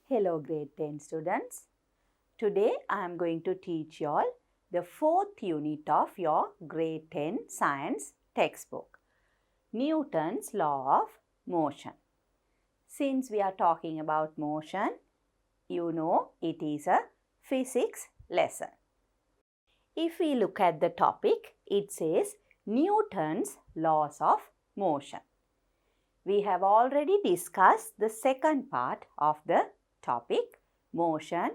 Hello grade 10 students. Today I am going to teach you all the 4th unit of your grade 10 science textbook, Newton's law of motion. Since we are talking about motion, you know it is a physics lesson. If we look at the topic, it says Newton's laws of motion. We have already discussed the second part of the topic, motion.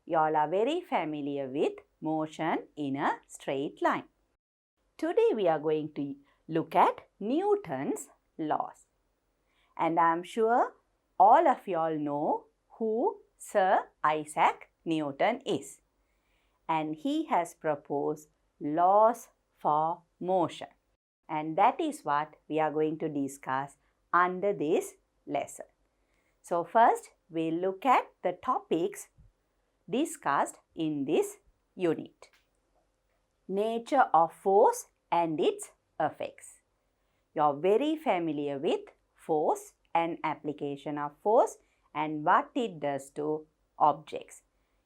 You all are very familiar with motion in a straight line. Today we are going to look at Newton's laws. And I am sure all of you all know who Sir Isaac Newton is. And he has proposed laws for motion. And that is what we are going to discuss under this lesson. So first we'll look at the topics discussed in this unit. Nature of force and its effects. You're very familiar with force and application of force and what it does to objects.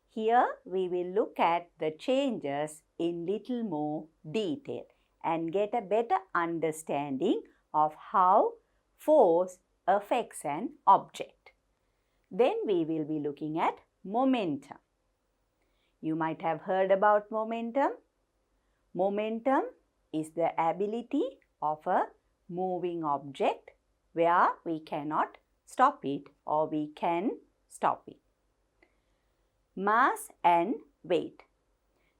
Here we will look at the changes in little more detail and get a better understanding of how force affects an object. Then we will be looking at momentum. You might have heard about momentum. Momentum is the ability of a moving object where we cannot stop it or we can stop it. Mass and weight.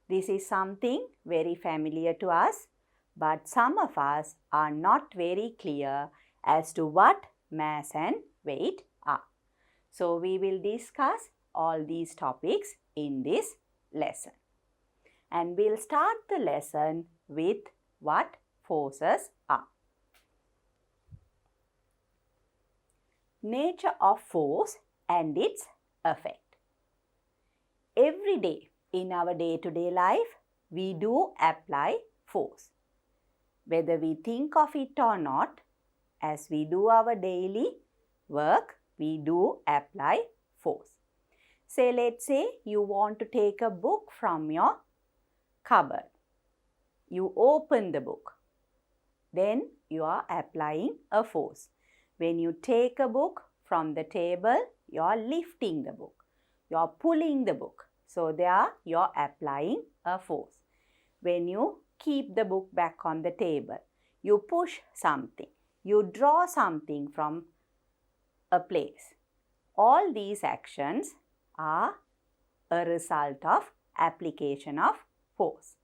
This is something very familiar to us, but some of us are not very clear as to what mass and weight are. So we will discuss all these topics in this lesson. And we'll start the lesson with what forces are. Nature of force and its effect. Every day in our day-to-day life, we do apply force. Whether we think of it or not, as we do our daily work, we do apply force. Say, let's say you want to take a book from your cupboard. You open the book. Then you are applying a force. When you take a book from the table, you are lifting the book. You are pulling the book. So there you are applying a force. When you keep the book back on the table, you push something. You draw something from a place. All these actions are a result of application of force.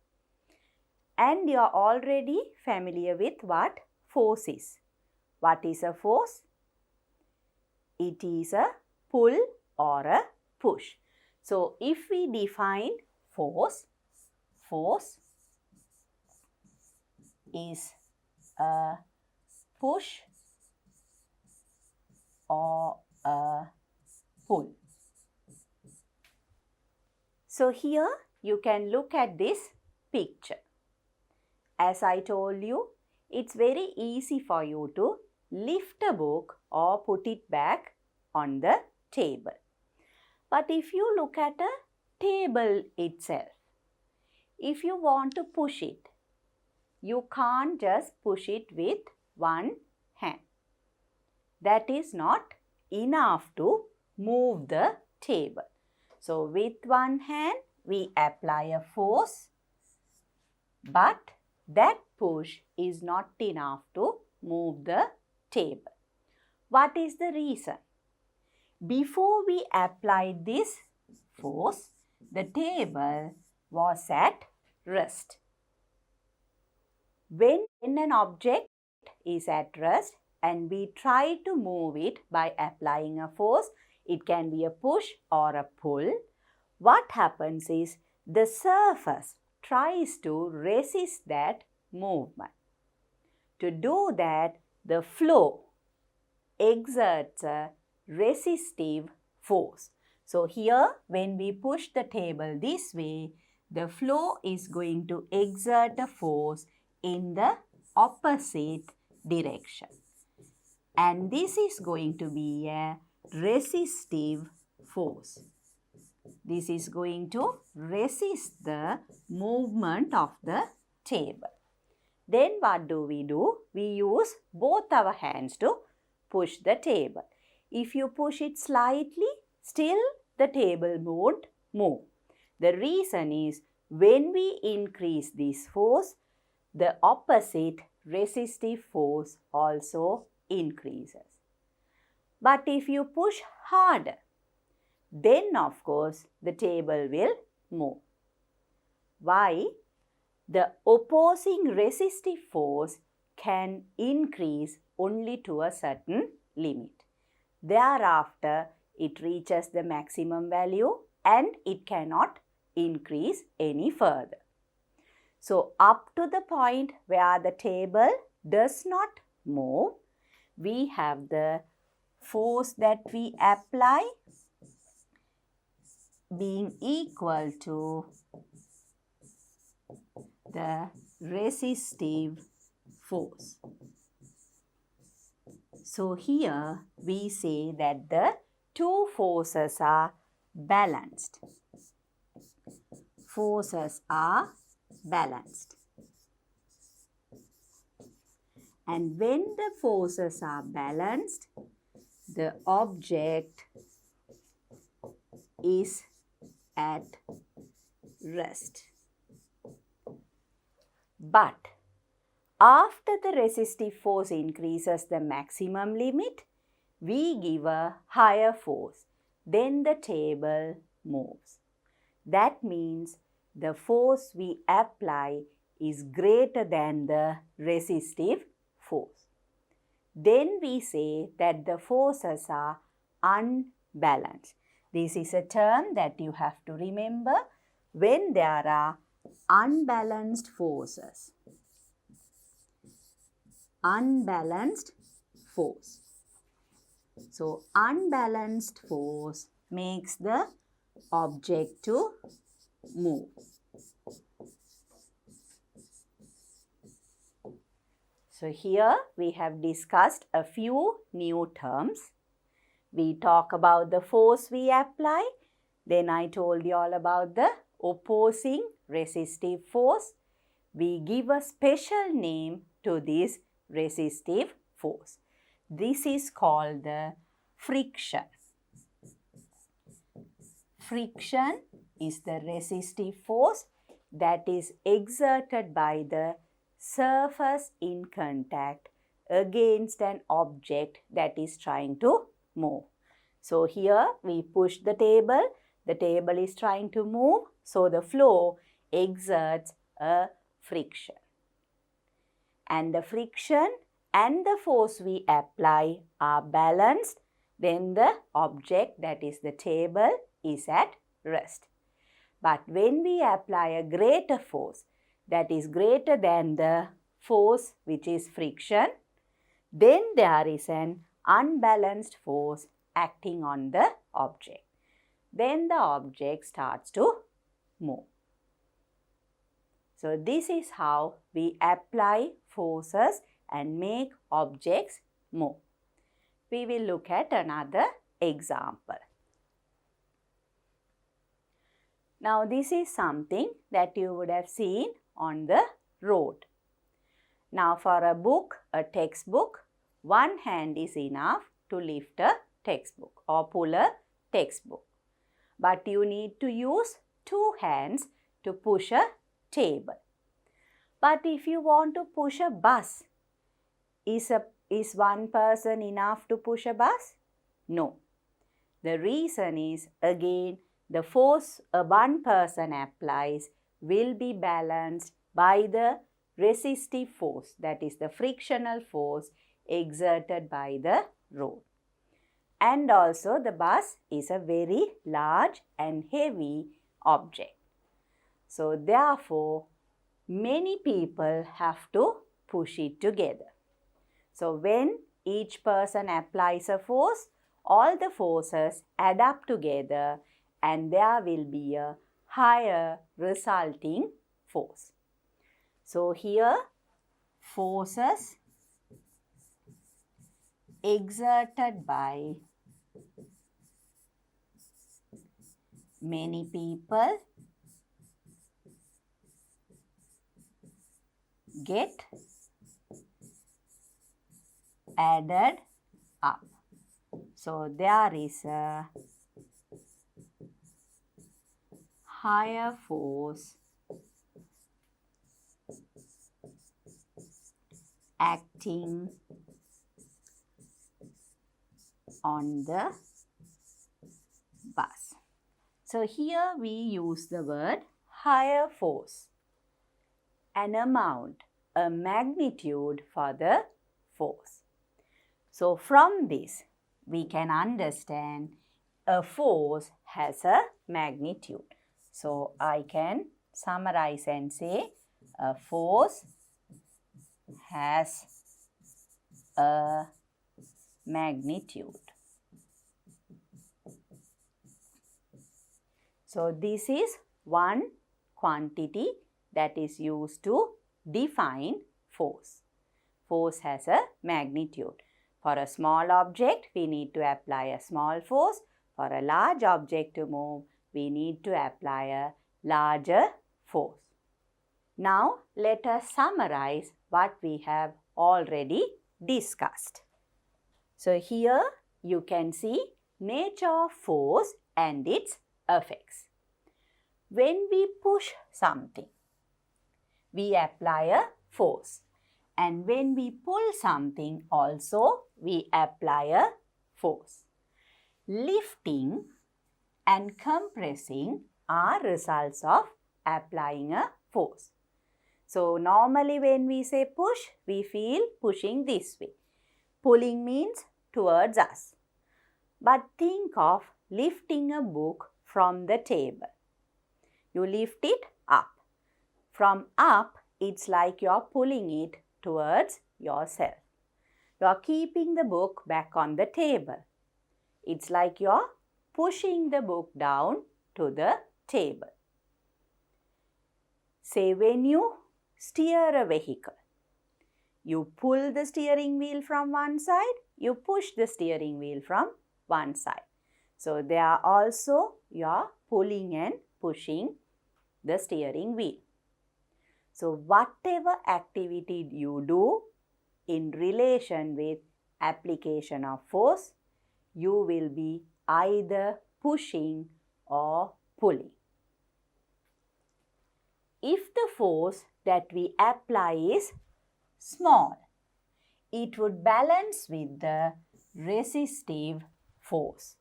And you are already familiar with what force is. What is a force? It is a pull or a push. So if we define force, force is a push or a pull. So here you can look at this picture. As I told you, it's very easy for you to lift a book or put it back on the table. But if you look at a table itself, if you want to push it, you can't just push it with one hand. That is not enough to move the table. So with one hand, we apply a force, but that push is not enough to move the table. What is the reason? Before we applied this force, the table was at rest. When an object is at rest and we try to move it by applying a force, it can be a push or a pull. What happens is the surface tries to resist that movement. To do that, the flow exerts a resistive force. So here when we push the table this way, the flow is going to exert a force in the opposite direction. And this is going to be a resistive force. This is going to resist the movement of the table. Then what do? We use both our hands to push the table. If you push it slightly, still the table won't move. The reason is when we increase this force, the opposite resistive force also increases. But if you push harder, then of course the table will move. Why? The opposing resistive force can increase only to a certain limit. Thereafter, it reaches the maximum value and it cannot increase any further. So, up to the point where the table does not move, we have the force that we apply being equal to the resistive force. So here we say that the two forces are balanced. Forces are balanced. And when the forces are balanced, the object is at rest. But after the resistive force increases the maximum limit, we give a higher force. Then the table moves. That means the force we apply is greater than the resistive force. Then we say that the forces are unbalanced. This is a term that you have to remember when there are unbalanced forces. Unbalanced force. So, unbalanced force makes the object to move. So, here we have discussed a few new terms. We talk about the force we apply. Then I told you all about the opposing resistive force. We give a special name to this resistive force. This is called the friction. Friction is the resistive force that is exerted by the surface in contact against an object that is trying to move. So here we push the table is trying to move, so the floor exerts a friction. And the friction and the force we apply are balanced, then the object, that is the table, is at rest. But when we apply a greater force, that is greater than the force which is friction, then there is an unbalanced force acting on the object. Then the object starts to move. So this is how we apply forces and make objects move. We will look at another example. Now this is something that you would have seen on the road. Now for a book, a textbook, one hand is enough to lift a textbook or pull a textbook. But you need to use two hands to push a table. But if you want to push a bus, is one person enough to push a bus? No. The reason is, again, the force one person applies will be balanced by the resistive force, that is the frictional force exerted by the road. And also the bus is a very large and heavy object. So therefore, many people have to push it together. So when each person applies a force, all the forces add up together and there will be a higher resulting force. So here, forces exerted by many people get added up. So there is a higher force acting on the bus. So here we use the word higher force, an amount, a magnitude for the force. So from this we can understand a force has a magnitude. So I can summarize and say a force has a magnitude. So this is one quantity that is used to define force. Force has a magnitude. For a small object, we need to apply a small force. For a large object to move, we need to apply a larger force. Now, let us summarize what we have already discussed. So, here you can see nature of force and its effects. When we push something, we apply a force. And when we pull something also, we apply a force. Lifting and compressing are results of applying a force. So normally when we say push, we feel pushing this way. Pulling means towards us. But think of lifting a book from the table. You lift it up. From up, it's like you're pulling it towards yourself. You're keeping the book back on the table. It's like you're pushing the book down to the table. Say when you steer a vehicle, you pull the steering wheel from one side, you push the steering wheel from one side. So they are also you're pulling and pushing the steering wheel. So whatever activity you do in relation with application of force, you will be either pushing or pulling. If the force that we apply is small, it would balance with the resistive force.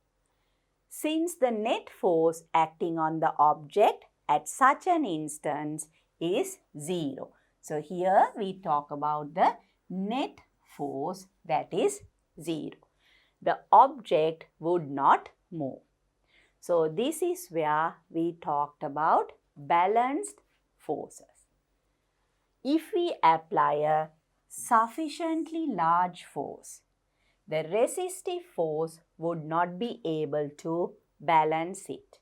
Since the net force acting on the object at such an instance is 0. So here we talk about the net force that is 0. The object would not move. So this is where we talked about balanced forces. If we apply a sufficiently large force, the resistive force would not be able to balance it.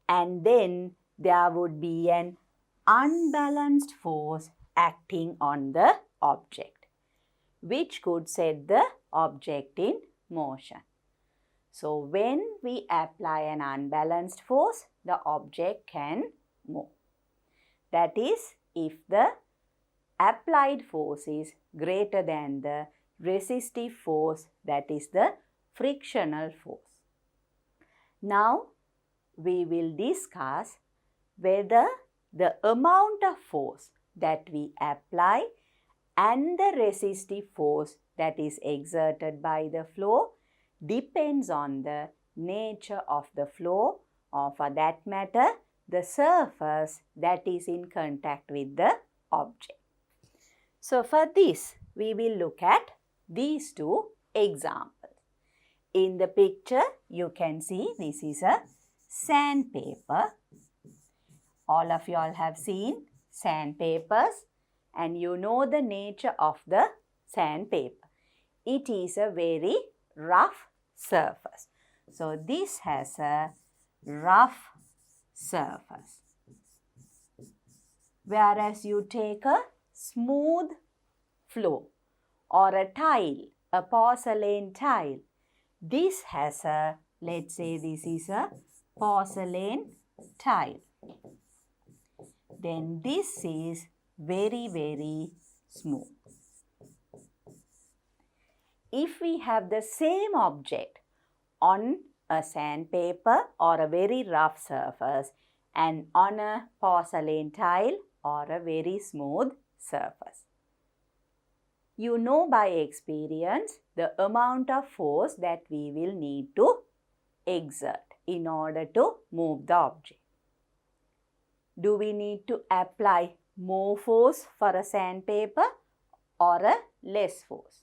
And then there would be an unbalanced force acting on the object, which could set the object in motion. So when we apply an unbalanced force, the object can move. That is, if the applied force is greater than the resistive force, that is the frictional force. Now we will discuss whether the amount of force that we apply and the resistive force that is exerted by the flow depends on the nature of the flow, or for that matter, the surface that is in contact with the object. So for this, we will look at these two examples. In the picture, you can see this is a sandpaper. All of you all have seen sandpapers and you know the nature of the sandpaper. It is a very rough surface. So this has a rough surface. Whereas you take a smooth floor or a tile, a porcelain tile, this has a, let's say this is a porcelain tile. Then this is very, very smooth. If we have the same object on a sandpaper or a very rough surface and on a porcelain tile or a very smooth surface, you know by experience the amount of force that we will need to exert in order to move the object. Do we need to apply more force for a sandpaper or a less force?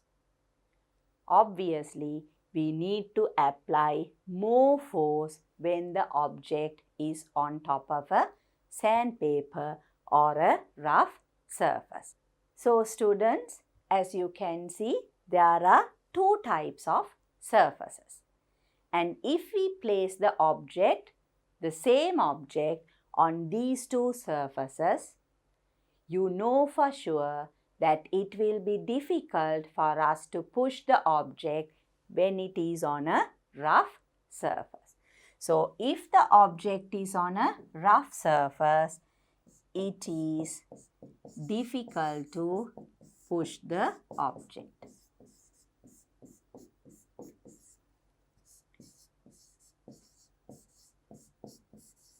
Obviously, we need to apply more force when the object is on top of a sandpaper or a rough surface. So students, as you can see, there are two types of surfaces. And if we place the object, the same object, on these two surfaces, you know for sure that it will be difficult for us to push the object when it is on a rough surface. So, if the object is on a rough surface, it is difficult to push the object.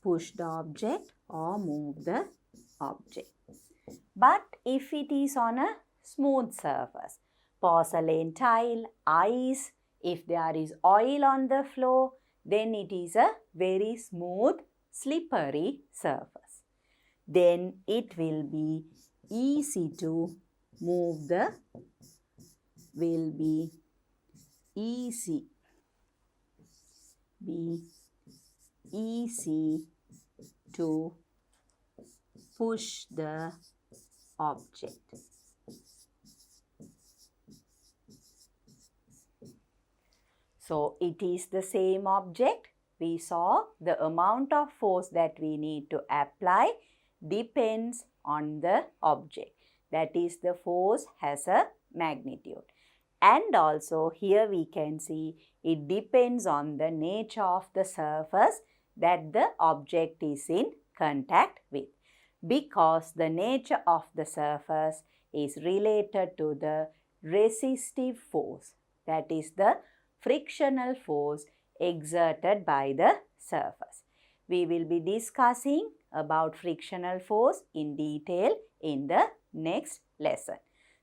Push the object or move the object. But if it is on a smooth surface, porcelain tile, ice, if there is oil on the floor, then it is a very smooth, slippery surface. Then it will be easy to move the, easy to push the object. So, it is the same object. We saw the amount of force that we need to apply depends on the object. That is, the force has a magnitude. And also here we can see it depends on the nature of the surface that the object is in contact with, because the nature of the surface is related to the resistive force, that is the frictional force exerted by the surface. We will be discussing about frictional force in detail in the next lesson.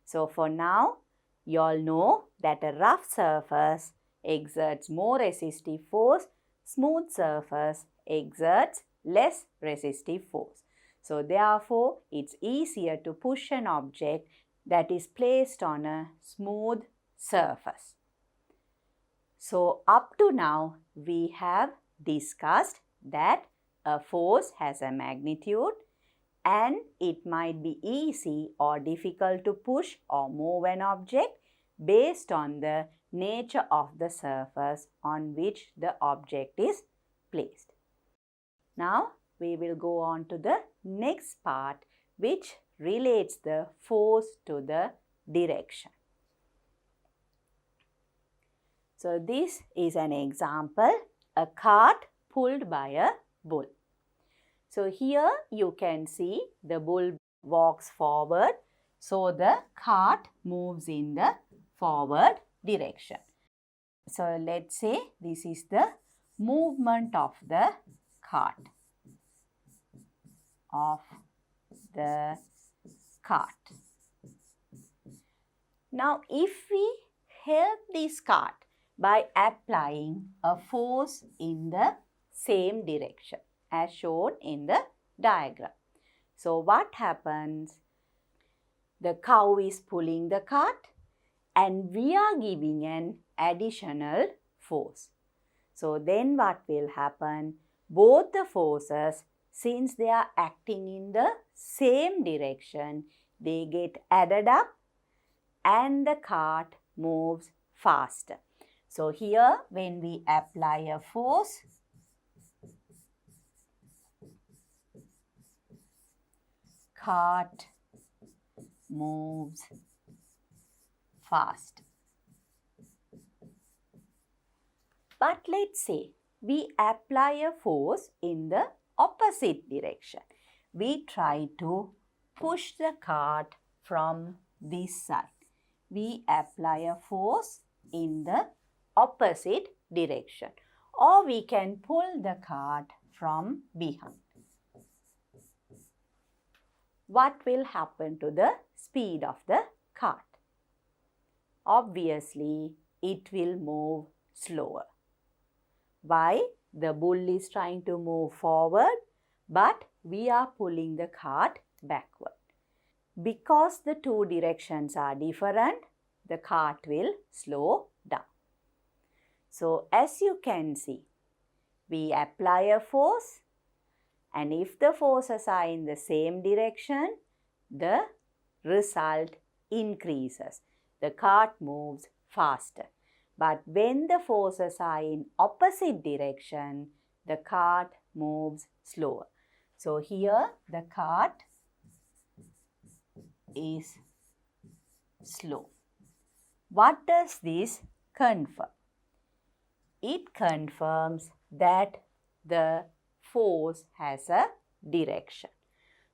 So for now, you all know that a rough surface exerts more resistive force, smooth surface exerts less resistive force. So therefore, it's easier to push an object that is placed on a smooth surface. So up to now, we have discussed that a force has a magnitude and it might be easy or difficult to push or move an object based on the nature of the surface on which the object is placed. Now, we will go on to the next part, which relates the force to the direction. So, this is an example, a cart pulled by a bull. So, here you can see the bull walks forward, so the cart moves in the forward direction. So, let's say this is the movement of the cart. Now, if we help this cart by applying a force in the same direction as shown in the diagram. So, what happens? The cow is pulling the cart and we are giving an additional force. So, then what will happen? Both the forces, since they are acting in the same direction, they get added up and the cart moves faster. So, here when we apply a force, cart moves fast. But let's say we apply a force in the opposite direction. We try to push the cart from this side. We apply a force in the opposite direction, or we can pull the cart from behind. What will happen to the speed of the cart? Obviously, it will move slower. Why? The bull is trying to move forward, but we are pulling the cart backward. Because the two directions are different, the cart will slow down. So, as you can see, we apply a force, and if the forces are in the same direction, the result increases. The cart moves faster. But when the forces are in opposite direction, the cart moves slower. So here the cart is slow. What does this confirm? It confirms that the force has a direction.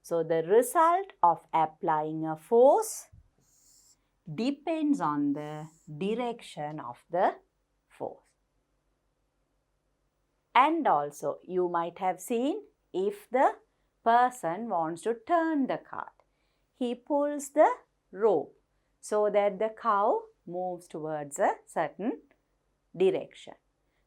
So the result of applying a force depends on the direction of the force. And also, you might have seen, if the person wants to turn the cart, he pulls the rope so that the cow moves towards a certain direction.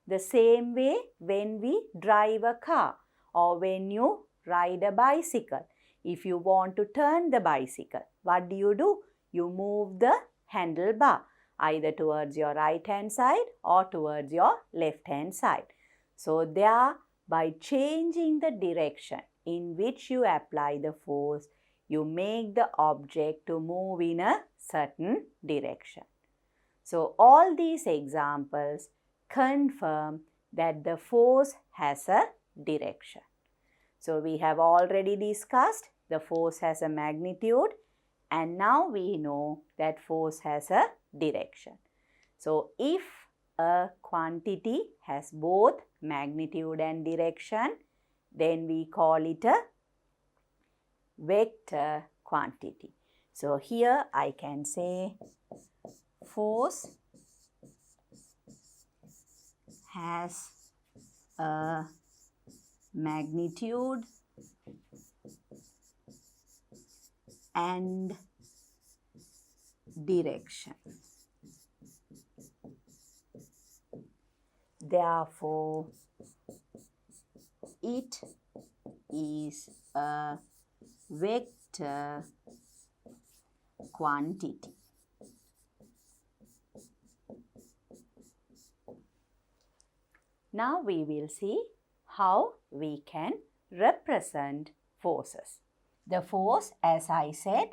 The same way when we drive a car or when you ride a bicycle, if you want to turn the bicycle, what do? You move the handlebar either towards your right hand side or towards your left hand side. So there, by changing the direction in which you apply the force, you make the object to move in a certain direction. So all these examples confirm that the force has a direction. So we have already discussed the force has a magnitude, and now we know that force has a direction. So if a quantity has both magnitude and direction, then we call it a vector quantity. So here I can say force has a magnitude and direction. Therefore, it is a vector quantity. Now we will see how we can represent forces. The force, as I said,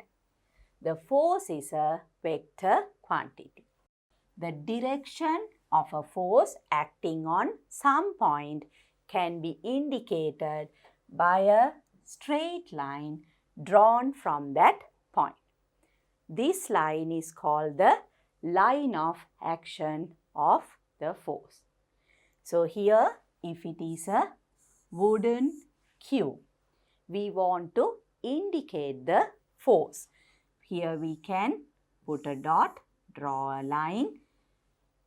the force is a vector quantity. The direction of a force acting on some point can be indicated by a straight line drawn from that point. This line is called the line of action of the force. So here, if it is a wooden cube, we want to indicate the force. Here we can put a dot, draw a line,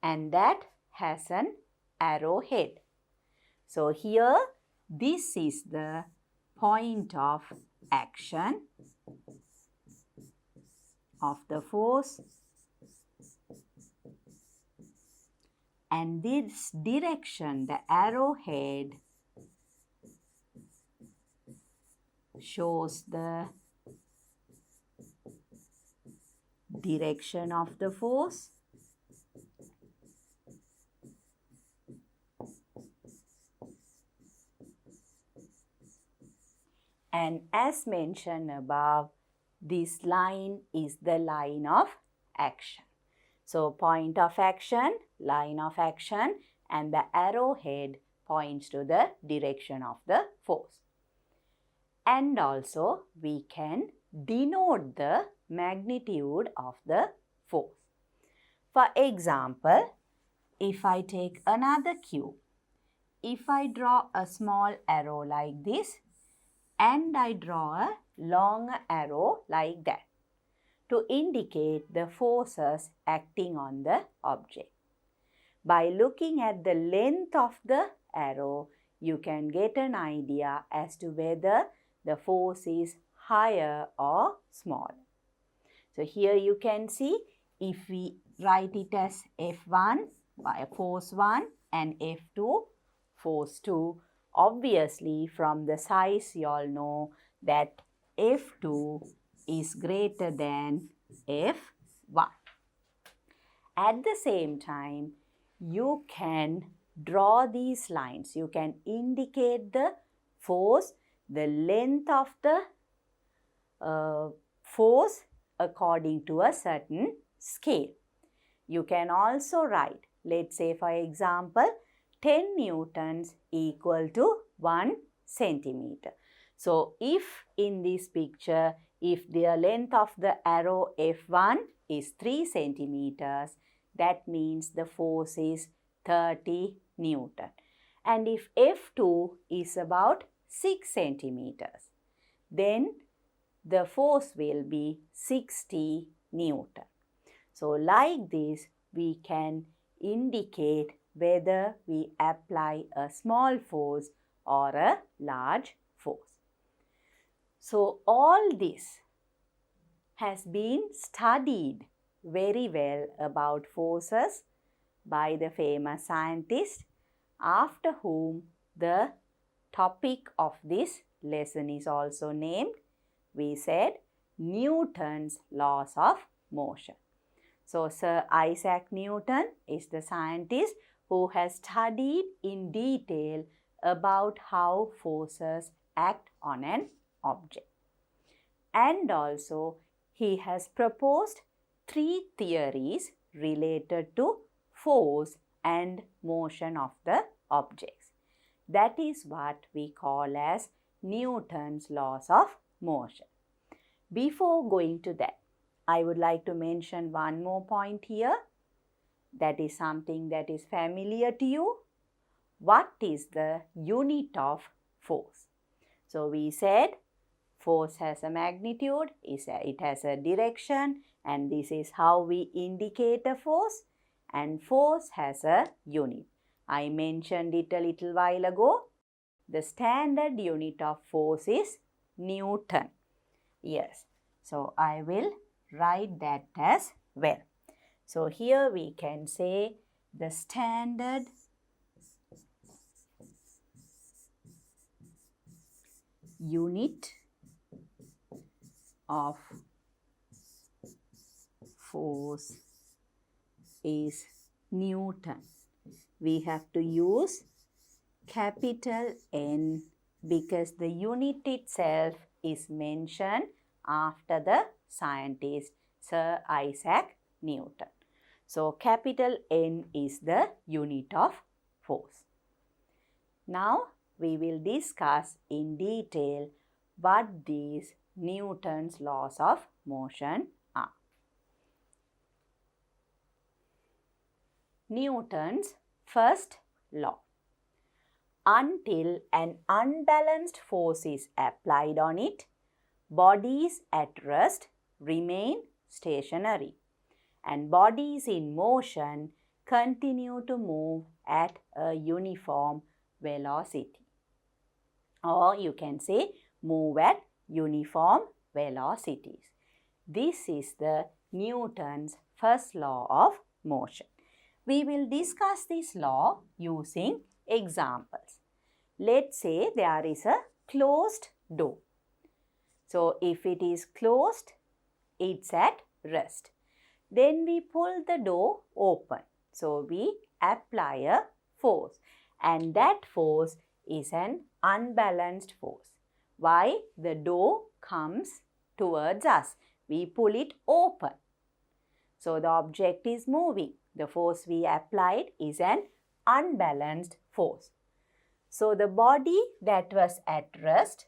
and that has an arrowhead. So here, this is the point of action of the force, and this direction, the arrowhead, shows the direction of the force, and as mentioned above, this line is the line of action. So point of action, line of action, and the arrowhead points to the direction of the force. And also we can denote the magnitude of the force. For example, if I take another cube, if I draw a small arrow like this and I draw a long arrow like that to indicate the forces acting on the object. By looking at the length of the arrow, you can get an idea as to whether the force is higher or smaller. So here you can see, if we write it as F1 by force 1 and F2 force 2, obviously from the size you all know that F2 is greater than F1. At the same time, you can draw these lines. You can indicate the force, the length of the force according to a certain scale. You can also write, let's say for example, 10 newtons equal to 1 centimeter. So, if in this picture, if the length of the arrow F1 is 3 centimeters, that means the force is 30 newton. And if F2 is about 6 centimeters, then the force will be 60 newton. So, like this, we can indicate whether we apply a small force or a large force. So, all this has been studied very well about forces by the famous scientist, after whom the topic of this lesson is also named. We said Newton's laws of motion. So, Sir Isaac Newton is the scientist who has studied in detail about how forces act on an object. And also, he has proposed 3 theories related to force and motion of the objects. That is what we call as Newton's laws of motion. Before going to that, I would like to mention one more point here. That is something that is familiar to you. What is the unit of force? So, we said force has a magnitude, it has a direction, and this is how we indicate a force, and force has a unit. I mentioned it a little while ago. The standard unit of force is Newton. Yes, so I will write that as well. So, here we can say the standard unit of force is Newton. We have to use capital N because the unit itself is mentioned after the scientist Sir Isaac Newton. So, capital N is the unit of force. Now, we will discuss in detail what these Newton's laws of motion are. Newton's first law. Until an unbalanced force is applied on it, bodies at rest remain stationary and bodies in motion continue to move at a uniform velocity. Or you can say move at uniform velocities. This is the Newton's first law of motion. We will discuss this law using examples. Let's say there is a closed door. So, if it is closed, it's at rest. Then we pull the door open. So, we apply a force, and that force is an unbalanced force. Why? The door comes towards us. We pull it open. So, the object is moving. The force we applied is an unbalanced force. So, the body that was at rest,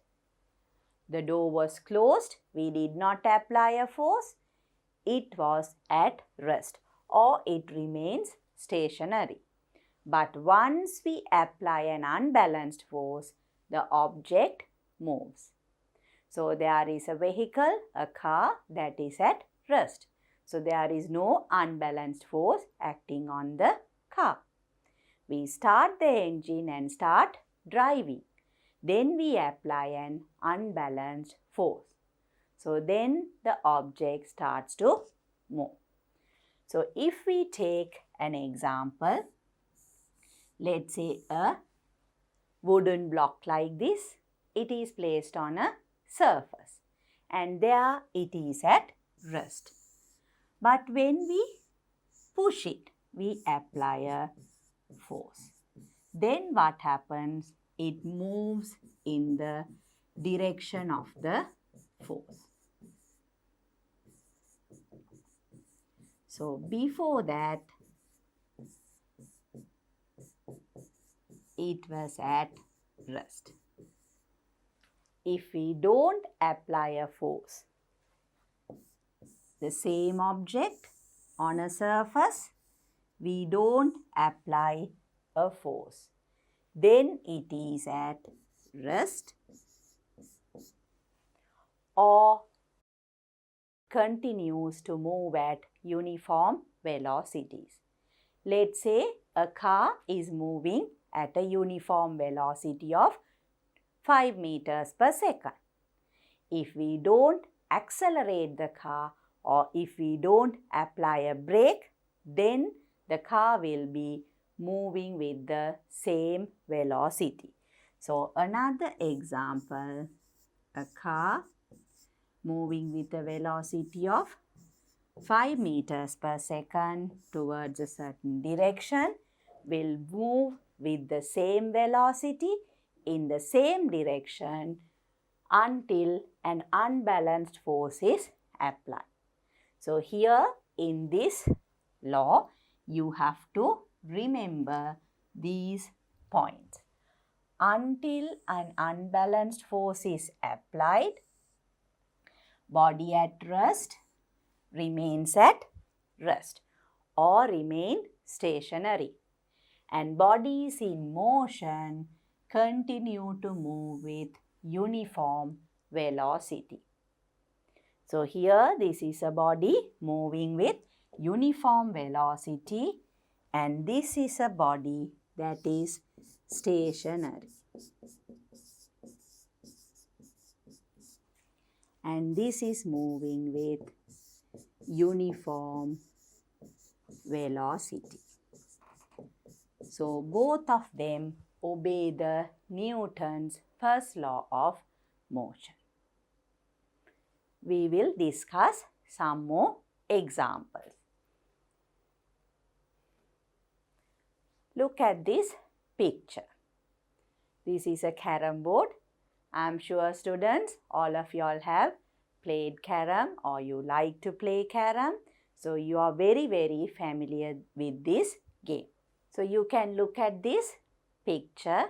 the door was closed, we did not apply a force, it was at rest or it remains stationary. But once we apply an unbalanced force, the object moves. So there is a vehicle, a car that is at rest. So there is no unbalanced force acting on the car. We start the engine and start driving. Then we apply an unbalanced force. So then the object starts to move. So if we take an example, let's say a wooden block like this, it is placed on a surface and there it is at rest. But when we push it, we apply a force. Then what happens? It moves in the direction of the force. So before that, it was at rest. If we don't apply a force, the same object on a surface, we don't apply a force, then it is at rest or continues to move at uniform velocities. Let's say a car is moving at a uniform velocity of 5 meters per second. If we don't accelerate the car or if we don't apply a brake, then the car will be moving with the same velocity. So another example, a car moving with a velocity of 5 meters per second towards a certain direction will move with the same velocity in the same direction until an unbalanced force is applied. So here in this law, you have to remember these points. Until an unbalanced force is applied, body at rest remains at rest or remain stationary, and bodies in motion continue to move with uniform velocity. So here this is a body moving with uniform velocity and this is a body that is stationary. And this is moving with uniform velocity. So both of them obey the Newton's first law of motion. We will discuss some more examples. Look at this picture. This is a carom board. I am sure students, all of you all have played carom or you like to play carom. So you are very familiar with this game. So you can look at this picture.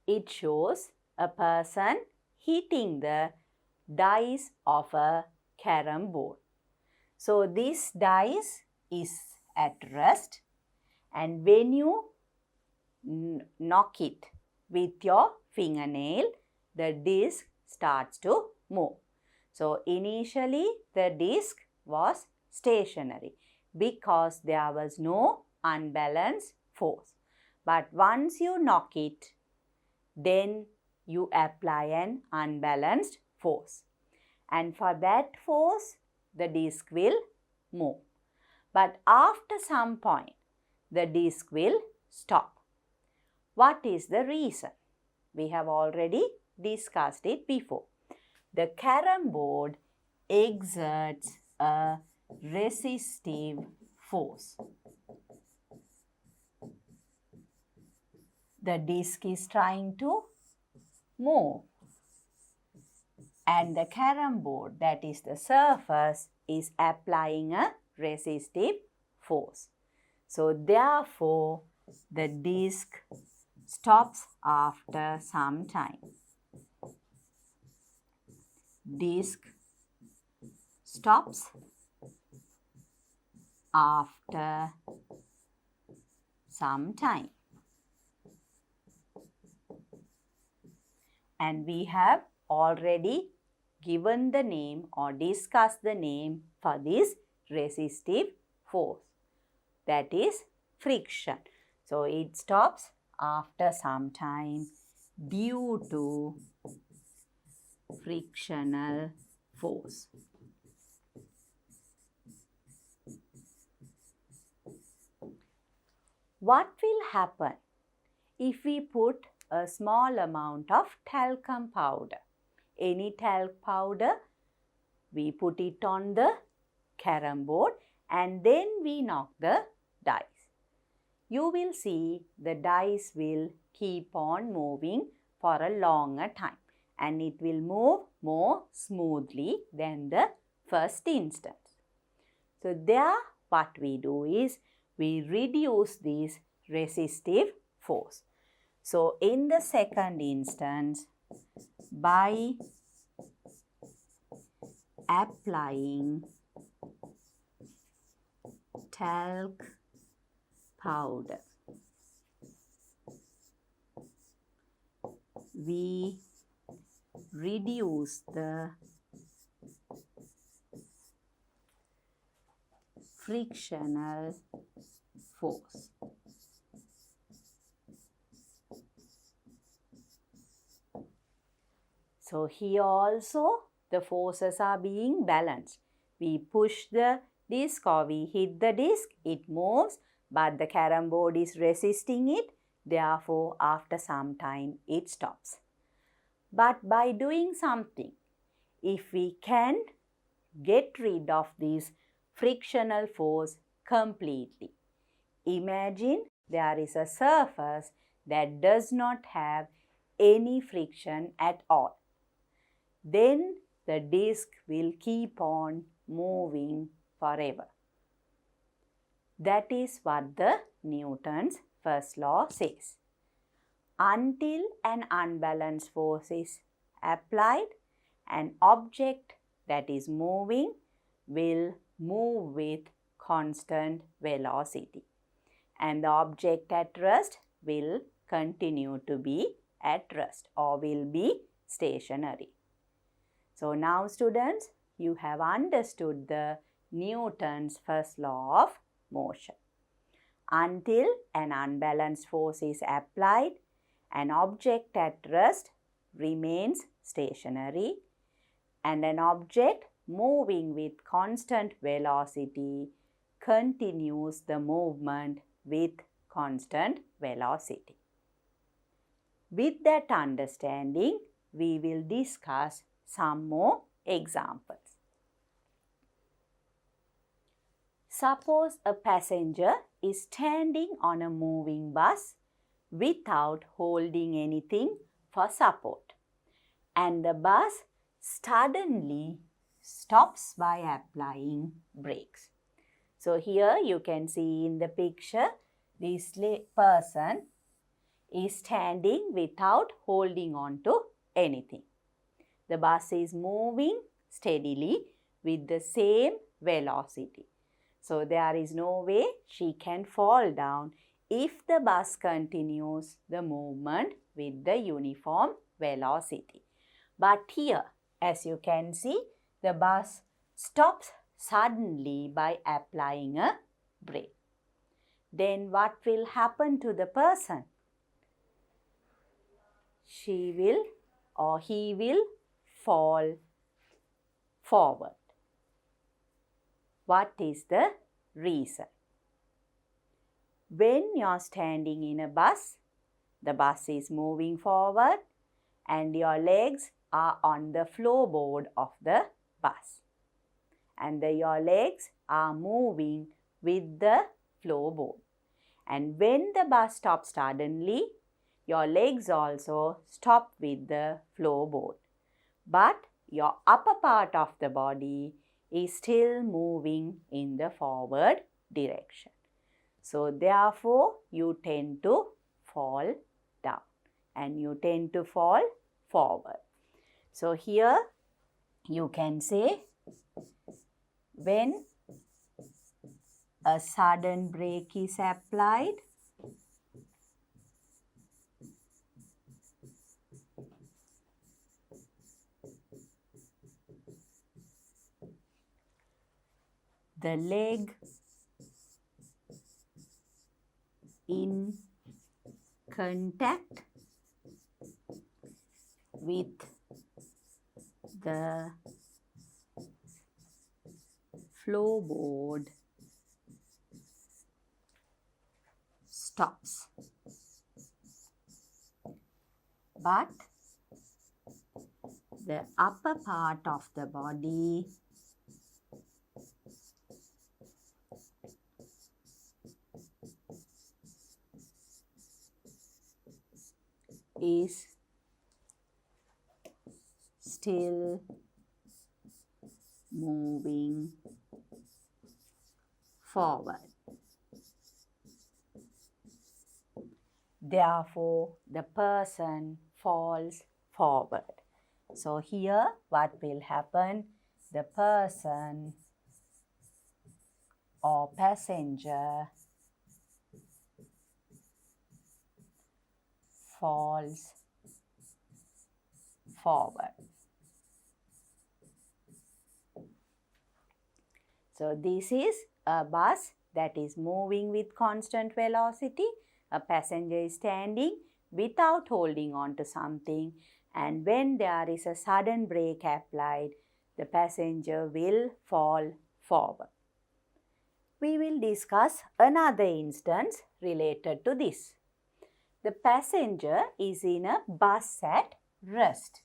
It shows a person hitting the dice of a carom board. So this dice is at rest and when you knock it with your fingernail, the disc starts to move. So initially the disc was stationary because there was no unbalanced force. But once you knock it, then you apply an unbalanced force. And for that force, the disc will move. But after some point, the disc will stop. What is the reason? We have already discussed it before. The carom board exerts a resistive force. The disc is trying to move and the carom board, that is the surface, is applying a resistive force. So therefore, the disc stops after some time. Disc stops after some time. And we have already given the name or discussed the name for this resistive force. That is friction. So it stops after some time due to frictional force. What will happen if we put a small amount of talcum powder? Any talc powder, we put it on the carom board and then we knock the dice. You will see the dice will keep on moving for a longer time and it will move more smoothly than the first instance. So there what we do is we reduce this resistive force. So in the second instance, by applying talc powder, we reduce the frictional force. So here also the forces are being balanced. We push the disc or we hit the disc, it moves, but the carom board is resisting it. Therefore, after some time, it stops. But by doing something, if we can get rid of this frictional force completely. Imagine there is a surface that does not have any friction at all. Then the disc will keep on moving forever. That is what the Newton's first law says. Until an unbalanced force is applied, an object that is moving will move with constant velocity and the object at rest will continue to be at rest or will be stationary. So now students, you have understood the Newton's first law of motion. Until an unbalanced force is applied, an object at rest remains stationary and an object moving with constant velocity continues the movement with constant velocity. With that understanding, we will discuss some more examples. Suppose a passenger is standing on a moving bus without holding anything for support and the bus suddenly stops by applying brakes. So here you can see in the picture this person is standing without holding on to anything. The bus is moving steadily with the same velocity. So there is no way she can fall down if the bus continues the movement with the uniform velocity. But here, as you can see, the bus stops suddenly by applying a brake. Then what will happen to the person? She will or he will fall forward. What is the reason? When you are standing in a bus, the bus is moving forward and your legs are on the floorboard of the bus. And your legs are moving with the floorboard. And when the bus stops suddenly, your legs also stop with the floorboard. But your upper part of the body is still moving in the forward direction. So therefore, you tend to fall down and you tend to fall forward. So here you can say when a sudden brake is applied, the leg in contact with the floorboard stops. But the upper part of the body is still moving forward. Therefore, the person falls forward. So here what will happen? The person or passenger falls forward. So this is a bus that is moving with constant velocity. A passenger is standing without holding on to something, and when there is a sudden brake applied, the passenger will fall forward. We will discuss another instance related to this. The passenger is in a bus at rest.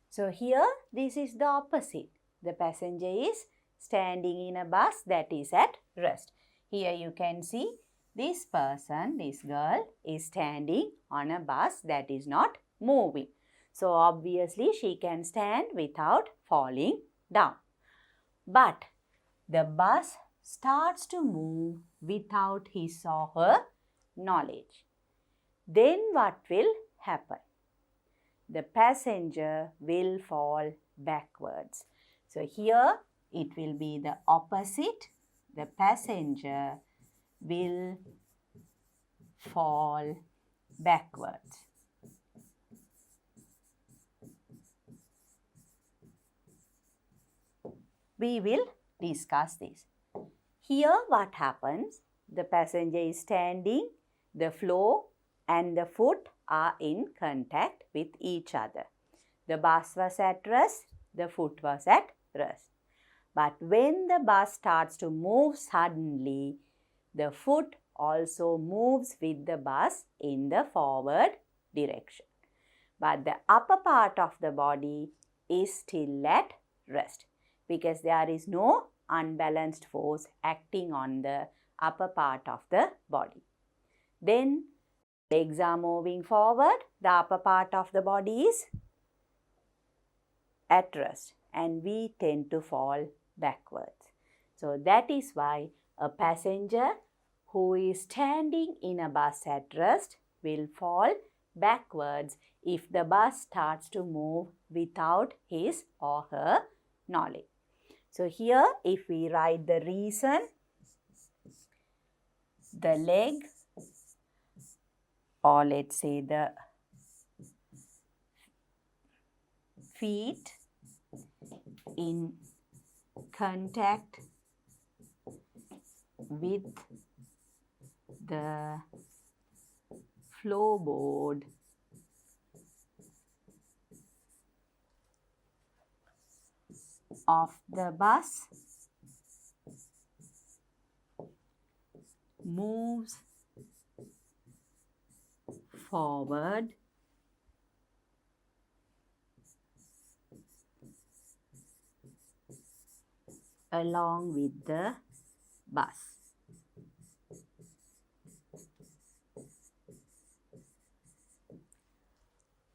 So here this is the opposite. The passenger is standing in a bus that is at rest. Here you can see this person, this girl, is standing on a bus that is not moving. So obviously she can stand without falling down. But the bus starts to move without his or her knowledge. Then what will happen? The passenger will fall backwards. So here it will be the opposite. The passenger will fall backwards. We will discuss this. Here what happens? The passenger is standing, the floor and the foot are in contact with each other. The bus was at rest, the foot was at rest. But when the bus starts to move suddenly, the foot also moves with the bus in the forward direction. But the upper part of the body is still at rest because there is no unbalanced force acting on the upper part of the body. Then legs are moving forward, the upper part of the body is at rest and we tend to fall backwards. So that is why a passenger who is standing in a bus at rest will fall backwards if the bus starts to move without his or her knowledge. So here if we write the reason, the leg, or let's say the feet in contact with the floorboard of the bus moves forward along with the bus.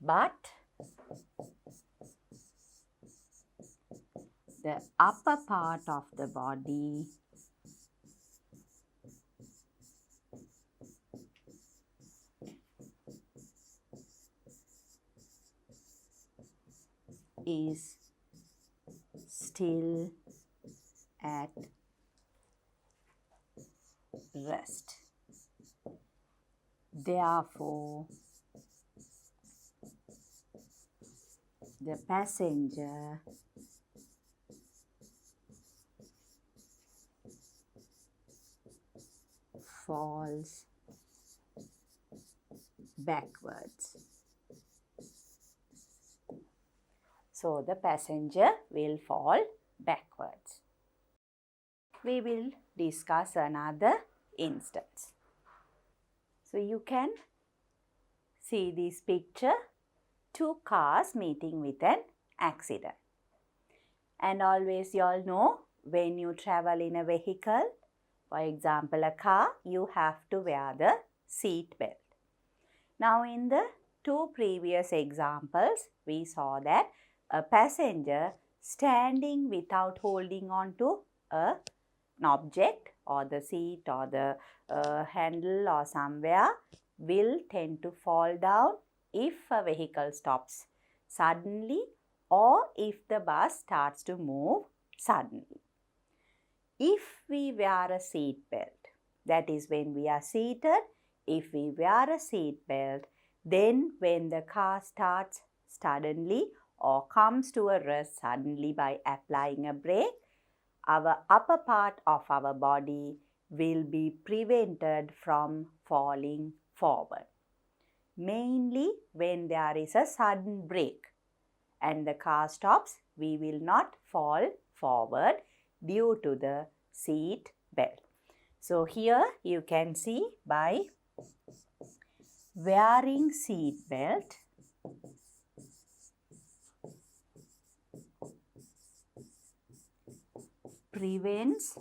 But the upper part of the body is still at rest. Therefore, the passenger falls backwards. So the passenger will fall backwards. We will discuss another instance. So you can see this picture, two cars meeting with an accident. And always you all know, when you travel in a vehicle, for example a car, you have to wear the seat belt. Now in the two previous examples, we saw that a passenger standing without holding on to an object or the seat or the handle or somewhere will tend to fall down if a vehicle stops suddenly or if the bus starts to move suddenly. If we wear a seat belt, that is when we are seated, if we wear a seat belt, then when the car starts suddenly or comes to a rest suddenly by applying a brake, our upper part of our body will be prevented from falling forward. Mainly when there is a sudden brake and the car stops, we will not fall forward due to the seat belt. So here you can see, by wearing seat belt, prevents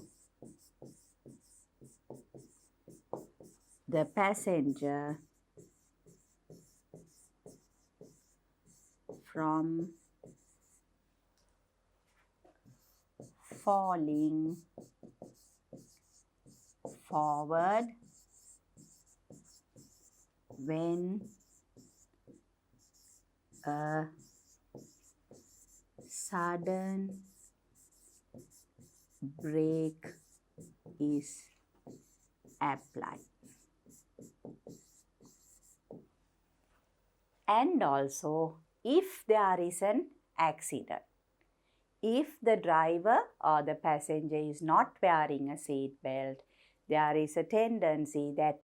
the passenger from falling forward when a sudden brake is applied. And also, if there is an accident, if the driver or the passenger is not wearing a seat belt, there is a tendency that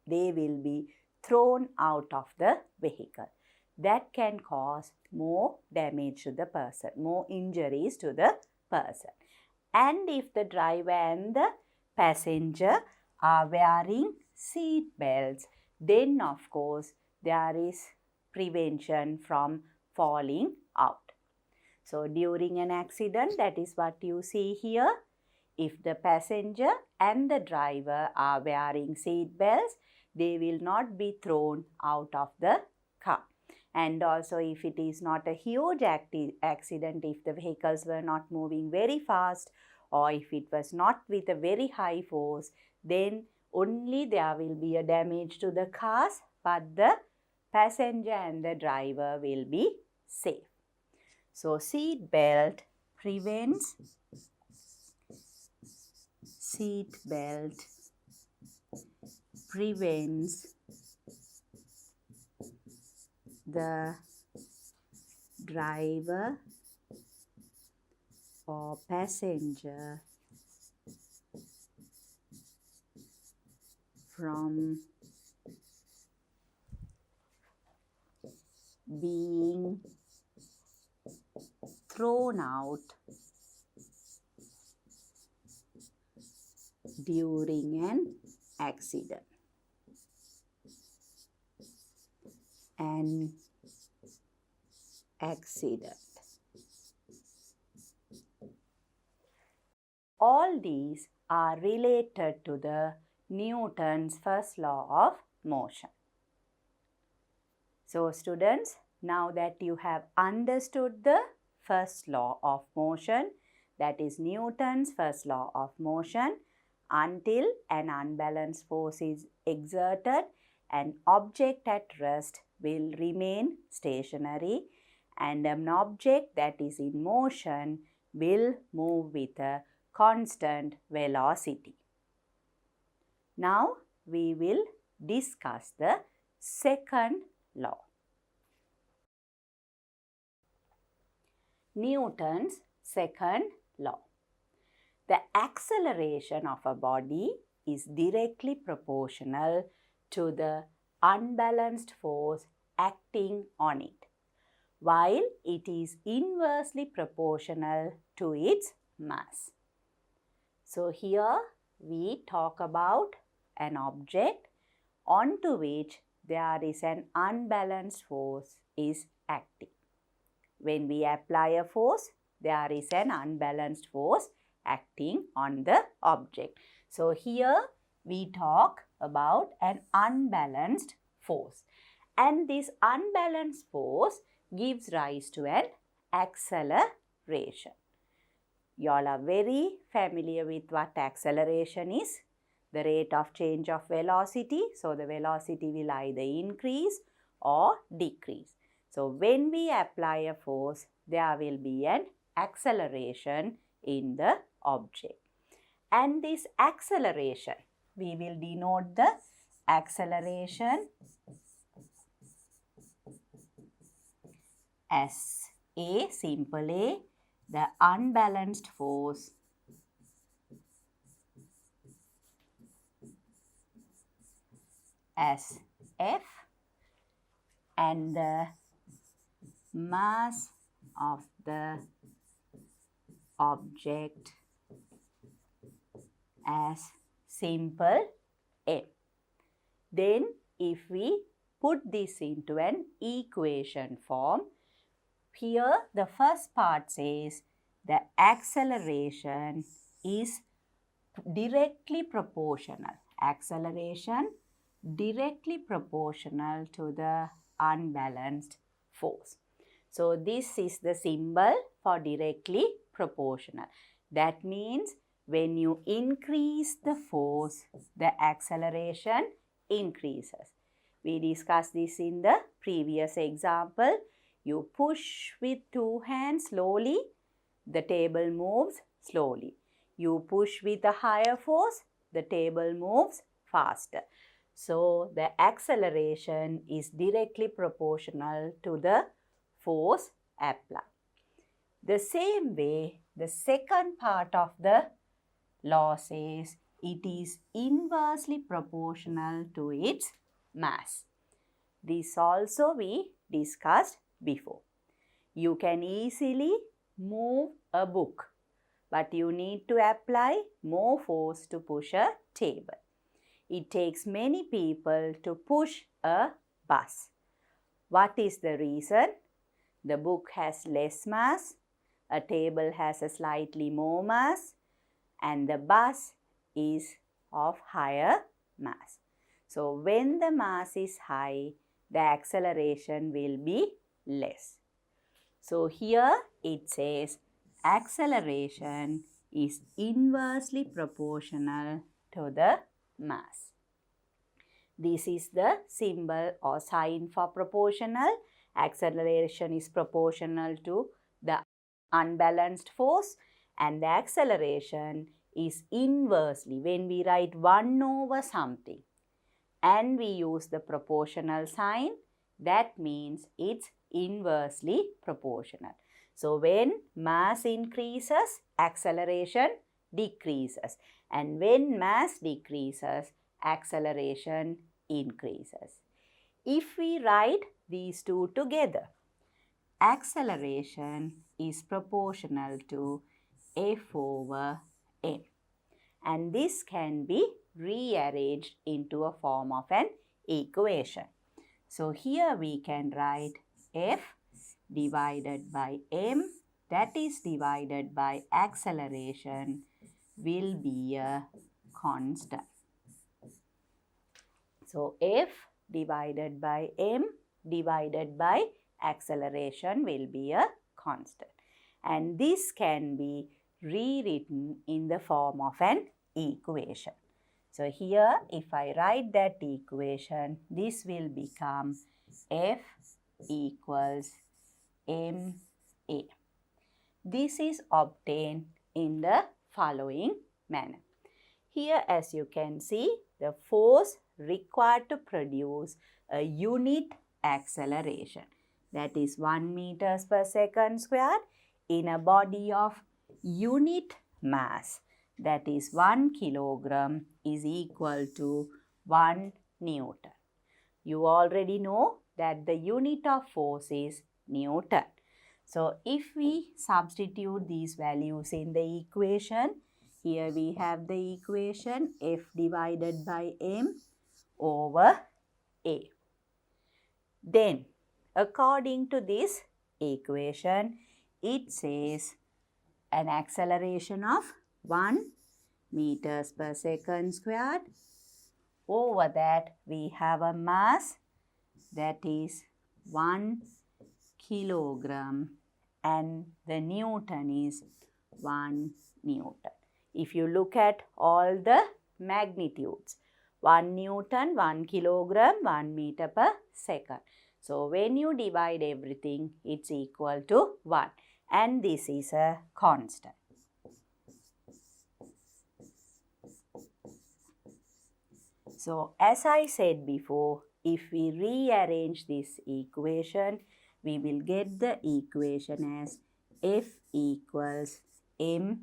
they will be thrown out of the vehicle. That can cause more damage to the person, more injuries to the person. And if the driver and the passenger are wearing seat belts, then of course there is prevention from falling out. So during an accident, that is what you see here. If the passenger and the driver are wearing seat belts, they will not be thrown out of the car. And also, if it is not a huge accident, if the vehicles were not moving very fast or if it was not with a very high force, then only there will be a damage to the cars, but the passenger and the driver will be safe. So, seat belt prevents the driver or passenger from being thrown out during an accident. All these are related to the Newton's first law of motion. So students, now that you have understood the first law of motion, that is Newton's first law of motion, until an unbalanced force is exerted, an object at rest will remain stationary and an object that is in motion will move with a constant velocity. Now we will discuss the second law. Newton's second law. The acceleration of a body is directly proportional to the unbalanced force acting on it, while it is inversely proportional to its mass. So here we talk about an object onto which there is an unbalanced force is acting. When we apply a force, there is an unbalanced force acting on the object. So here we talk about an unbalanced force, and this unbalanced force gives rise to an acceleration. You all are very familiar with what acceleration is, the rate of change of velocity. So the velocity will either increase or decrease. So when we apply a force, there will be an acceleration in the object. And this acceleration, we will denote the acceleration as A, simple A, the unbalanced force as F, and the mass of the object as simple M. Then if we put this into an equation form, here the first part says the acceleration is directly proportional. Acceleration directly proportional to the unbalanced force. So this is the symbol for directly proportional. That means when you increase the force, the acceleration increases. We discussed this in the previous example. You push with 2 hands slowly, the table moves slowly. You push with a higher force, the table moves faster. So the acceleration is directly proportional to the force applied. The same way, the second part of the law says it is inversely proportional to its mass. This also we discussed before. You can easily move a book, but you need to apply more force to push a table. It takes many people to push a bus. What is the reason? The book has less mass, a table has a slightly more mass, and the bus is of higher mass. So when the mass is high, the acceleration will be less. So here it says acceleration is inversely proportional to the mass. This is the symbol or sign for proportional. Acceleration is proportional to the unbalanced force, and the acceleration is inversely. When we write 1 over something and we use the proportional sign, that means it's inversely proportional. So when mass increases, acceleration decreases, and when mass decreases, acceleration increases. If we write these two together, acceleration is proportional to F over m, and this can be rearranged into a form of an equation. So here we can write F divided by m, that is divided by acceleration, will be a constant. So F divided by m divided by acceleration will be a constant, and this can be rewritten in the form of an equation. So here if I write that equation, this will become F equals ma. This is obtained in the following manner. Here as you can see, the force required to produce a unit acceleration, that is 1 meters per second squared, in a body of unit mass, that is 1 kilogram, is equal to 1 Newton. You already know that the unit of force is Newton. So, if we substitute these values in the equation, here we have the equation F divided by m over A. Then, according to this equation, it says an acceleration of 1 meters per second squared. Over that, we have a mass that is 1 kilogram and the Newton is 1 Newton. If you look at all the magnitudes, 1 Newton, 1 kilogram, 1 meter per second. So, when you divide everything, it's equal to 1 and this is a constant. So, as I said before, if we rearrange this equation, we will get the equation as F equals ma.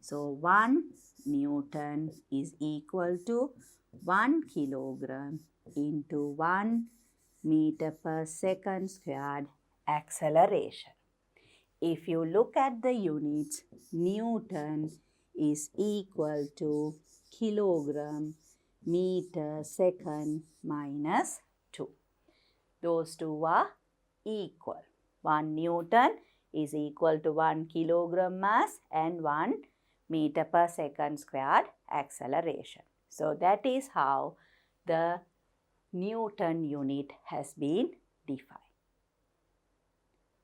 So, 1 Newton is equal to 1 kilogram into 1 meter per second squared acceleration. If you look at the units, Newton is equal to kilogram meter second minus 2. Those two are equal. 1 Newton is equal to 1 kilogram mass and 1 meter per second squared acceleration. So, that is how the Newton unit has been defined.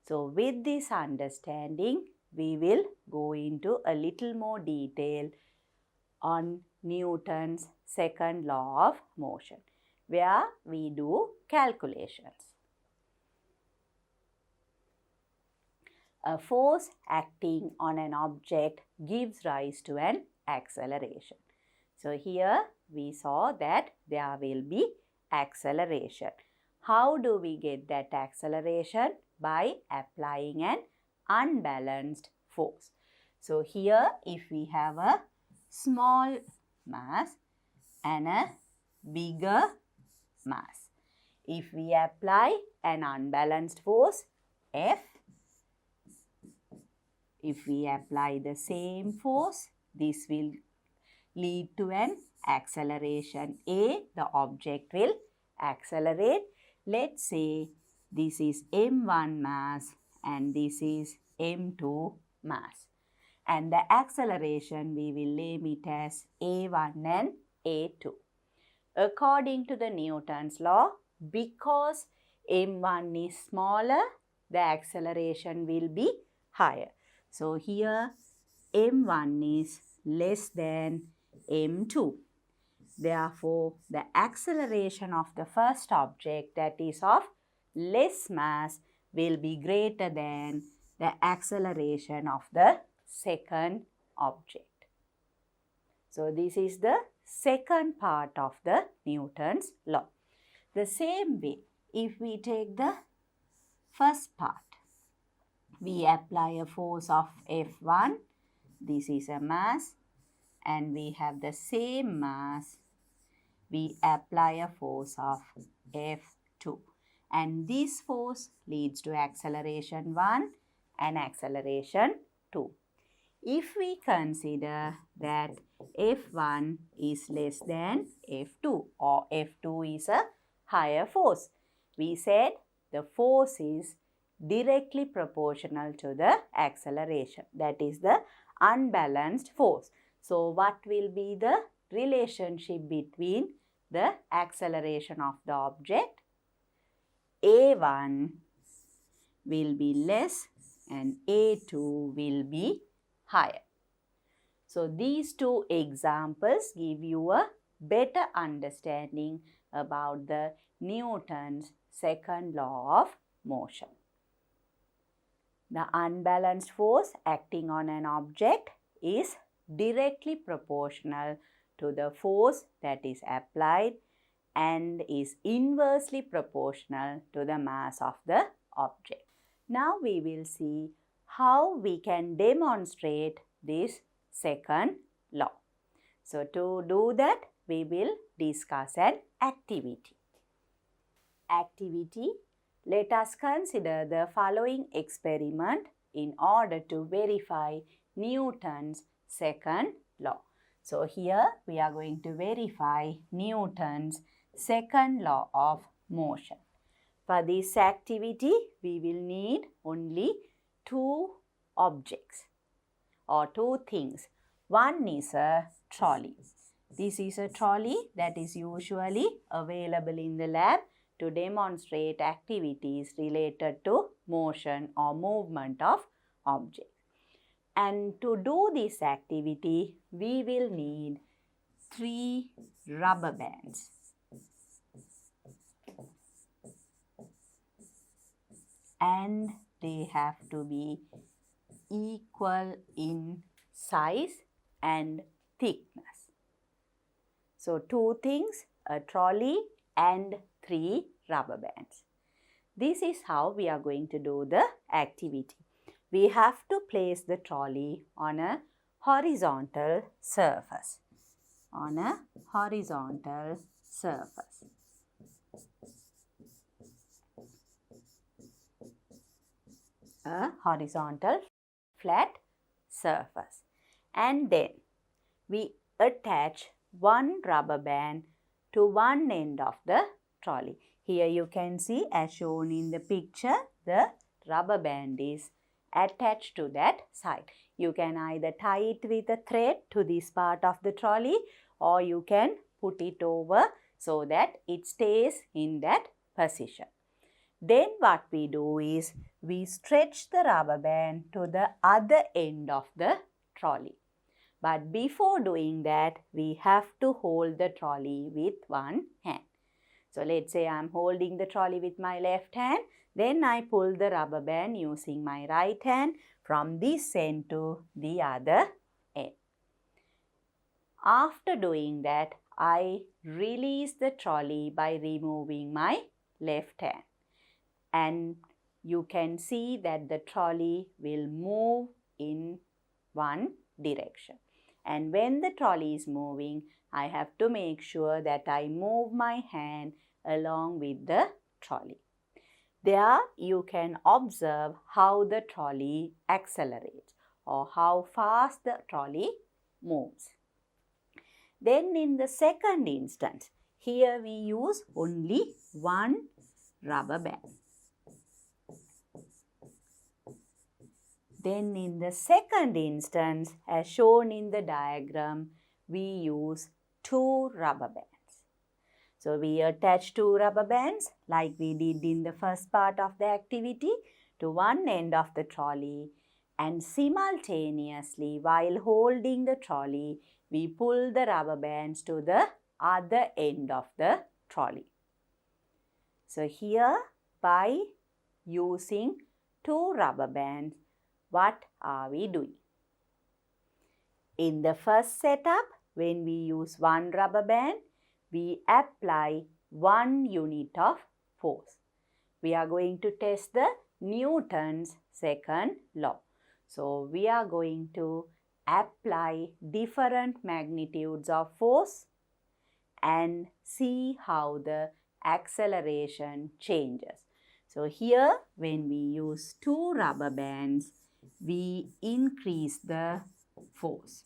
So, with this understanding, we will go into a little more detail on Newton's second law of motion, where we do calculations. A force acting on an object gives rise to an acceleration. So, here we saw that there will be acceleration. How do we get that acceleration? By applying an unbalanced force. So, here if we have a small mass and a bigger mass, if we apply an unbalanced force F, if we apply the same force, this will lead to an acceleration A. The object will accelerate. Let's say this is m1 mass and this is m2 mass. And the acceleration we will name it as A1 and A2. According to the Newton's law, because m1 is smaller, the acceleration will be higher. So, here m1 is less than m2. Therefore, the acceleration of the first object, that is of less mass, will be greater than the acceleration of the second object. So, this is the second part of the Newton's law. The same way, if we take the first part, we apply a force of F1, this is a mass, and we have the same mass, we apply a force of F2. And this force leads to acceleration 1 and acceleration 2. If we consider that F1 is less than F2 or F2 is a higher force, we said the force is directly proportional to the acceleration, that is the unbalanced force. So, what will be the relationship between the acceleration of the object? A1 will be less and A2 will be higher. So, these two examples give you a better understanding about the Newton's second law of motion. The unbalanced force acting on an object is directly proportional to the force that is applied and is inversely proportional to the mass of the object. Now we will see how we can demonstrate this second law. So to do that, we will discuss an activity. Activity. Let us consider the following experiment in order to verify Newton's second law. So here we are going to verify Newton's second law of motion. For this activity, we will need only two objects or two things. One is a trolley. This is a trolley that is usually available in the lab to demonstrate activities related to motion or movement of objects. And to do this activity, we will need 3 rubber bands. And they have to be equal in size and thickness. So 2 things, a trolley and 3 rubber bands. This is how we are going to do the activity. We have to place the trolley on a horizontal surface. On a horizontal surface. A horizontal flat surface. And then we attach one rubber band to one end of the trolley. Here you can see, as shown in the picture, the rubber band is attached to that side. You can either tie it with a thread to this part of the trolley, or you can put it over so that it stays in that position. Then what we do is we stretch the rubber band to the other end of the trolley. But before doing that, we have to hold the trolley with one hand. So let's say I'm holding the trolley with my left hand. Then I pull the rubber band using my right hand from this end to the other end. After doing that, I release the trolley by removing my left hand. And you can see that the trolley will move in one direction. And when the trolley is moving, I have to make sure that I move my hand along with the trolley. There you can observe how the trolley accelerates or how fast the trolley moves. Then in the second instance, here we use only one rubber band. Then in the second instance, as shown in the diagram, we use 2 rubber bands. So we attach 2 rubber bands like we did in the first part of the activity to one end of the trolley, and simultaneously while holding the trolley, we pull the rubber bands to the other end of the trolley. So here by using 2 rubber bands, what are we doing? In the first setup, when we use 1 rubber band, we apply 1 unit of force. We are going to test the Newton's second law. So we are going to apply different magnitudes of force and see how the acceleration changes. So here when we use 2 rubber bands, we increase the force.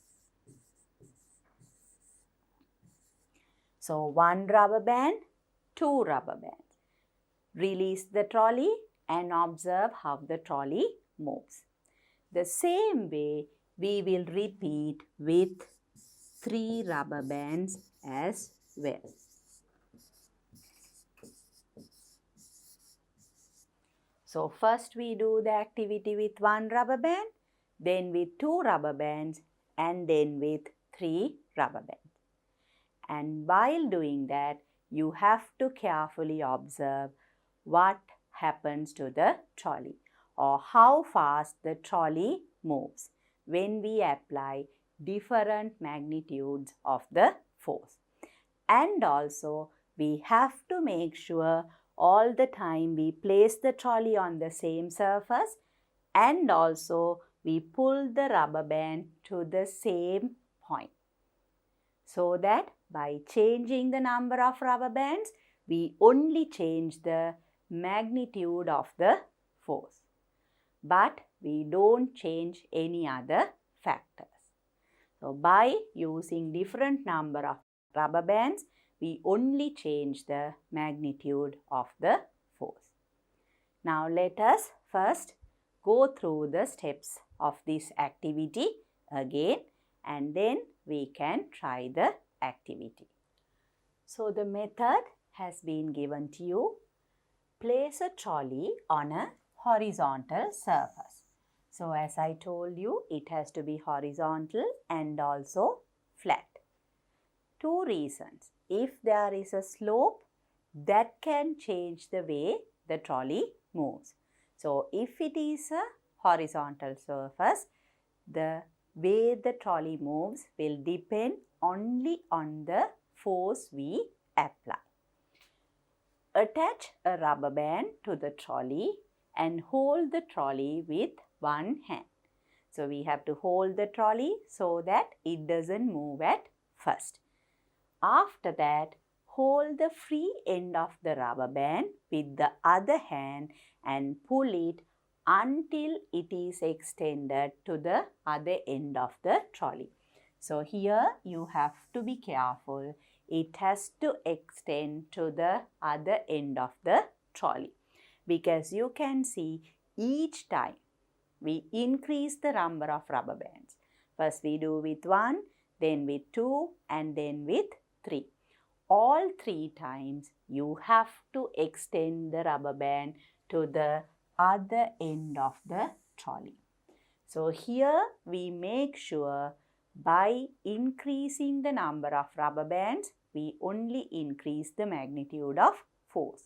So 1 rubber band, 2 rubber bands. Release the trolley and observe how the trolley moves. The same way we will repeat with 3 rubber bands as well. So first we do the activity with 1 rubber band, then with 2 rubber bands, and then with 3 rubber bands. And while doing that, you have to carefully observe what happens to the trolley or how fast the trolley moves when we apply different magnitudes of the force. And also, we have to make sure all the time we place the trolley on the same surface, and also we pull the rubber band to the same point. So that by changing the number of rubber bands, we only change the magnitude of the force. But we don't change any other factors. So by using different number of rubber bands, we only change the magnitude of the force. Now let us first go through the steps of this activity again, and then we can try the activity. So the method has been given to you. Place a trolley on a horizontal surface. So as I told you, it has to be horizontal and also flat. Two reasons. If there is a slope, that can change the way the trolley moves. So if it is a horizontal surface, the way the trolley moves will depend only on the force we apply. Attach a rubber band to the trolley and hold the trolley with one hand. So we have to hold the trolley so that it doesn't move at first. After that, hold the free end of the rubber band with the other hand and pull it until it is extended to the other end of the trolley. So here you have to be careful. It has to extend to the other end of the trolley, because you can see each time we increase the number of rubber bands. First we do with 1, then with 2, and then with 3. All 3 times you have to extend the rubber band to the other end of the trolley. So here we make sure by increasing the number of rubber bands, we only increase the magnitude of force.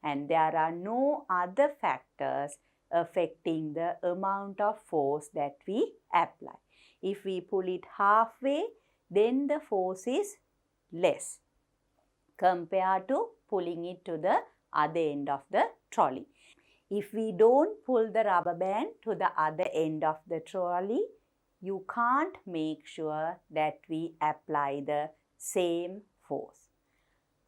And there are no other factors affecting the amount of force that we apply. If we pull it halfway, then the force is less compared to pulling it to the other end of the trolley. If we don't pull the rubber band to the other end of the trolley, you can't make sure that we apply the same force.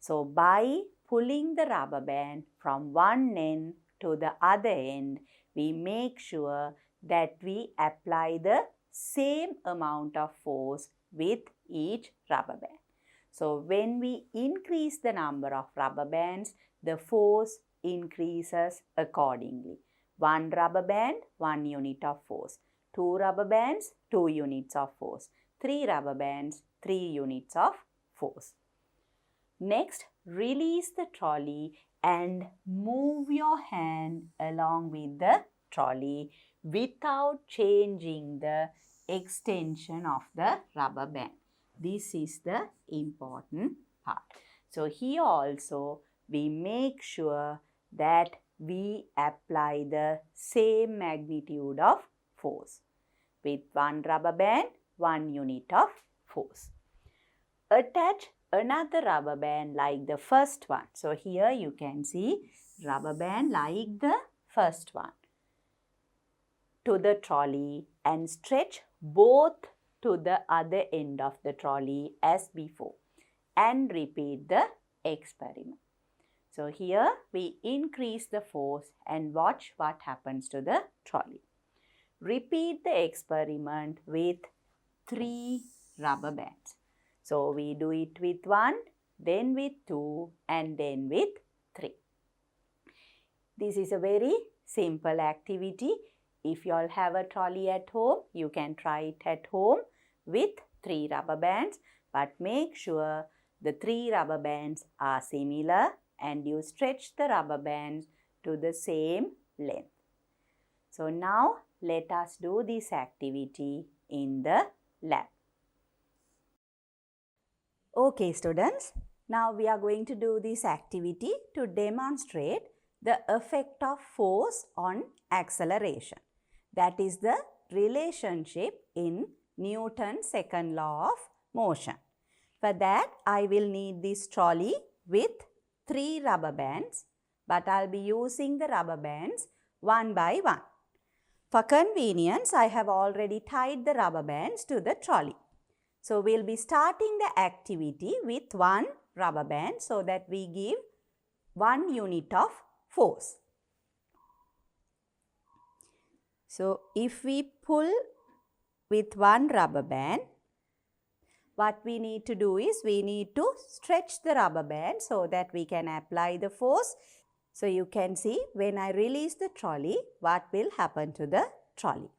So by pulling the rubber band from one end to the other end, we make sure that we apply the same amount of force with each rubber band. So when we increase the number of rubber bands, the force increases accordingly. 1 rubber band, 1 unit of force. 2 rubber bands, 2 units of force. 3 rubber bands, 3 units of force. Next, release the trolley and move your hand along with the trolley without changing the extension of the rubber band. This is the important part. So here also we make sure that we apply the same magnitude of force. With 1 rubber band, 1 unit of force. Attach another rubber band like the first one. So here you can see rubber band like the first one to the trolley and stretch both to the other end of the trolley as before and repeat the experiment. So here we increase the force and watch what happens to the trolley. Repeat the experiment with 3 rubber bands. So we do it with 1, then with 2, and then with 3. This is a very simple activity. If you all have a trolley at home, you can try it at home with 3 rubber bands. But make sure the 3 rubber bands are similar and you stretch the rubber bands to the same length. So now let us do this activity in the lab. Okay students, now we are going to do this activity to demonstrate the effect of force on acceleration. That is the relationship in Newton's second law of motion. For that, I will need this trolley with 3 rubber bands, but I'll be using the rubber bands one by one. For convenience, I have already tied the rubber bands to the trolley. So we'll be starting the activity with one rubber band so that we give 1 unit of force. So if we pull with one rubber band, what we need to do is we need to stretch the rubber band so that we can apply the force. So you can see when I release the trolley, what will happen to the trolley.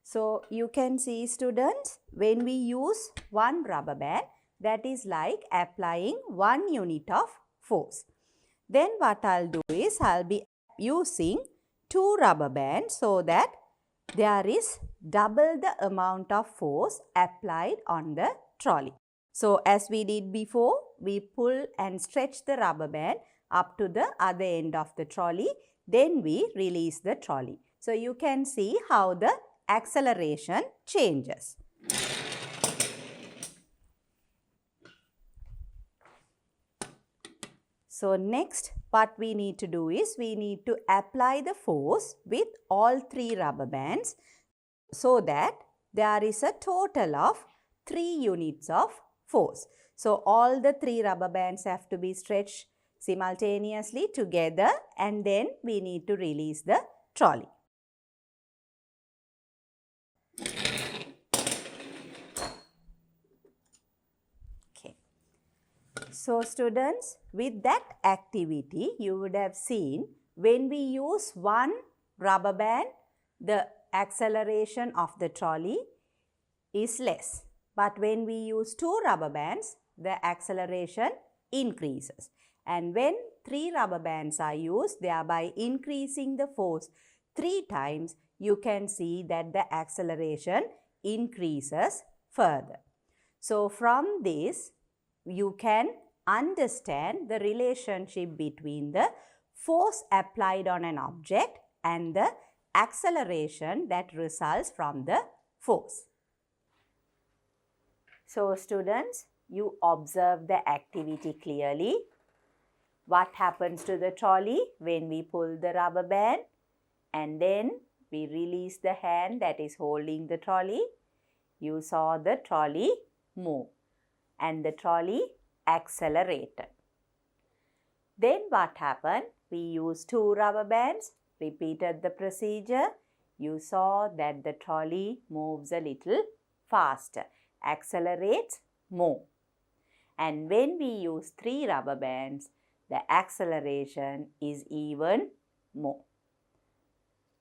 So you can see, students, when we use one rubber band, that is like applying 1 unit of force. Then what I'll do is I'll be using 2 rubber bands so that there is double the amount of force applied on the trolley. So as we did before, we pull and stretch the rubber band up to the other end of the trolley. Then we release the trolley. So you can see how the acceleration changes. So next, what we need to do is we need to apply the force with all 3 rubber bands so that there is a total of 3 units of force. So all the 3 rubber bands have to be stretched simultaneously together, and then we need to release the trolley. So students, with that activity, you would have seen when we use one rubber band, the acceleration of the trolley is less. But when we use 2 rubber bands, the acceleration increases. And when 3 rubber bands are used, thereby increasing the force 3 times, you can see that the acceleration increases further. So from this, you can understand the relationship between the force applied on an object and the acceleration that results from the force. So students, you observe the activity clearly. What happens to the trolley when we pull the rubber band and then we release the hand that is holding the trolley? You saw the trolley move and the trolley accelerated. Then what happened? We used 2 rubber bands, repeated the procedure. You saw that the trolley moves a little faster, accelerates more. And when we use 3 rubber bands, the acceleration is even more.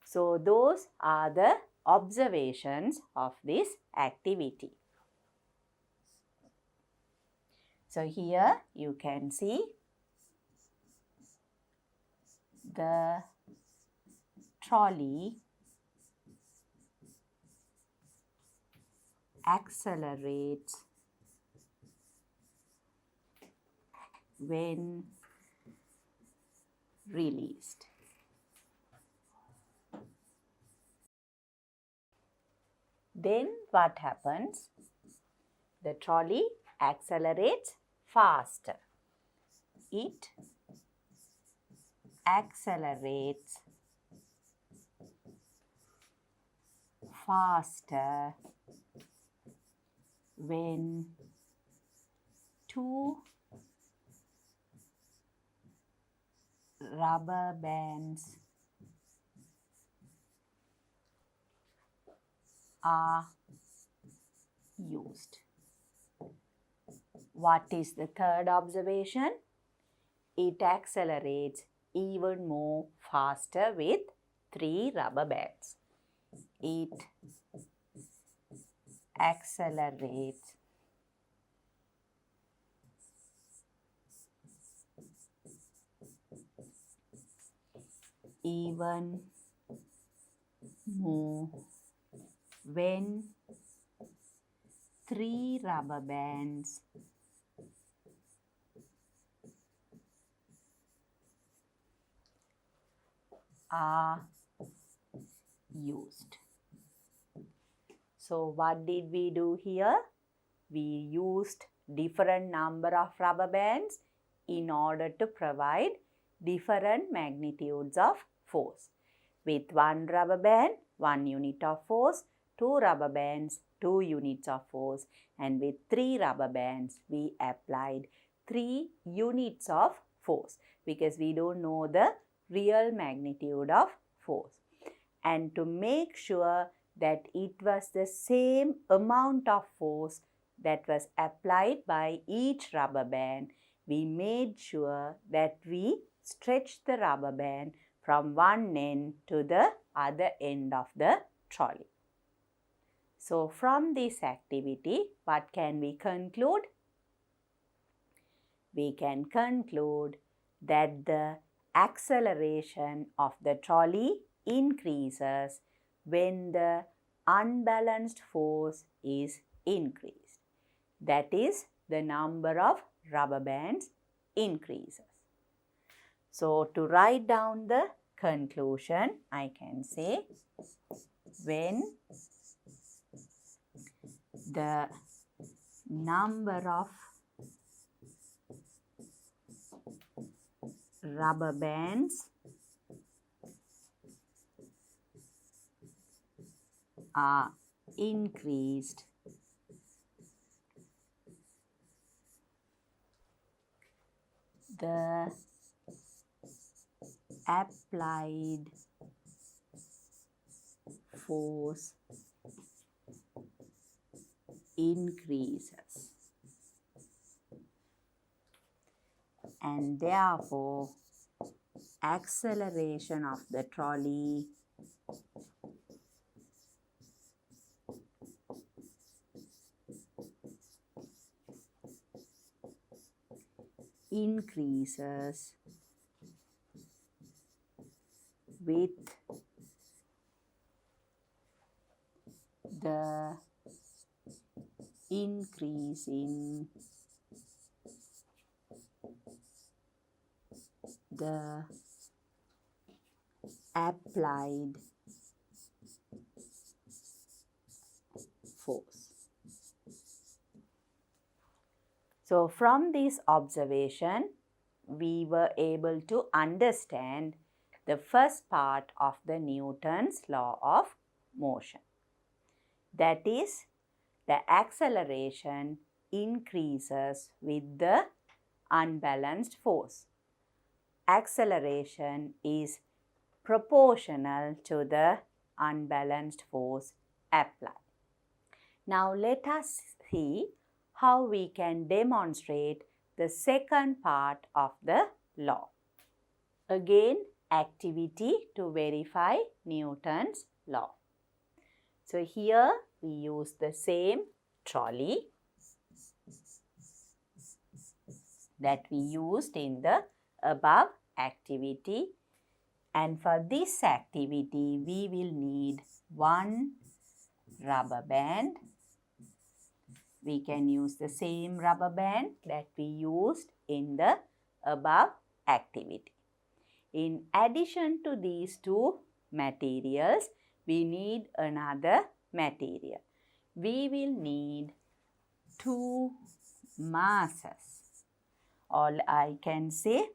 So those are the observations of this activity. So here you can see the trolley accelerates when released. Then what happens? The trolley accelerates faster. It accelerates faster when 2 rubber bands are used. What is the third observation? It accelerates even more faster with 3 rubber bands. It accelerates even more when 3 rubber bands are used. So what did we do here? We used different number of rubber bands in order to provide different magnitudes of force. With 1 rubber band, 1 unit of force. 2 rubber bands, 2 units of force, and with 3 rubber bands, we applied 3 units of force because we don't know the real magnitude of force. And to make sure that it was the same amount of force that was applied by each rubber band, we made sure that we stretched the rubber band from one end to the other end of the trolley. So, from this activity, what can we conclude? We can conclude that the acceleration of the trolley increases when the unbalanced force is increased. That is, the number of rubber bands increases. So, to write down the conclusion, I can say when the number of rubber bands are increased, the applied force increases, and therefore acceleration of the trolley increases with the increase in the applied force. So, from this observation, we were able to understand the first part of the Newton's law of motion. That is, the acceleration increases with the unbalanced force. Acceleration is proportional to the unbalanced force applied. Now, let us see how we can demonstrate the second part of the law. Again, activity to verify Newton's law. So, here we use the same trolley that we used in the above activity, and for this activity we will need one rubber band. We can use the same rubber band that we used in the above activity. In addition to these two materials, we need another material. We will need two masses, or I can say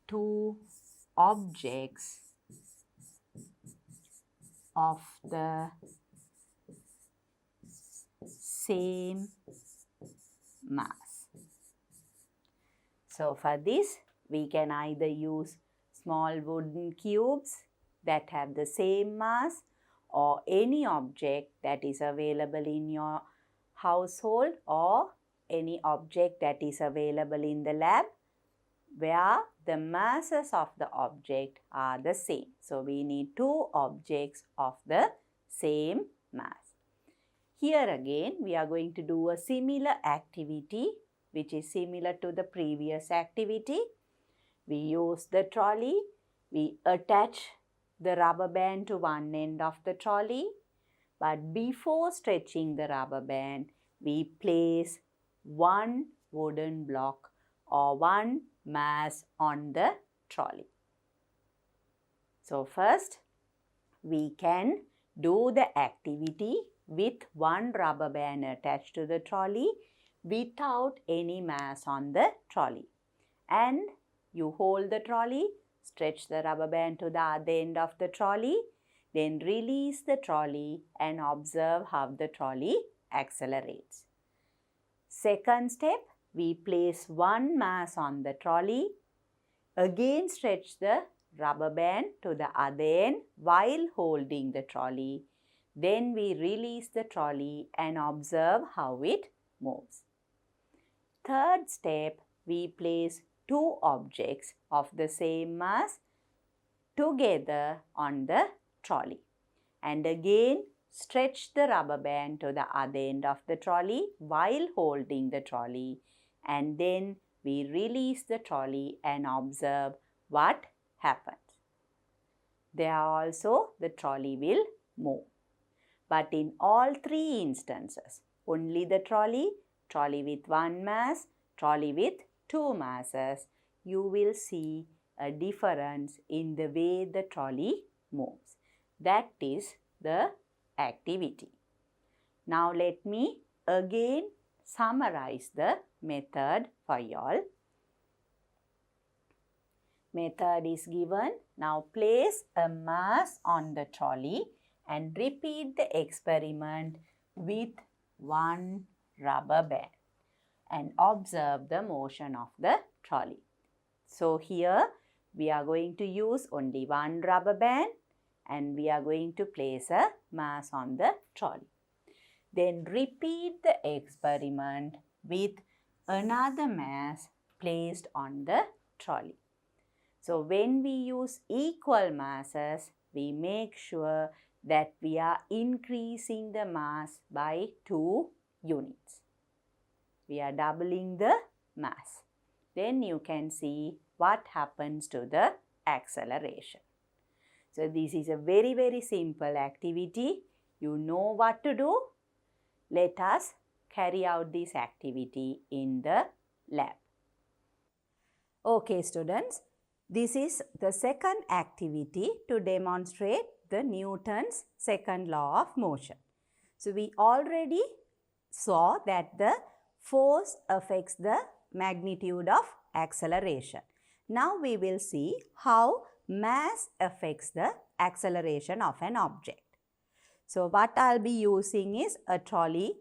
two objects of the same mass. So, for this, we can either use small wooden cubes that have the same mass, or any object that is available in your household, or any object that is available in the lab where the masses of the object are the same. So, we need two objects of the same mass. Here again, we are going to do a similar activity which is similar to the previous activity. We use the trolley. We attach the rubber band to one end of the trolley. But before stretching the rubber band, we place one wooden block or one mass on the trolley. So, first we can do the activity with one rubber band attached to the trolley without any mass on the trolley. And you hold the trolley, stretch the rubber band to the other end of the trolley, Then release the trolley and observe how the trolley accelerates. Second step, we place one mass on the trolley. Again stretch the rubber band to the other end while holding the trolley. Then we release the trolley and observe how it moves. Third step, we place two objects of the same mass together on the trolley. And again, stretch the rubber band to the other end of the trolley while holding the trolley. And then we release the trolley and observe what happens. There also the trolley will move. But in all three instances, only the trolley with one mass, trolley with two masses, you will see a difference in the way the trolley moves. That is the activity. Now let me again summarize the method for y'all. Method is given. Now place a mass on the trolley and repeat the experiment with one rubber band and observe the motion of the trolley. So here we are going to use only one rubber band and we are going to place a mass on the trolley. Then repeat the experiment with another mass placed on the trolley. So when we use equal masses, we make sure that we are increasing the mass by 2 units. We are doubling the mass. Then you can see what happens to the acceleration. So this is a very simple activity. You know what to do. Let us carry out this activity in the lab. Okay students, this is the second activity to demonstrate the Newton's second law of motion. So we already saw that the force affects the magnitude of acceleration. Now we will see how mass affects the acceleration of an object. So what I'll be using is a trolley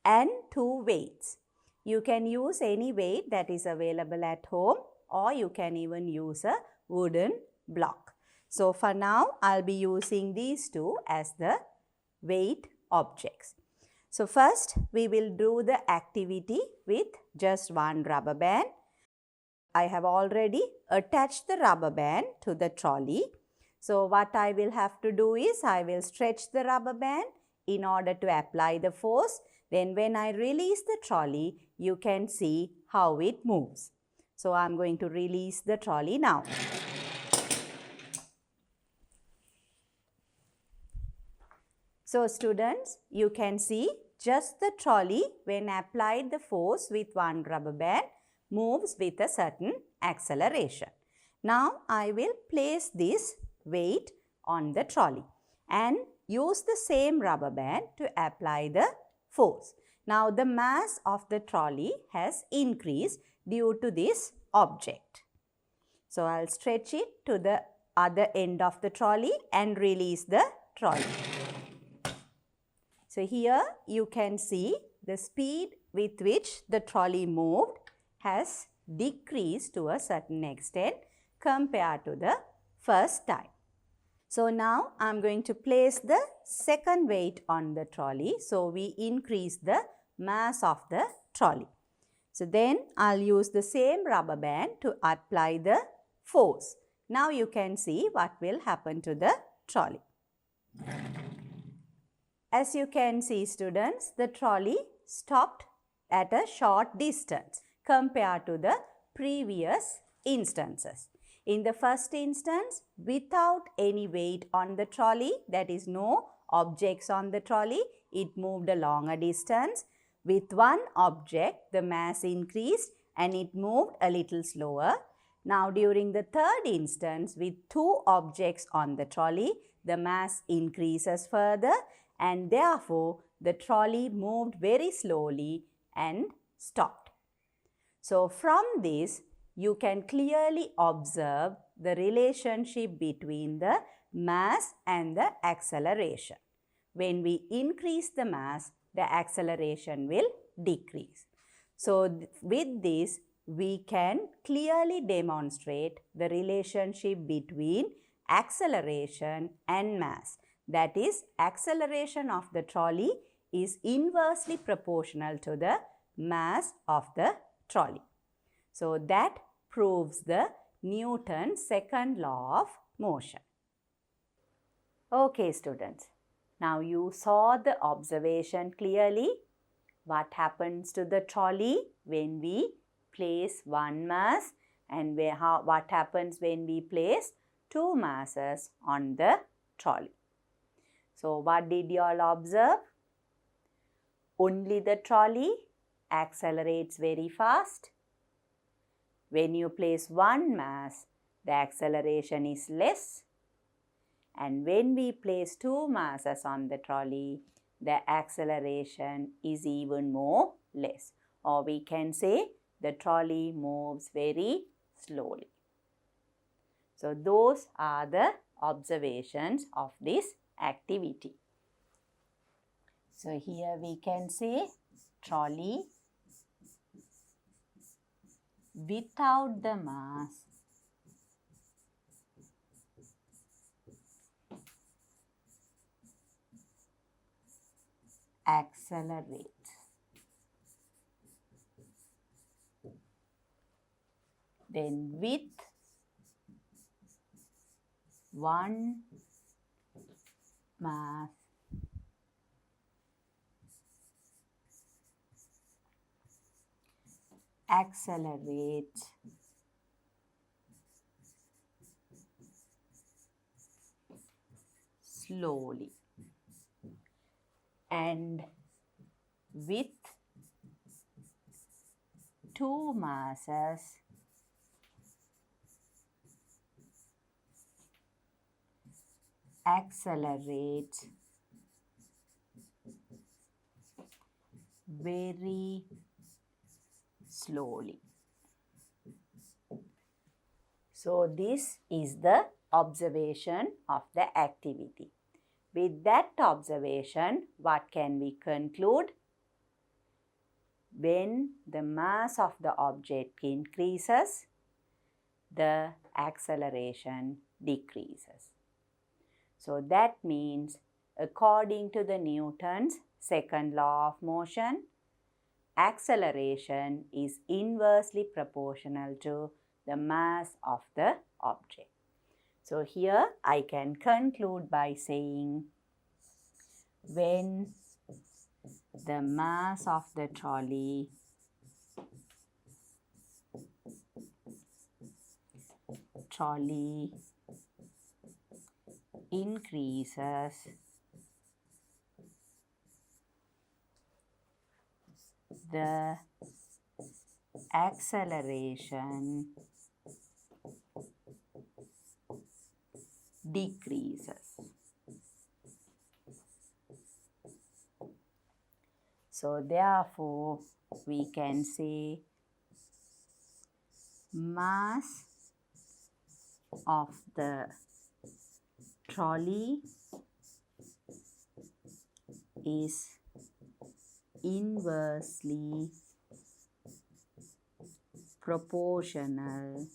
and two weights. You can use any weight that is available at home, or you can even use a wooden block. So for now, I'll be using these two as the weight objects. So first, we will do the activity with just one rubber band. I have already attached the rubber band to the trolley. So what I will have to do is, I will stretch the rubber band in order to apply the force. Then when I release the trolley, you can see how it moves. So I'm going to release the trolley now. So students, you can see just the trolley, when applied the force with one rubber band, moves with a certain acceleration. Now I will place this weight on the trolley and use the same rubber band to apply the force. Now the mass of the trolley has increased due to this object. So I'll stretch it to the other end of the trolley and release the trolley. So here you can see the speed with which the trolley moved has decreased to a certain extent compared to the first time. So now I'm going to place the second weight on the trolley. So we increase the mass of the trolley. So then I'll use the same rubber band to apply the force. Now you can see what will happen to the trolley. As you can see students, the trolley stopped at a short distance compared to the previous instances. In the first instance, without any weight on the trolley, that is no objects on the trolley, it moved a longer distance. With one object, the mass increased and it moved a little slower. Now during the third instance, with two objects on the trolley, the mass increases further and therefore the trolley moved very slowly and stopped. So from this, you can clearly observe the relationship between the mass and the acceleration. When we increase the mass, the acceleration will decrease. So with this, we can clearly demonstrate the relationship between acceleration and mass. That is, acceleration of the trolley is inversely proportional to the mass of the trolley. So that proves the Newton's second law of motion. Okay, students. Now you saw the observation clearly. What happens to the trolley when we place one mass, and what happens when we place two masses on the trolley. So what did you all observe? Only the trolley accelerates very fast. When you place one mass, the acceleration is less. And when we place two masses on the trolley, the acceleration is even more less. Or we can say the trolley moves very slowly. So those are the observations of this activity. So here we can say trolley without the mass accelerates. Then with one mass accelerates slowly, and with two masses accelerates very slowly. So this is the observation of the activity. With that observation, what can we conclude? When the mass of the object increases, the acceleration decreases. So that means, according to the Newton's second law of motion, acceleration is inversely proportional to the mass of the object. So here I can conclude by saying, when the mass of the trolley increases, the acceleration decreases. So therefore, we can say mass of the trolley is inversely proportional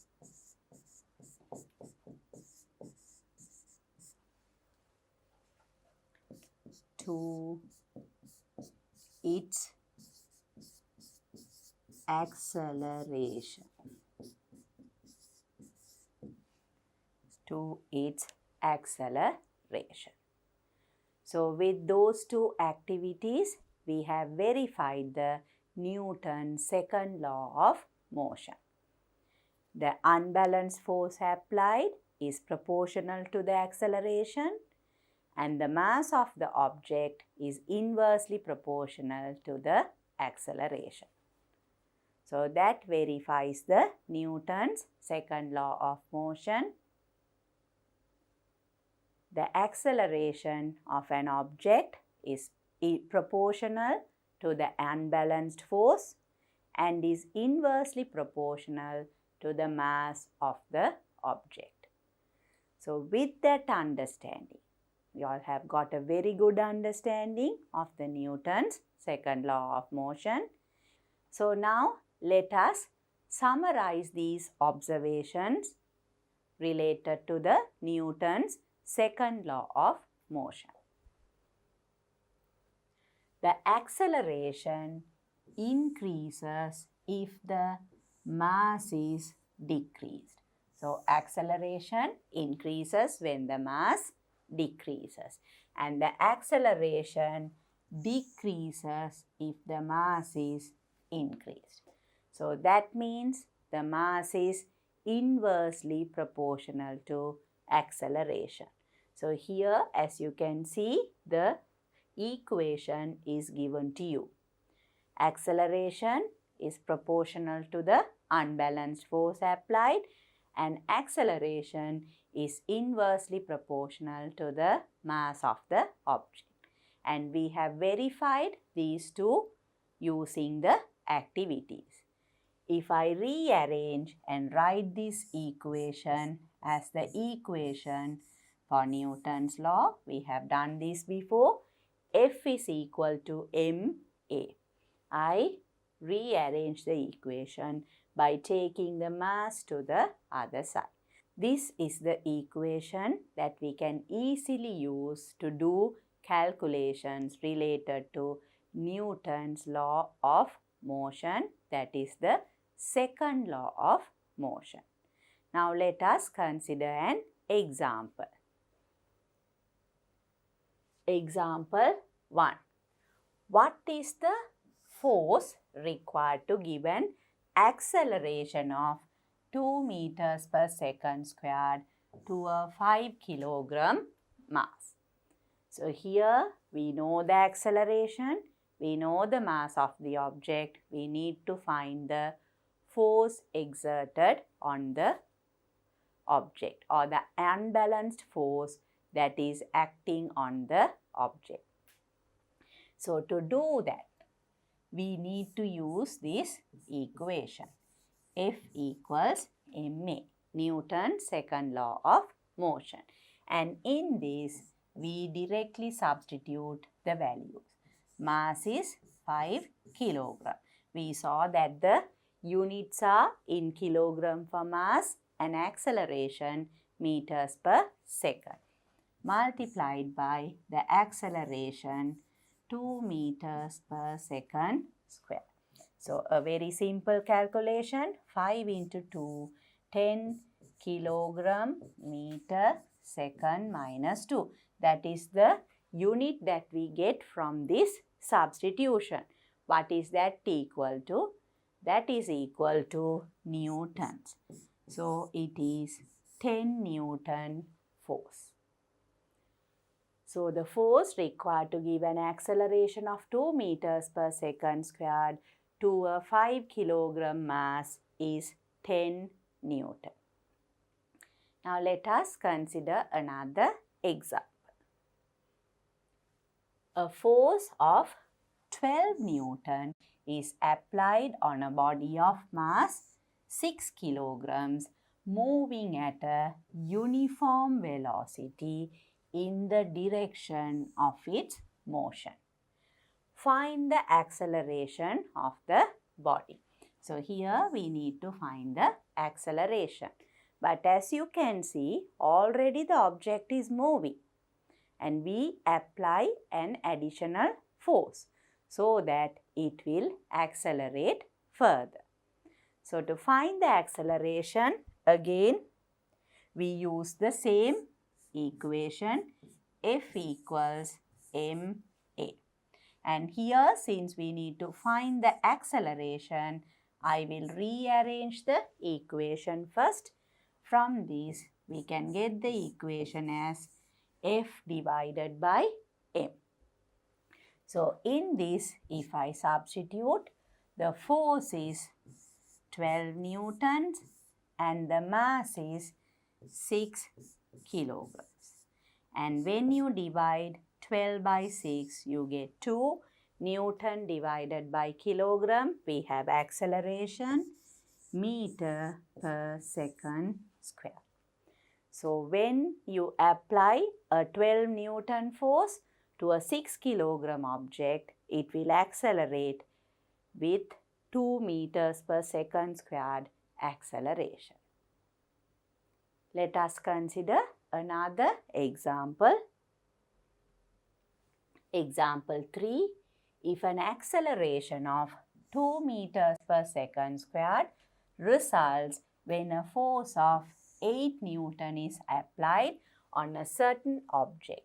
to its acceleration. So with those two activities, we have verified the Newton's second law of motion. The unbalanced force applied is proportional to the acceleration, and the mass of the object is inversely proportional to the acceleration. So that verifies the Newton's second law of motion. The acceleration of an object is proportional to the unbalanced force and is inversely proportional to the mass of the object. So with that understanding, you all have got a very good understanding of the Newton's second law of motion. So now let us summarize these observations related to the Newton's second law of motion. The acceleration increases if the mass is decreased. So acceleration increases when the mass decreases, and the acceleration decreases if the mass is increased. So that means the mass is inversely proportional to acceleration. So here, as you can see, the equation is given to you. Acceleration is proportional to the unbalanced force applied, and acceleration is inversely proportional to the mass of the object. And we have verified these two using the activities. If I rearrange and write this equation as the equation for Newton's law, we have done this before. F is equal to ma. I rearrange the equation by taking the mass to the other side. This is the equation that we can easily use to do calculations related to Newton's law of motion, that is the second law of motion. Now let us consider an example. Example 1. What is the force required to give an acceleration of 2 meters per second squared to a 5 kilogram mass? So here we know the acceleration, we know the mass of the object, we need to find the force exerted on the object or the unbalanced force that is acting on the object. So to do that, we need to use this equation. F equals ma, Newton's second law of motion. And in this, we directly substitute the values. Mass is 5 kilogram. We saw that the units are in kilogram for mass and acceleration meters per second, multiplied by the acceleration 2 meters per second square. So a very simple calculation, 5 into 2, 10 kilogram meter second minus 2. That is the unit that we get from this substitution. What is that equal to? That is equal to newtons. So it is 10 Newton force. So the force required to give an acceleration of 2 meters per second squared to a 5 kilogram mass is 10 Newton. Now let us consider another example. A force of 12 Newton is applied on a body of mass 6 kilograms moving at a uniform velocity in the direction of its motion. Find the acceleration of the body. So here we need to find the acceleration. But as you can see, already the object is moving and we apply an additional force so that it will accelerate further. So to find the acceleration, again we use the same equation, F equals ma. And here, since we need to find the acceleration, I will rearrange the equation first. From this, we can get the equation as F divided by m. So in this, if I substitute, the force is 12 newtons and the mass is 6 kilograms. And when you divide 12 by 6, you get 2 Newton divided by kilogram. We have acceleration meter per second square. So when you apply a 12 Newton force to a 6 kilogram object, it will accelerate with 2 meters per second squared acceleration. Let us consider another example. Example 3. If an acceleration of 2 meters per second squared results when a force of 8 Newton is applied on a certain object,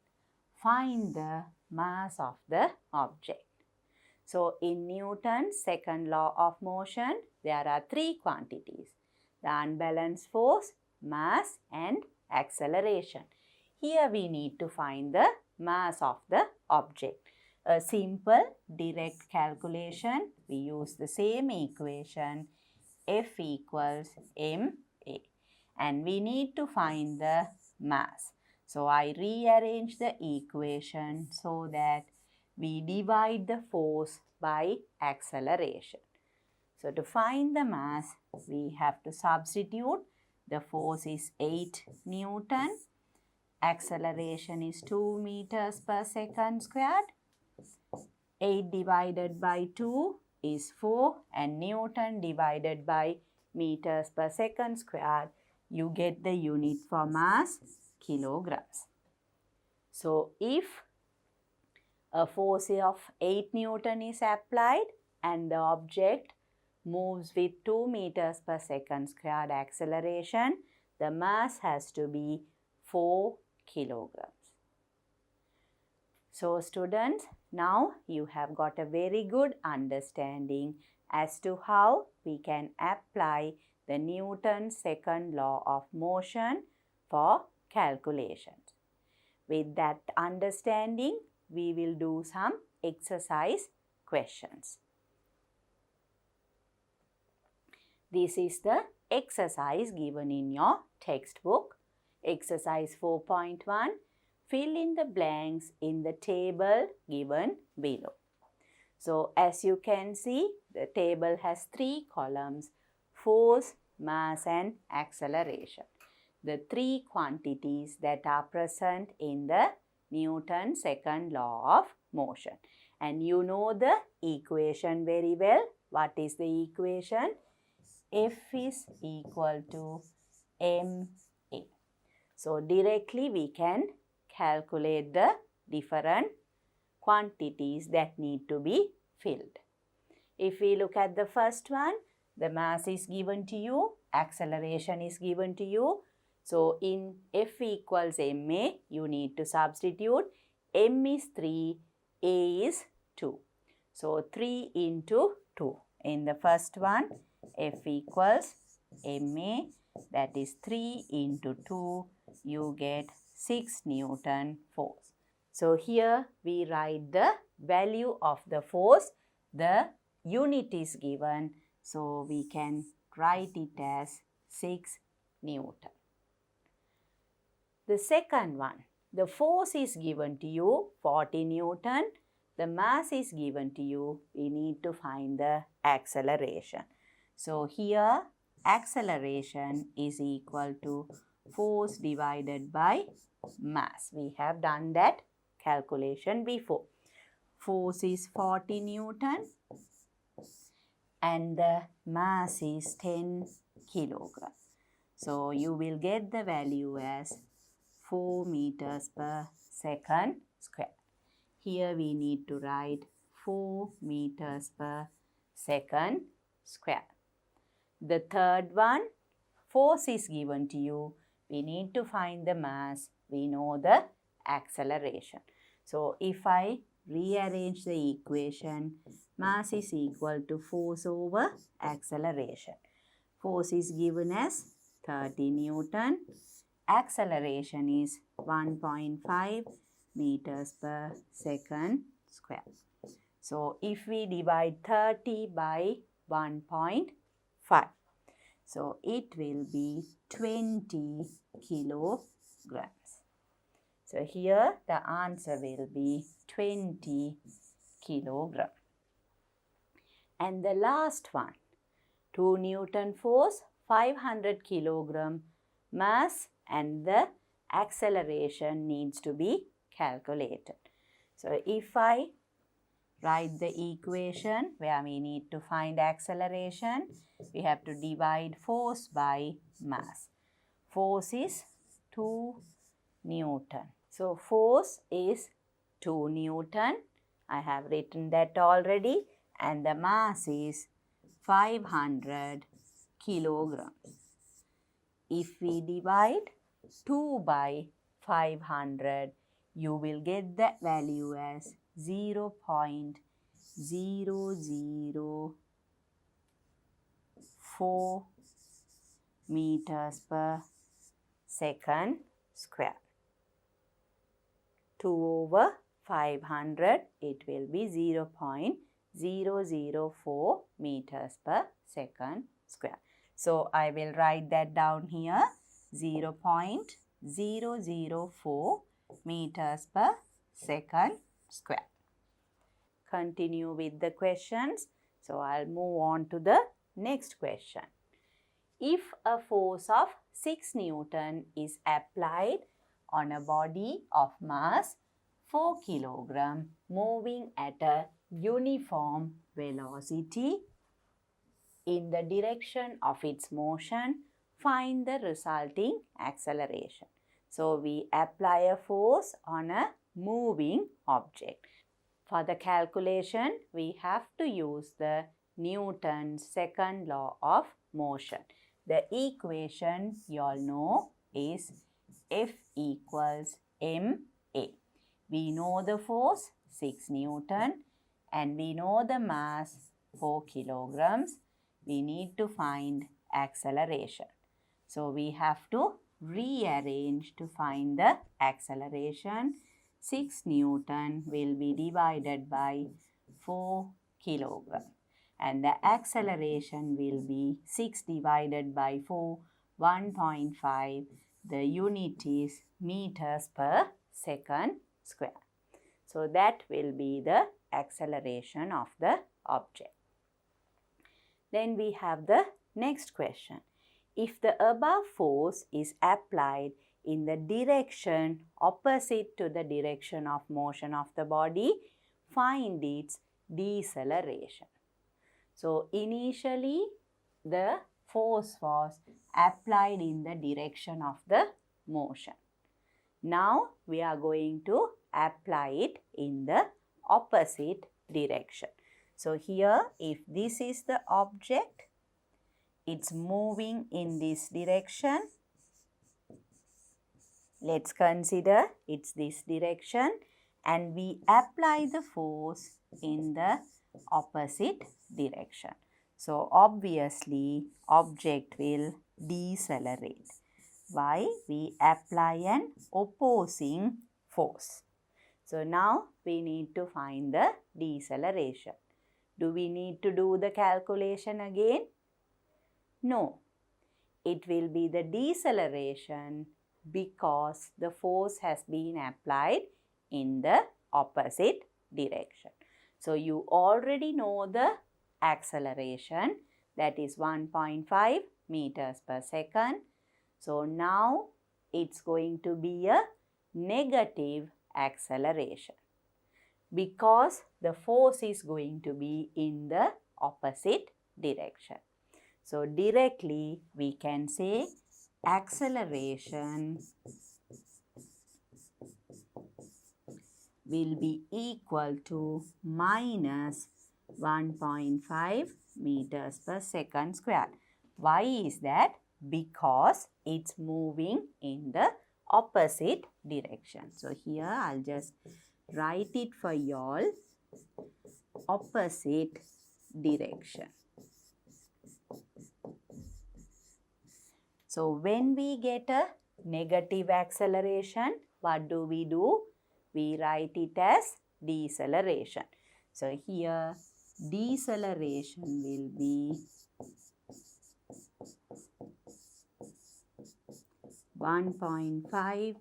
find the mass of the object. So, in Newton's second law of motion, there are three quantities: the unbalanced force, mass and acceleration. Here we need to find the mass of the object. A simple direct calculation, we use the same equation, F equals ma, and we need to find the mass. So I rearrange the equation so that we divide the force by acceleration. So to find the mass, we have to substitute. The force is 8 Newton. Acceleration is 2 meters per second squared. 8 divided by 2 is 4, and Newton divided by meters per second squared, you get the unit for mass, kilograms. So if a force of 8 Newton is applied and the object moves with 2 meters per second squared acceleration, the mass has to be 4 kilograms. So students, now you have got a very good understanding as to how we can apply the Newton's second law of motion for calculations. With that understanding, we will do some exercise questions. This is the exercise given in your textbook. Exercise 4.1. Fill in the blanks in the table given below. So as you can see, the table has three columns: force, mass and acceleration. The three quantities that are present in the Newton's second law of motion. And you know the equation very well. What is the equation? F is equal to ma. So directly we can calculate the different quantities that need to be filled. If we look at the first one, the mass is given to you, acceleration is given to you. So in F equals ma, you need to substitute. M is 3, A is 2. So 3 into 2. In the first one, F equals ma, that is 3 into 2, you get 6 Newton force. So here we write the value of the force. The unit is given, so we can write it as 6 Newton. The second one, the force is given to you 40 Newton. The mass is given to you. We need to find the acceleration. So here acceleration is equal to force divided by mass. We have done that calculation before. Force is 40 Newton and the mass is 10 kilogram. So you will get the value as 4 meters per second square. Here we need to write 4 meters per second square. The third one, force is given to you. We need to find the mass. We know the acceleration. So if I rearrange the equation, mass is equal to force over acceleration. Force is given as 30 Newton. Acceleration is 1.5 meters per second square. So if we divide 30 by 1.5, so it will be 20 kilograms. So here the answer will be 20 kilogram. And the last one, 2 Newton force, 500 kilogram, mass and the acceleration needs to be calculated. So if I write the equation where we need to find acceleration, we have to divide force by mass. Force is 2 Newton. So force is 2 Newton. I have written that already, and the mass is 500 kilograms. If we divide 2 by 500, you will get that value as 0.0004 meters per second square. 2 over 500, it will be 0.004 meters per second square. So I will write that down here, 0.004 meters per second square. Continue with the questions. So I'll move on to the next question. If a force of 6 Newton is applied on a body of mass 4 kilogram moving at a uniform velocity in the direction of its motion, find the resulting acceleration. So we apply a force on a moving object. For the calculation, we have to use the Newton's second law of motion. The equation you all know is F equals ma. We know the force 6 Newton and we know the mass 4 kilograms. We need to find acceleration. So we have to rearrange to find the acceleration. 6 Newton will be divided by 4 kilogram. And the acceleration will be 6 divided by 4, 1.5. The unit is meters per second square. So that will be the acceleration of the object. Then we have the next question. If the above force is applied in the direction opposite to the direction of motion of the body, find its deceleration. So initially the force was applied in the direction of the motion. Now we are going to apply it in the opposite direction. So here, if this is the object, it's moving in this direction. Let's consider it's this direction and we apply the force in the opposite direction. So obviously object will decelerate. Why? We apply an opposing force. So now we need to find the deceleration. Do we need to do the calculation again? No. It will be the deceleration because the force has been applied in the opposite direction. So you already know the acceleration, that is 1.5 meters per second. So now it's going to be a negative acceleration because the force is going to be in the opposite direction. So directly we can say acceleration will be equal to minus 1.5 meters per second square. Why is that? Because it's moving in the opposite direction. So here I'll just write it for y'all, opposite direction. So when we get a negative acceleration, what do? We write it as deceleration. So here deceleration will be 1.5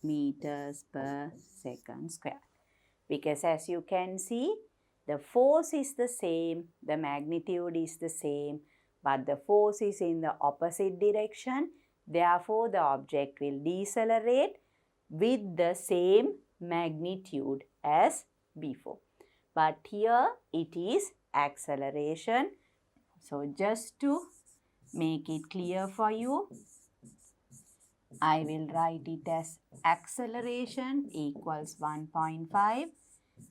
meters per second square. Because as you can see, the force is the same, the magnitude is the same, but the force is in the opposite direction Therefore, the object will decelerate with the same magnitude as before. But here it is acceleration. So, just to make it clear for you, I will write it as acceleration equals 1.5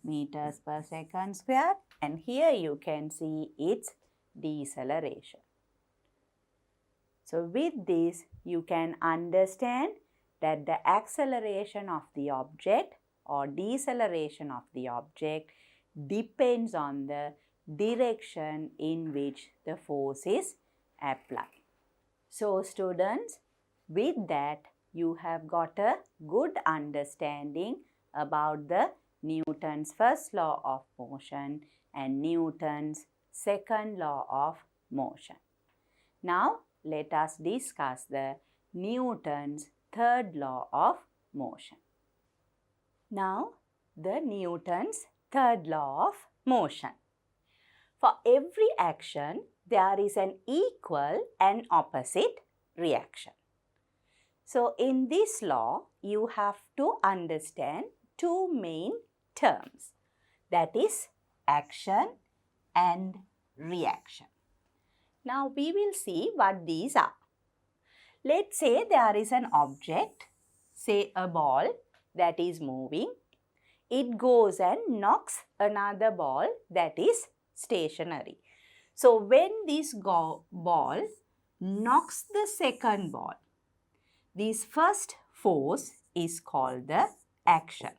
meters per second square, and here you can see its deceleration. So with this you can understand that the acceleration of the object or deceleration of the object depends on the direction in which the force is applied. So students, with that you have got a good understanding about the Newton's first law of motion and Newton's second law of motion. Now let us discuss the Newton's third law of motion. Now the Newton's third law of motion. For every action there is an equal and opposite reaction. So in this law you have to understand two main terms, that is action and reaction. Now we will see what these are. Let's say there is an object, say a ball that is moving. It goes and knocks another ball that is stationary. So when this ball knocks the second ball, this first force is called the action.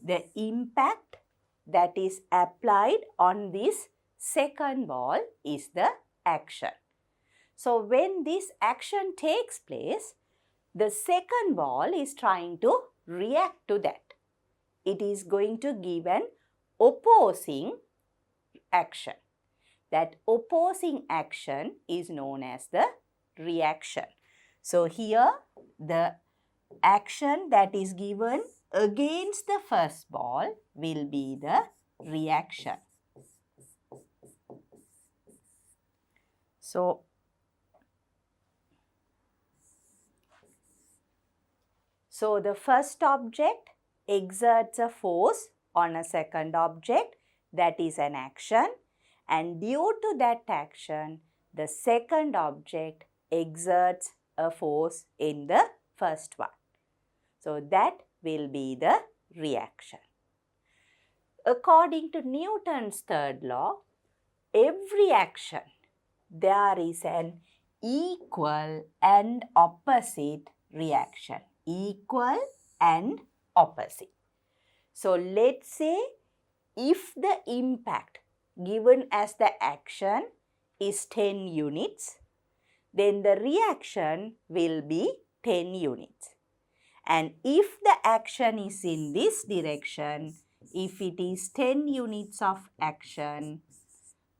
The impact that is applied on this second ball is the action. So when this action takes place, the second ball is trying to react to that. It is going to give an opposing action. That opposing action is known as the reaction. So here the action that is given against the first ball will be the reaction. So the first object exerts a force on a second object, that is an action, and due to that action the second object exerts a force in the first one. So that will be the reaction. According to Newton's third law, every action there is an equal and opposite reaction. Equal and opposite. So let's say if the impact given as the action is 10 units, then the reaction will be 10 units. And if the action is in this direction, if it is 10 units of action,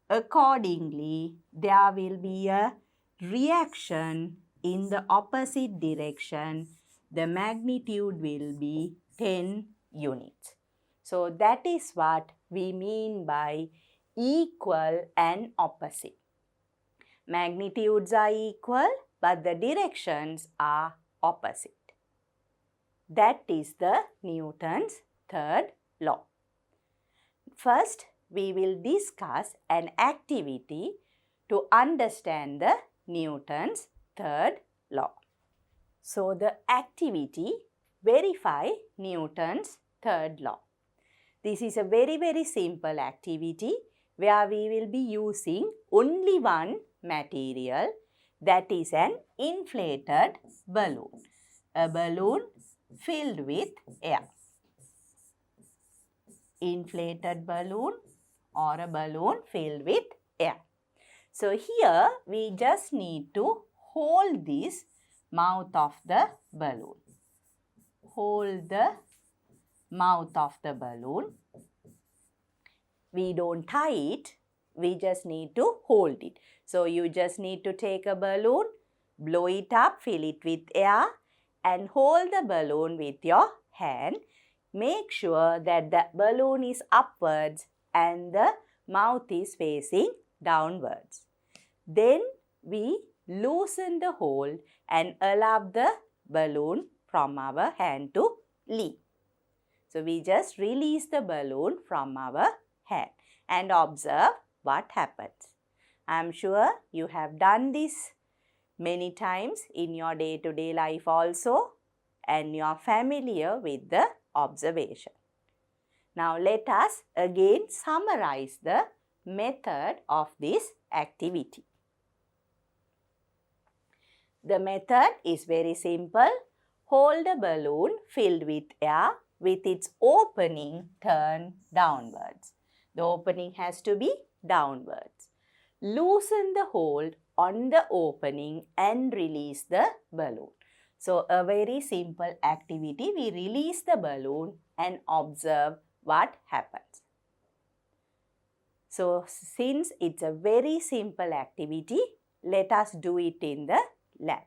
accordingly there will be a reaction in the opposite direction. The magnitude will be 10 units. So that is what we mean by equal and opposite. Magnitudes are equal but the directions are opposite. That is the Newton's third law. First, we will discuss an activity to understand the Newton's third law. So the activity, verify Newton's third law. This is a very simple activity where we will be using only one material, that is an inflated balloon. A balloon filled with air. Inflated balloon or a balloon filled with air. So here we just need to hold this mouth of the balloon. Hold the mouth of the balloon. We don't tie it, we just need to hold it. So you just need to take a balloon, blow it up, fill it with air and hold the balloon with your hand. Make sure that the balloon is upwards and the mouth is facing downwards. Then we loosen the hold and allow the balloon from our hand to leave. So we just release the balloon from our hand and observe what happens. I am sure you have done this many times in your day-to-day life also, and you are familiar with the observation. Now let us again summarize the method of this activity. The method is very simple. Hold a balloon filled with air with its opening turned downwards. The opening has to be downwards. Loosen the hold on the opening and release the balloon. So a very simple activity. We release the balloon and observe what happens. So since it's a very simple activity, let us do it in the lab.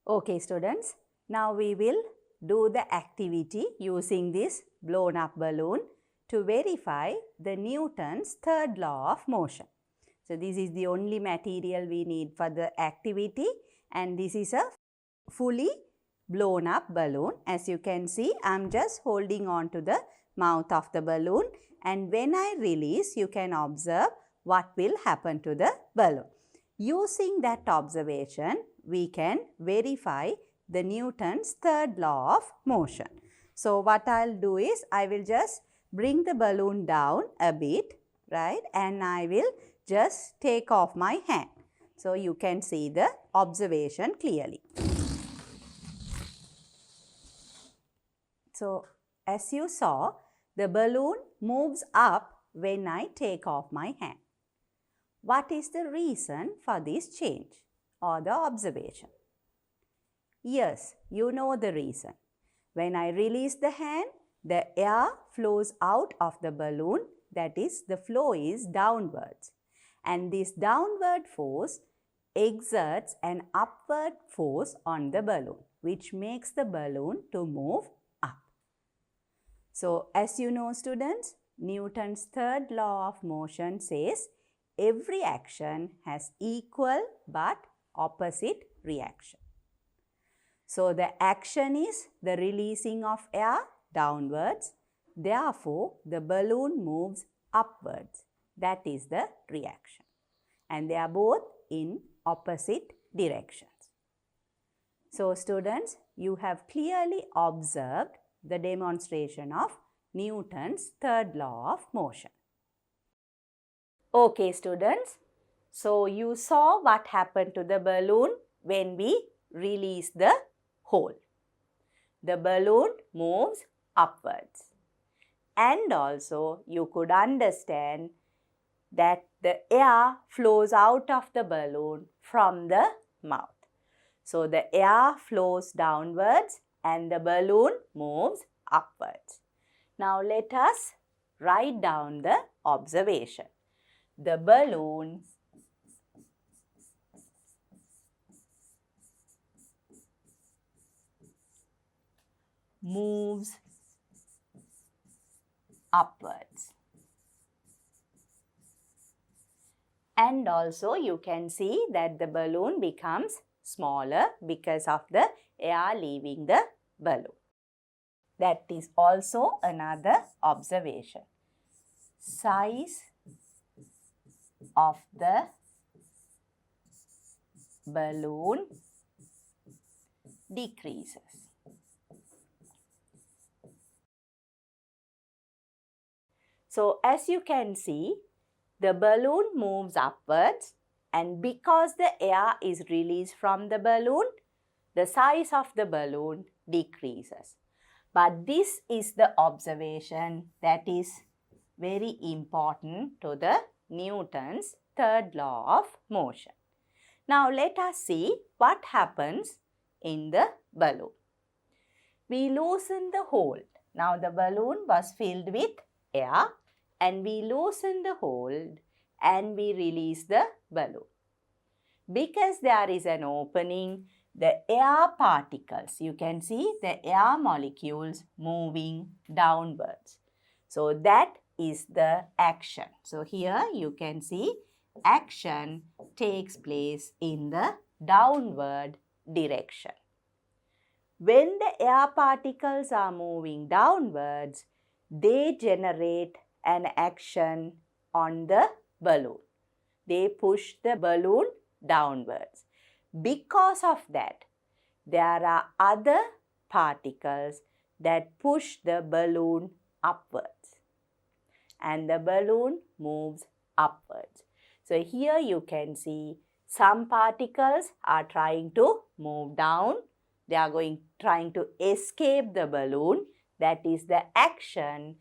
Okay students, now we will do the activity using this blown up balloon to verify the Newton's third law of motion. So this is the only material we need for the activity, and this is a fully blown up balloon. As you can see, I am just holding on to the mouth of the balloon, and when I release, you can observe what will happen to the balloon. Using that observation, we can verify the Newton's third law of motion. So what I'll do is, I will just bring the balloon down a bit, right, and I will just take off my hand. So you can see the observation clearly. So as you saw, the balloon moves up when I take off my hand. What is the reason for this change or the observation? Yes, you know the reason. When I release the hand, the air flows out of the balloon, that is, the flow is downwards. And this downward force exerts an upward force on the balloon, which makes the balloon to move up. So, as you know students, Newton's third law of motion says every action has equal but opposite reaction. So, the action is the releasing of air downwards. Therefore, the balloon moves upwards. That is the reaction. And they are both in opposite directions. So, students, you have clearly observed the demonstration of Newton's third law of motion. Okay, students. So, you saw what happened to the balloon when we release the hold. The balloon moves upwards. And also, you could understand that the air flows out of the balloon from the mouth. So, the air flows downwards and the balloon moves upwards. Now, let us write down the observation. The balloon moves upwards. And also you can see that the balloon becomes smaller because of the air leaving the balloon. That is also another observation. Size of the balloon decreases. So, as you can see, the balloon moves upwards, and because the air is released from the balloon, the size of the balloon decreases. But this is the observation that is very important to the Newton's third law of motion. Now, let us see what happens in the balloon. We loosen the hold. Now, the balloon was filled with air, and we loosen the hold and we release the balloon. Because there is an opening, the air particles, you can see the air molecules moving downwards. So, that is the action. So, here you can see action takes place in the downward direction. When the air particles are moving downwards, they generate an action on the balloon. They push the balloon downwards. Because of that, there are other particles that push the balloon upwards, and the balloon moves upwards. So here you can see some particles are trying to move down. They are trying to escape the balloon. That is the action.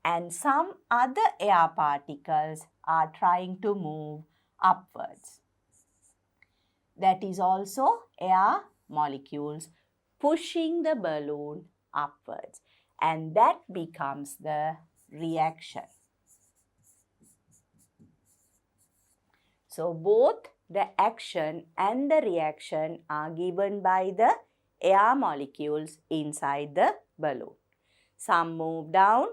And some other air particles are trying to move upwards. That is also air molecules pushing the balloon upwards. And that becomes the reaction. So both the action and the reaction are given by the air molecules inside the balloon. Some move down,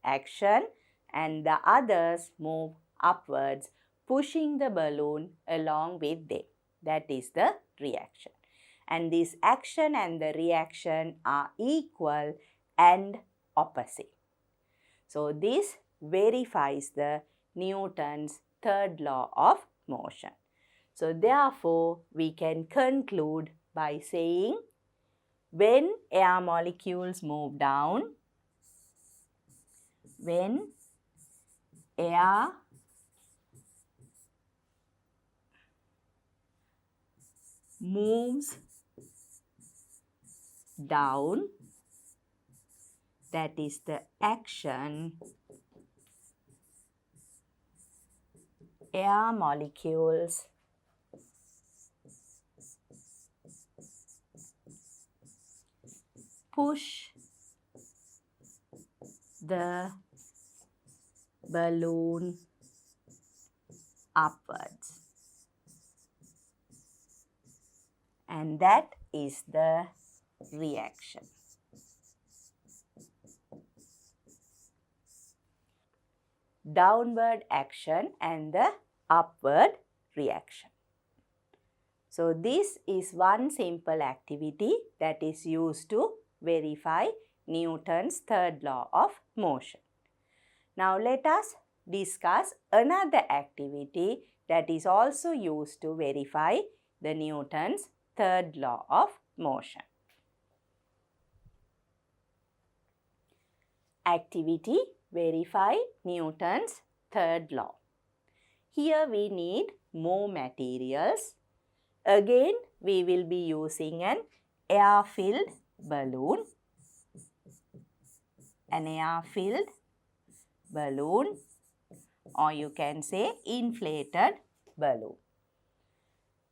action, and the others move upwards, pushing the balloon along with them. That is the reaction. And this action and the reaction are equal and opposite. So this verifies the Newton's third law of motion. So therefore, we can conclude by saying when air molecules move down, when air moves down, that is the action, air molecules push the balloon upwards. And that is the reaction. Downward action and the upward reaction. So this is one simple activity that is used to verify Newton's third law of motion. Now let us discuss another activity that is also used to verify the Newton's third law of motion. Activity verify Newton's third law. Here we need more materials. Again, we will be using an air-filled balloon. An air-filled balloon, or you can say inflated balloon.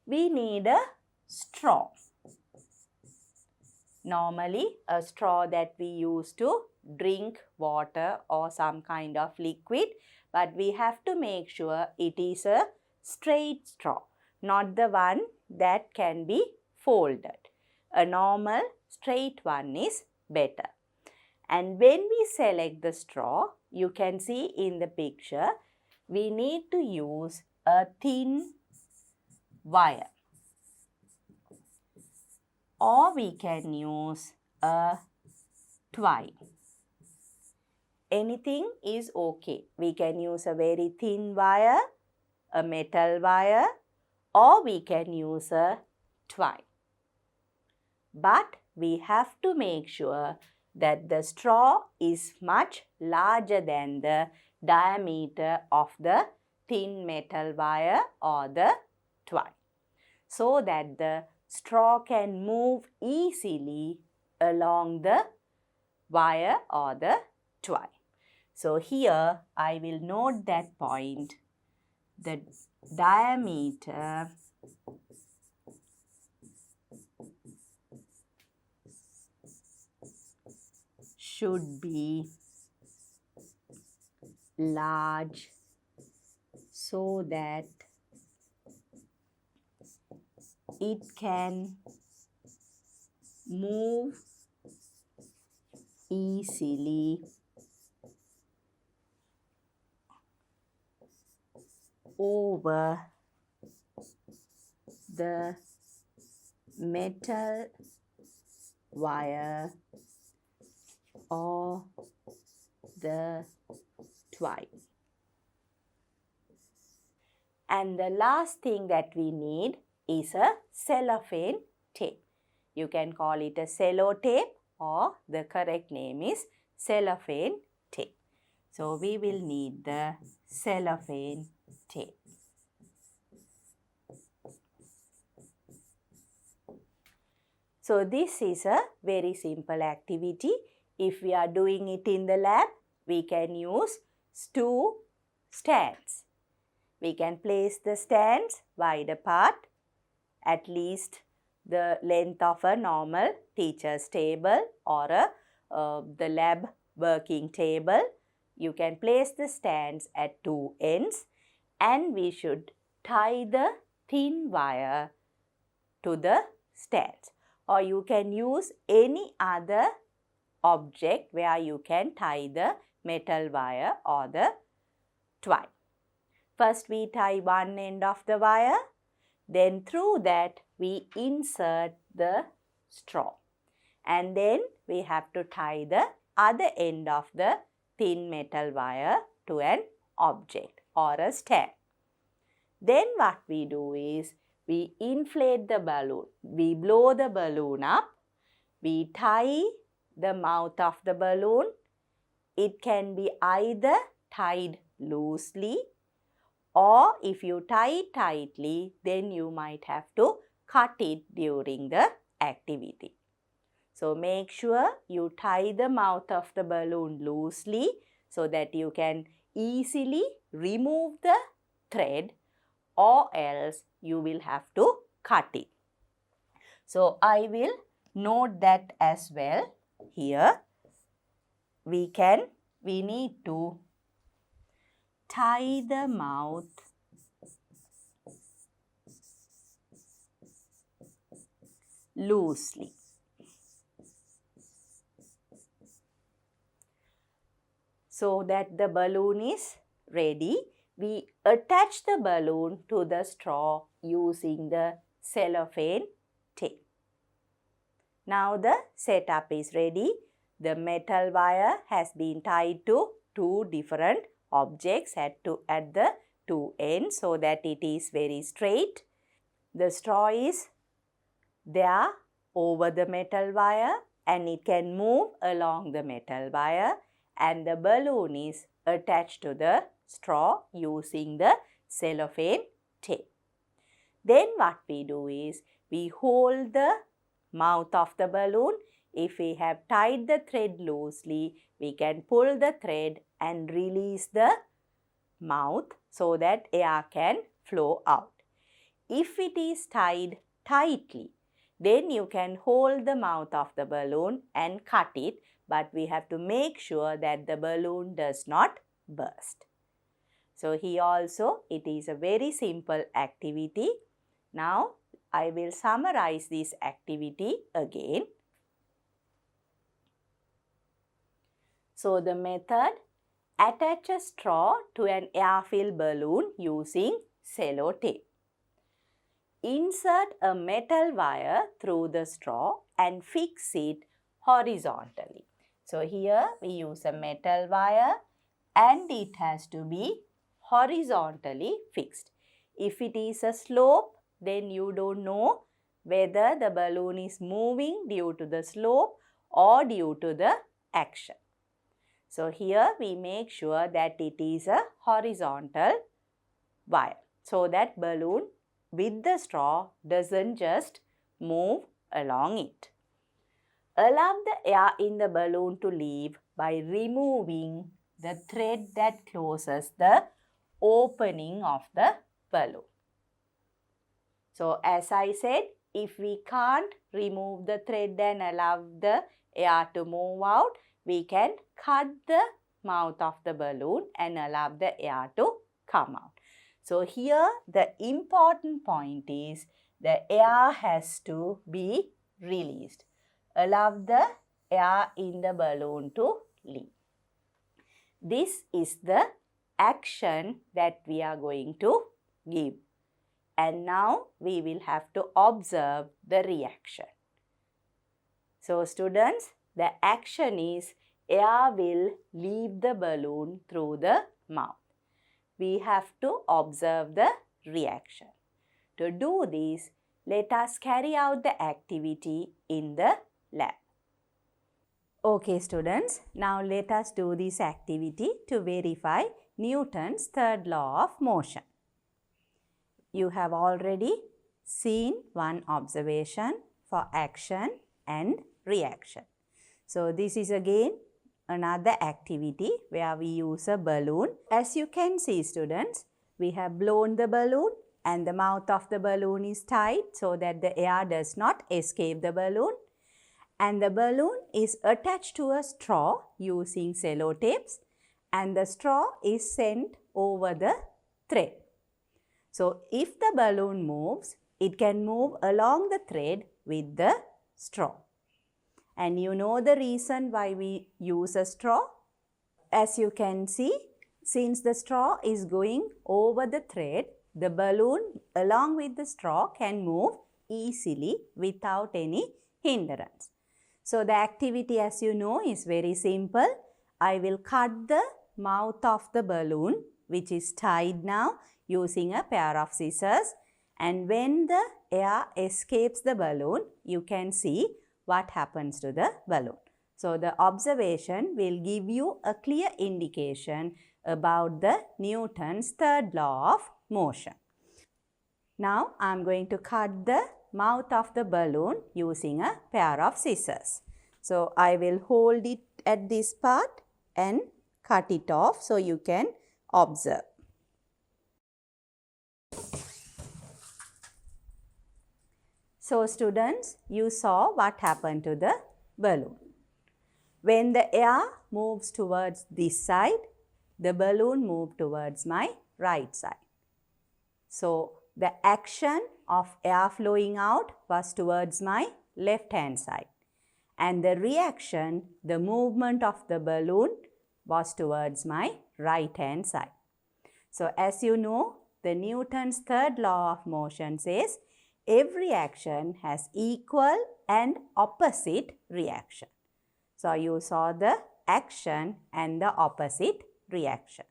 We need a straw. Normally, a straw that we use to drink water or some kind of liquid, but we have to make sure it is a straight straw, not the one that can be folded. A normal straight one is better. And when we select the straw, you can see in the picture, we need to use a thin wire, or we can use a twine. Anything is okay. We can use a very thin wire, a metal wire, or we can use a twine. But we have to make sure that the straw is much larger than the diameter of the thin metal wire or the twine, so that the straw can move easily along the wire or the twine. So here I will note that point. The diameter should be large so that it can move easily over the metal wire or the twine. And the last thing that we need is a cellophane tape. You can call it a cello tape, or the correct name is cellophane tape. So we will need the cellophane tape. So this is a very simple activity. If we are doing it in the lab, we can use two stands. We can place the stands wide apart, at least the length of a normal teacher's table or the lab working table. You can place the stands at two ends, and we should tie the thin wire to the stands. Or you can use any other object where you can tie the metal wire or the twine. First we tie one end of the wire, then through that we insert the straw, and then we have to tie the other end of the thin metal wire to an object or a stand. Then what we do is we inflate the balloon. We blow the balloon up. We tie the mouth of the balloon. It can be either tied loosely, or if you tie it tightly, then you might have to cut it during the activity. So make sure you tie the mouth of the balloon loosely so that you can easily remove the thread, or else you will have to cut it. So I will note that as well here. We need to tie the mouth loosely. So that the balloon is ready, we attach the balloon to the straw using the cellophane tape. Now the setup is ready. The metal wire has been tied to two different objects at the two ends so that it is very straight. The straw is there over the metal wire and it can move along the metal wire, and the balloon is attached to the straw using the cellophane tape. Then what we do is we hold the mouth of the balloon. If we have tied the thread loosely, we can pull the thread and release the mouth so that air can flow out. If it is tied tightly, then you can hold the mouth of the balloon and cut it, but we have to make sure that the balloon does not burst. So here also it is a very simple activity. Now I will summarize this activity again. So the method: attach a straw to an air-filled balloon using cello tape. Insert a metal wire through the straw and fix it horizontally. So here we use a metal wire and it has to be horizontally fixed. If it is a slope, then you don't know whether the balloon is moving due to the slope or due to the action. So here we make sure that it is a horizontal wire so that balloon with the straw doesn't just move along it. Allow the air in the balloon to leave by removing the thread that closes the opening of the balloon. So as I said, if we can't remove the thread and allow the air to move out, we can cut the mouth of the balloon and allow the air to come out. So here the important point is the air has to be released. Allow the air in the balloon to leave. This is the action that we are going to give. And now we will have to observe the reaction. So students, the action is air will leave the balloon through the mouth. We have to observe the reaction. To do this, let us carry out the activity in the lab. Okay students, now let us do this activity to verify Newton's third law of motion. You have already seen one observation for action and reaction. So this is again another activity where we use a balloon. As you can see students, we have blown the balloon and the mouth of the balloon is tied so that the air does not escape the balloon. And the balloon is attached to a straw using sellotapes and the straw is sent over the thread. So if the balloon moves, it can move along the thread with the straw. And you know the reason why we use a straw? As you can see, since the straw is going over the thread, the balloon along with the straw can move easily without any hindrance. So the activity, as you know, is very simple. I will cut the mouth of the balloon, which is tied now, using a pair of scissors. And when the air escapes the balloon, you can see what happens to the balloon. So the observation will give you a clear indication about the Newton's third law of motion. Now I am going to cut the mouth of the balloon using a pair of scissors. So I will hold it at this part and cut it off so you can observe. So students, you saw what happened to the balloon. When the air moves towards this side, the balloon moved towards my right side. So the action of air flowing out was towards my left hand side. And the reaction, the movement of the balloon was towards my right hand side. So as you know, the Newton's third law of motion says every action has equal and opposite reaction. So you saw the action and the opposite reaction.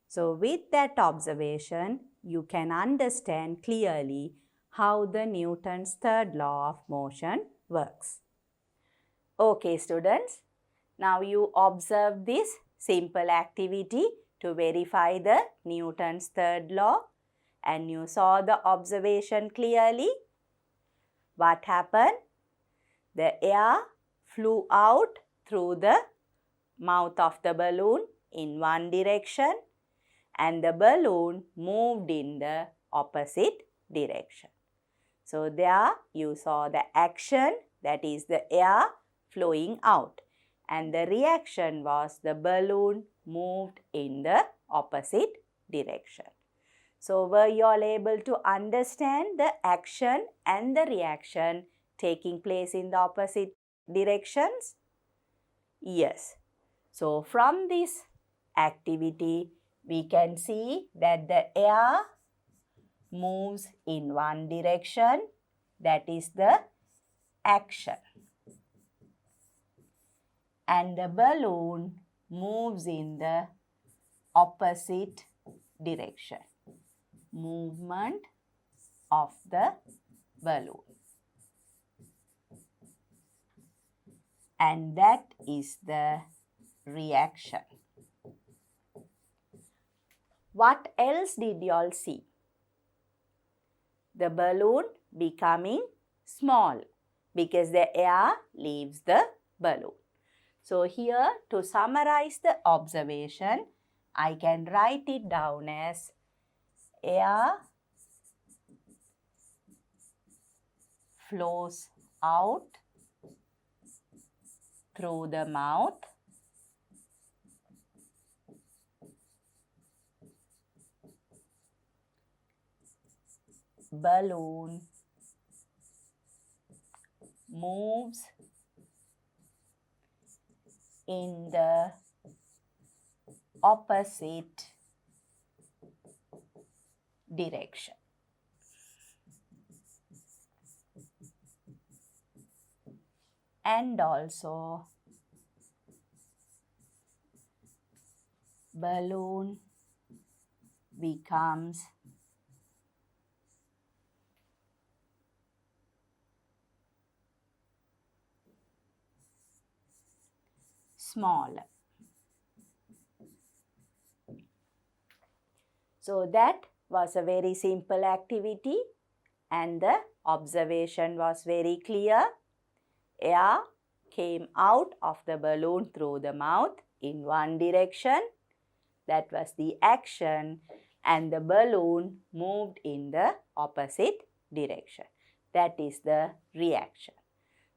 So with that observation, you can understand clearly how the Newton's third law of motion works. Okay students, now you observe this simple activity to verify the Newton's third law and you saw the observation clearly. What happened? The air flew out through the mouth of the balloon in one direction and the balloon moved in the opposite direction. So there you saw the action, that is the air flowing out, and the reaction was the balloon moved in the opposite direction. So were you all able to understand the action and the reaction taking place in the opposite directions? Yes. So from this activity, we can see that the air moves in one direction, that is the action. And the balloon moves in the opposite direction. Movement of the balloon. And that is the reaction. What else did you all see? The balloon becoming small because the air leaves the balloon. So here, to summarize the observation, I can write it down as air flows out through the mouth balloon moves in the opposite direction. And also balloon becomes smaller. So that was a very simple activity and the observation was very clear. Air came out of the balloon through the mouth in one direction. That was the action, and the balloon moved in the opposite direction. That is the reaction.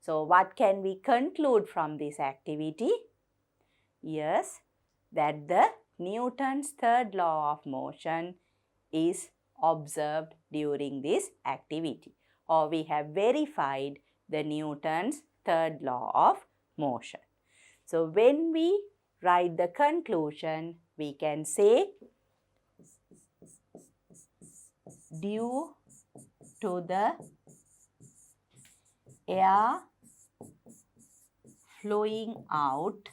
So what can we conclude from this activity? Yes, that the Newton's third law of motion is observed during this activity, or we have verified the Newton's third law of motion. So when we write the conclusion, we can say due to the air flowing out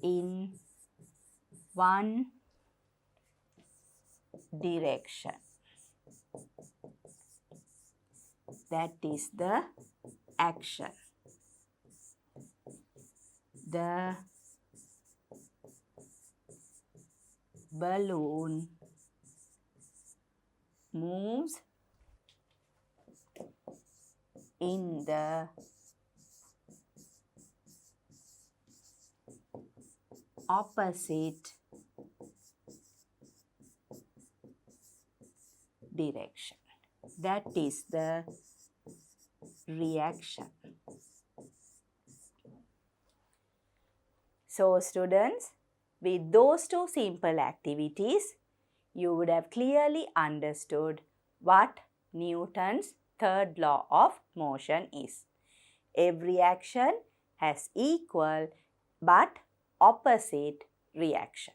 in one direction. That is the action. The balloon moves in the opposite direction. That is the reaction. So students, with those two simple activities, you would have clearly understood what Newton's third law of motion is. Every action has equal but opposite reaction.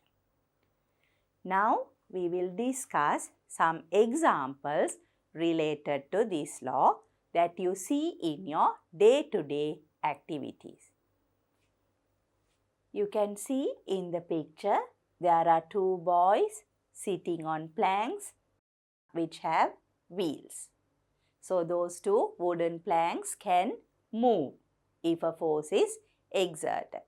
Now we will discuss some examples related to this law that you see in your day-to-day activities. You can see in the picture there are two boys sitting on planks which have wheels. So those two wooden planks can move if a force is exerted.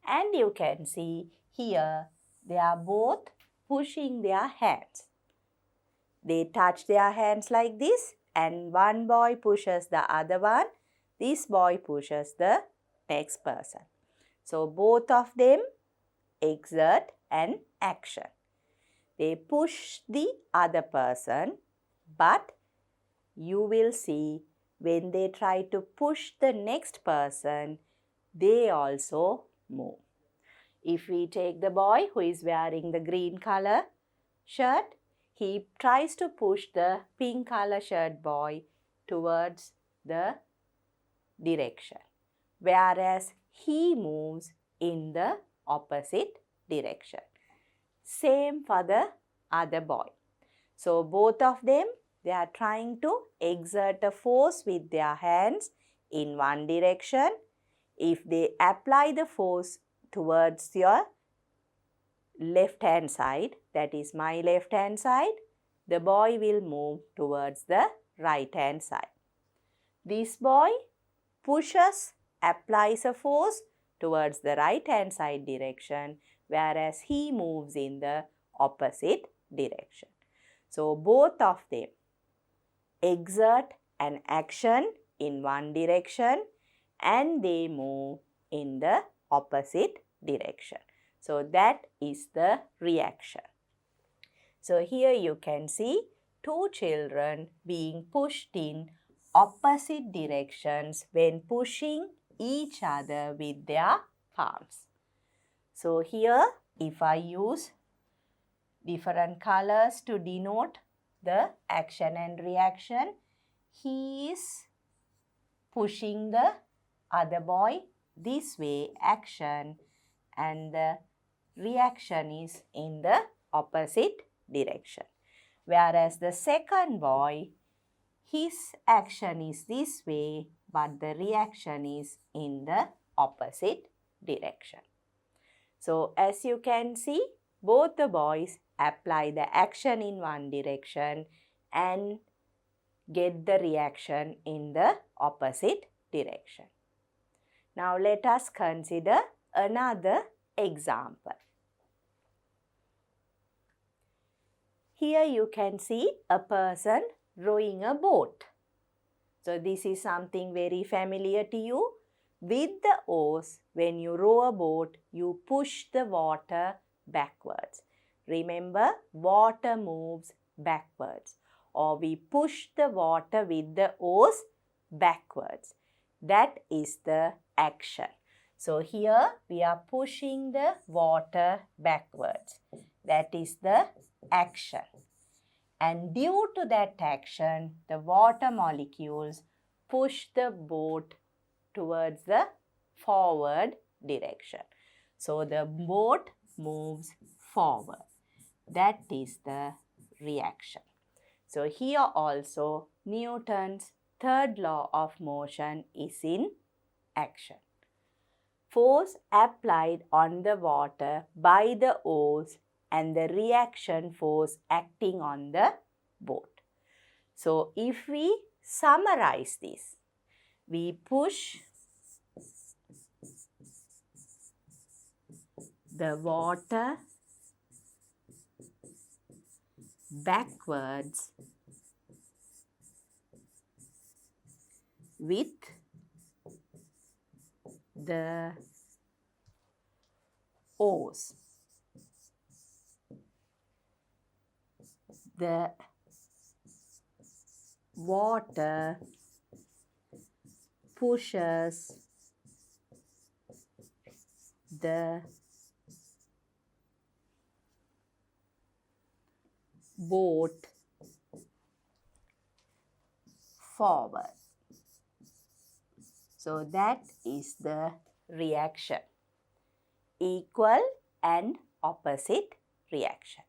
And you can see here they are both pushing their hands. They touch their hands like this, and one boy pushes the other one. This boy pushes the next person. So both of them exert an action. They push the other person, but you will see when they try to push the next person, they also move. If we take the boy who is wearing the green color shirt, he tries to push the pink color shirt boy towards the direction, whereas he moves in the opposite direction. Same for the other boy. So both of them, they are trying to exert a force with their hands in one direction. If they apply the force towards your left hand side, that is my left hand side, the boy will move towards the right hand side. This boy applies a force towards the right hand side direction, whereas he moves in the opposite direction. So both of them exert an action in one direction and they move in the opposite direction. So that is the reaction. So here you can see two children being pushed in opposite directions when pushing each other with their palms. So here, if I use different colors to denote the action and reaction, he is pushing the other boy this way, action, and the reaction is in the opposite direction. Whereas the second boy, his action is this way, but the reaction is in the opposite direction. So as you can see, both the boys apply the action in one direction and get the reaction in the opposite direction. Now let us consider another example. Here you can see a person rowing a boat. So this is something very familiar to you. With the oars, when you row a boat, you push the water backwards. Remember, water moves backwards, or we push the water with the oars backwards. That is the action. So here we are pushing the water backwards. That is the action. And due to that action, the water molecules push the boat towards the forward direction. So the boat moves forward. That is the reaction. So here also Newton's third law of motion is in action. Force applied on the water by the oars and the reaction force acting on the boat. So if we summarize this, we push the water backwards with the oars. The water pushes the boat forward. So that is the reaction. Equal and opposite reaction.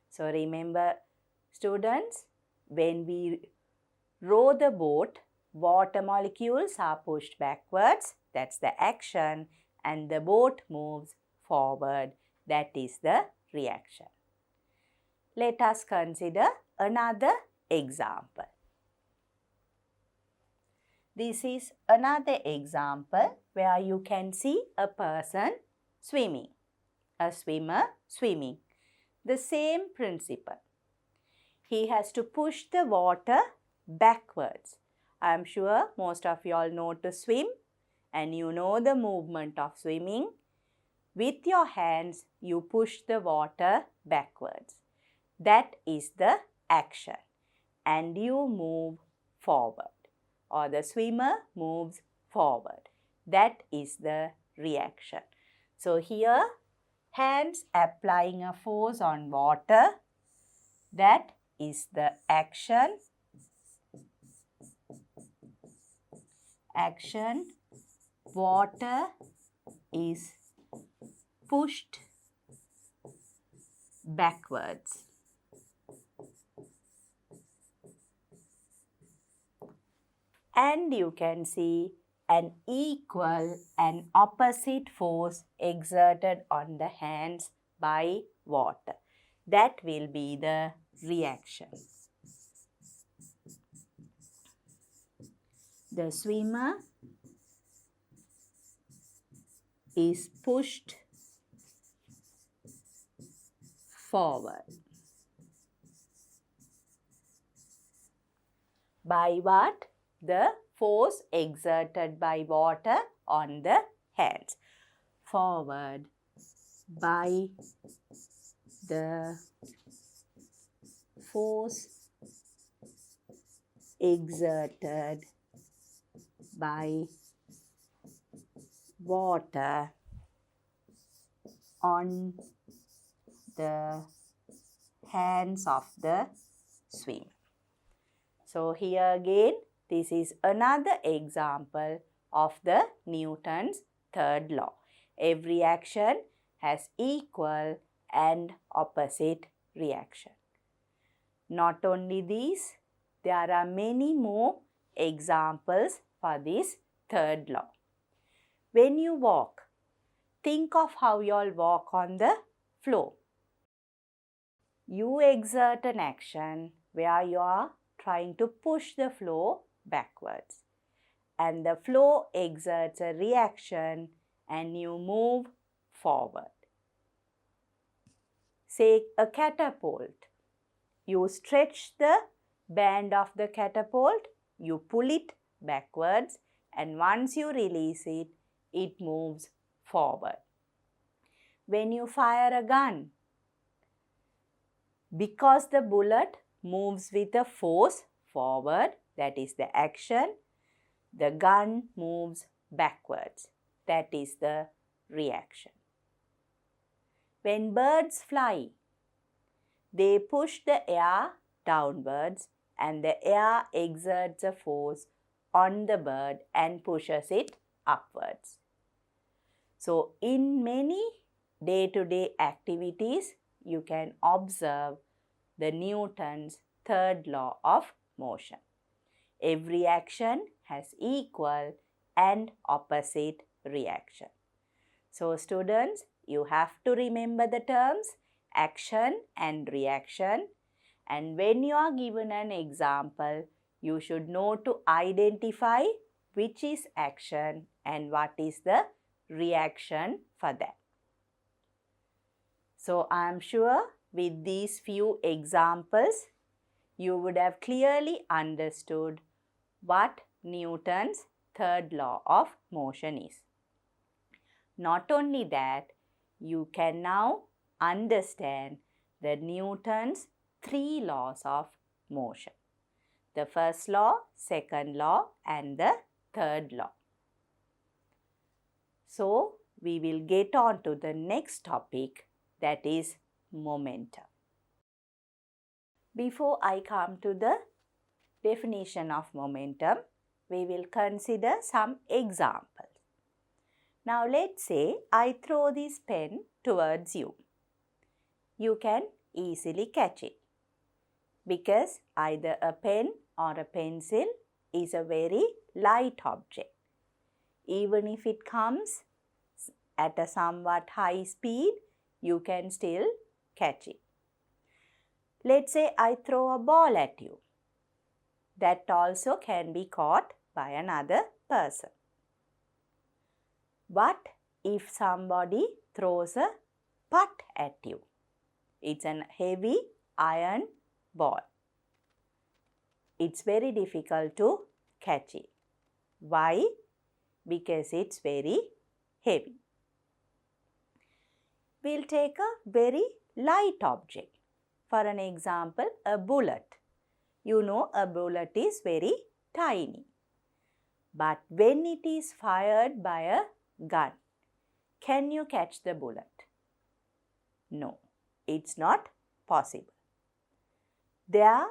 So remember, students, when we row the boat, water molecules are pushed backwards, that's the action, and the boat moves forward, that is the reaction. Let us consider another example. This is another example where you can see a person swimming, a swimmer swimming. The same principle. He has to push the water backwards. I am sure most of you all know to swim and you know the movement of swimming. With your hands, you push the water backwards. That is the action. And you move forward, or the swimmer moves forward. That is the reaction. So here, hands applying a force on water, that is the action. Action, water is pushed backwards. And you can see an equal and opposite force exerted on the hands by water. That will be the reaction. The swimmer is pushed forward. By what? The force exerted by water on the hands. Forward by the force exerted by water on the hands of the swimmer. So here again, this is another example of the Newton's third law. Every action has equal and opposite reaction. Not only these, there are many more examples for this third law. When you walk, think of how you all walk on the floor. You exert an action where you are trying to push the floor backwards, and the floor exerts a reaction and you move forward. Say a catapult. You stretch the band of the catapult, you pull it backwards, and once you release it, it moves forward. When you fire a gun, because the bullet moves with a force forward, that is the action, the gun moves backwards, that is the reaction. When birds fly, they push the air downwards and the air exerts a force on the bird and pushes it upwards. So, in many day-to-day activities, you can observe the Newton's third law of motion. Every action has equal and opposite reaction. So, students, you have to remember the terms action and reaction, and when you are given an example, you should know to identify which is action and what is the reaction for that. So, I am sure with these few examples, you would have clearly understood what Newton's third law of motion is. Not only that, you can now understand the Newton's three laws of motion. The first law, second law, and the third law. So, we will get on to the next topic, that is momentum. Before I come to the definition of momentum, we will consider some examples. Now, let's say I throw this pen towards you. You can easily catch it because either a pen or a pencil is a very light object. Even if it comes at a somewhat high speed, you can still catch it. Let's say I throw a ball at you. That also can be caught by another person. What if somebody throws a putt at you? It's a heavy iron ball. It's very difficult to catch it. Why? Because it's very heavy. We'll take a very light object. For an example, a bullet. You know a bullet is very tiny. But when it is fired by a gun, can you catch the bullet? No, it's not possible. There,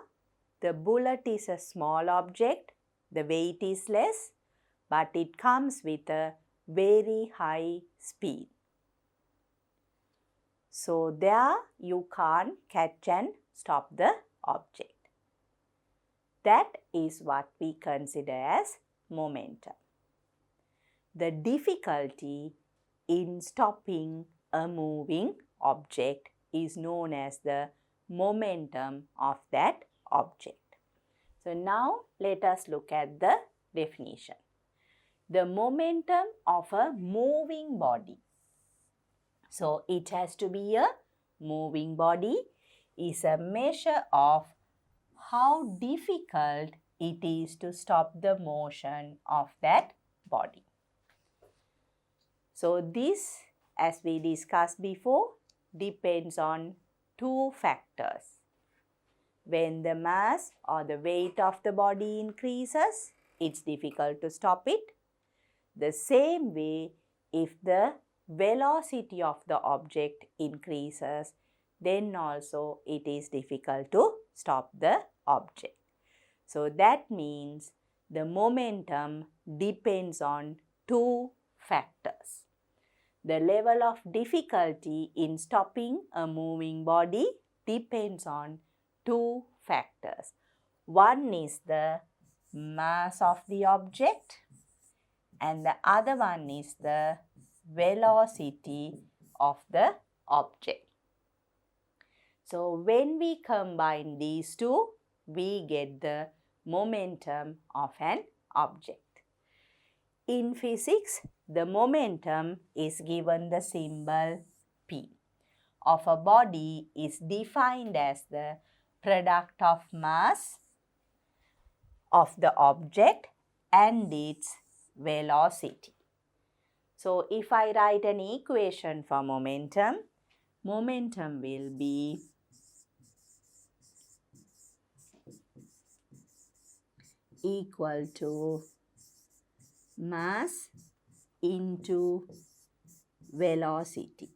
the bullet is a small object, the weight is less, but it comes with a very high speed. So, there you can't catch and stop the object. That is what we consider as momentum. The difficulty in stopping a moving object is known as the momentum of that object. So, now let us look at the definition. The momentum of a moving body. So, it has to be a moving body is a measure of how difficult it is to stop the motion of that body. So, this, as we discussed before, depends on two factors. When the mass or the weight of the body increases, it's difficult to stop it. The same way, if the velocity of the object increases, then also it is difficult to stop the object. So, that means the momentum depends on two factors. The level of difficulty in stopping a moving body depends on two factors. One is the mass of the object and the other one is the velocity of the object. So when we combine these two, we get the momentum of an object. In physics, the momentum is given the symbol P. Of a body is defined as the product of mass of the object and its velocity. So if I write an equation for momentum, momentum will be equal to mass into velocity.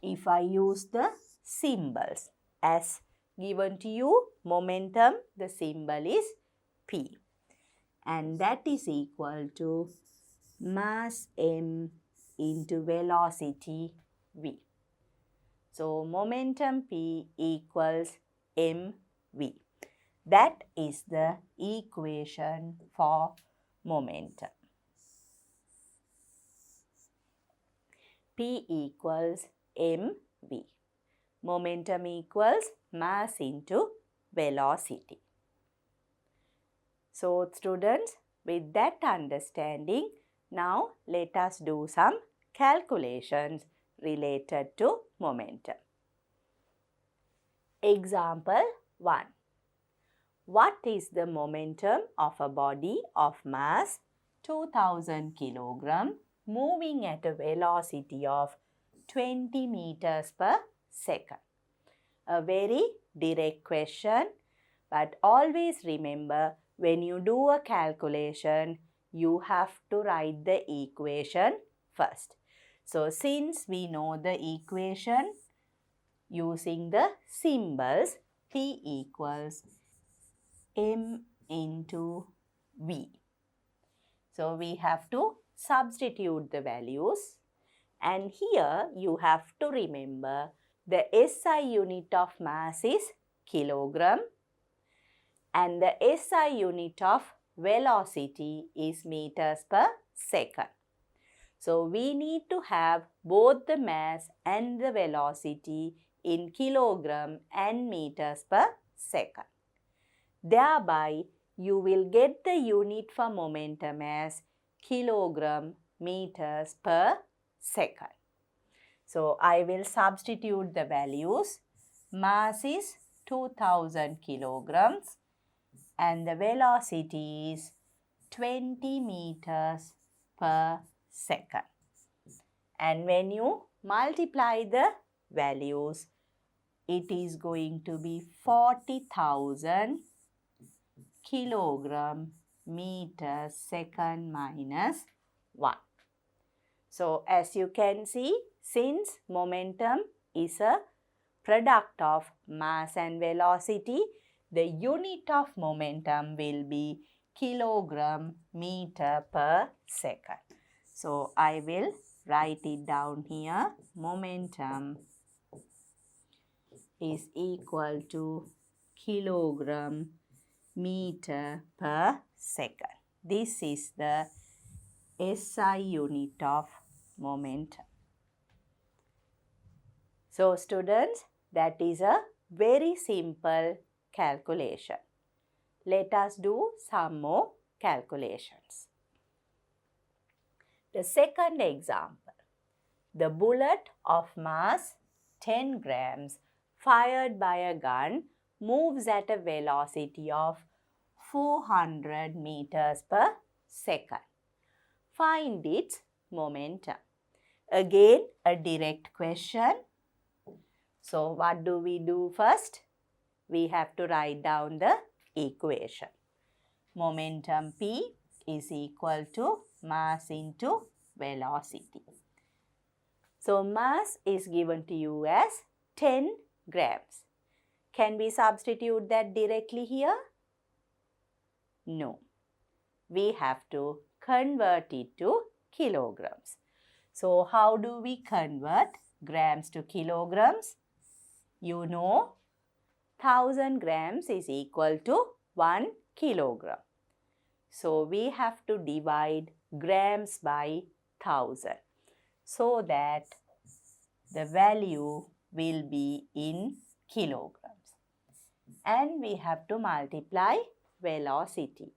If I use the symbols as given to you, momentum, the symbol is P, and that is equal to mass m into velocity v. So momentum P equals mv. That is the equation for momentum. P equals mv. Momentum equals mass into velocity. So students, with that understanding, now let us do some calculations related to momentum. Example 1. What is the momentum of a body of mass 2000 kg moving at a velocity of 20 meters per second? A very direct question, but always remember, when you do a calculation, you have to write the equation first. So since we know the equation using the symbols, P equals m into v. So we have to substitute the values, and here you have to remember the SI unit of mass is kilogram and the SI unit of velocity is meters per second. So we need to have both the mass and the velocity in kilogram and meters per second. Thereby, you will get the unit for momentum as kilogram meters per second. So I will substitute the values. Mass is 2000 kilograms and the velocity is 20 meters per second. And when you multiply the values, it is going to be 40,000 kilogram meter second minus 1. So as you can see, since momentum is a product of mass and velocity, the unit of momentum will be kilogram meter per second. So I will write it down here. Momentum is equal to kilogram meter per second. This is the SI unit of momentum. So students, that is a very simple calculation. Let us do some more calculations. The second example. The bullet of mass 10 grams fired by a gun moves at a velocity of 400 meters per second. Find its momentum. Again, a direct question. So what do we do first? We have to write down the equation. Momentum P is equal to mass into velocity. So mass is given to you as 10 grams. Can we substitute that directly here? No. We have to convert it to kilograms. So how do we convert grams to kilograms? You know 1000 grams is equal to 1 kilogram. So we have to divide grams by 1000 so that the value will be in kilograms. And we have to multiply velocity.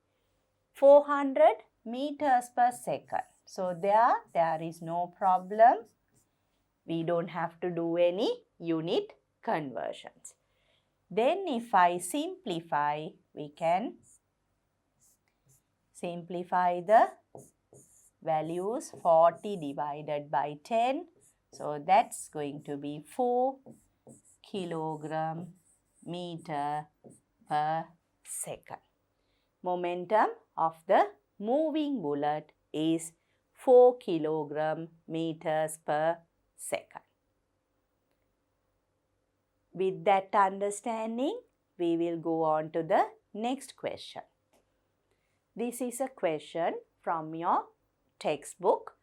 400 meters per second. So there is no problem. We don't have to do any unit conversions. Then if I simplify, we can simplify the values. 40 divided by 10. So that's going to be 4 kilogram meter per second. Momentum of the moving bullet is 4 kilogram meters per second. With that understanding, we will go on to the next question. This is a question from your textbook,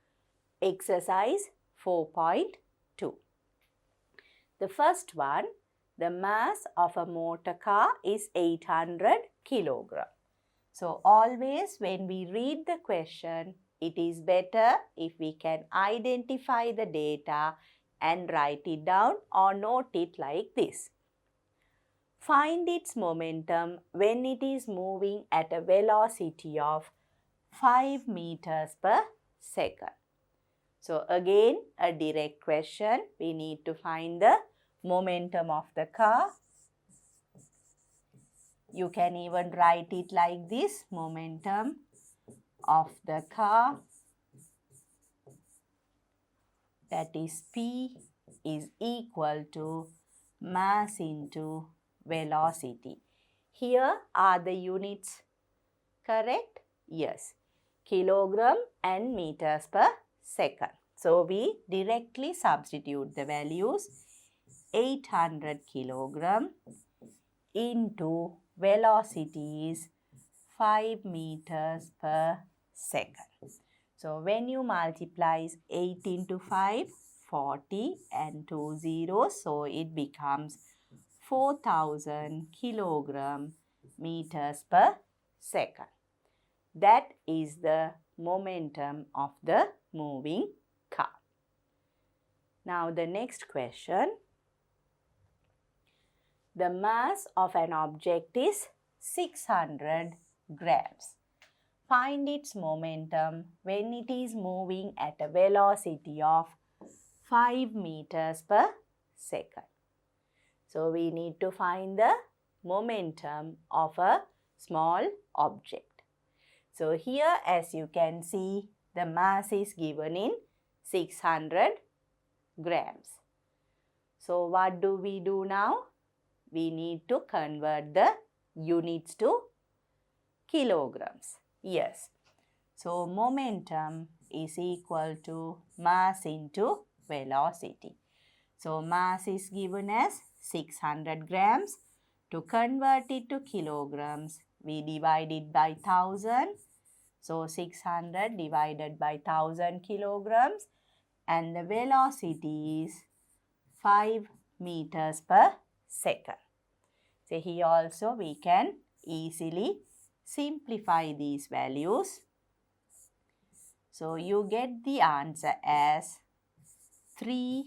exercise 4.2. The first one, the mass of a motor car is 800 kilogram. So always when we read the question, it is better if we can identify the data and write it down or note it like this. Find its momentum when it is moving at a velocity of 5 meters per second. So again, a direct question. We need to find the momentum of the car. You can even write it like this, momentum of the car, that is P is equal to mass into velocity. Here are the units correct? Yes, kilogram and meters per second. So we directly substitute the values. 800 kilogram into velocity is 5 meters per second. So when you multiply 8 into 5, 40 and 2 zeros, so it becomes 4000 kilogram meters per second. That is the momentum of the moving car. Now the next question. The mass of an object is 600 grams. Find its momentum when it is moving at a velocity of 5 meters per second. So we need to find the momentum of a small object. So here, as you can see, the mass is given in 600 grams. So what do we do now? We need to convert the units to kilograms. Yes. So momentum is equal to mass into velocity. So mass is given as 600 grams. To convert it to kilograms, we divide it by 1000. So 600 divided by 1000 kilograms, and the velocity is 5 meters per second. So here also we can easily simplify these values. So you get the answer as 3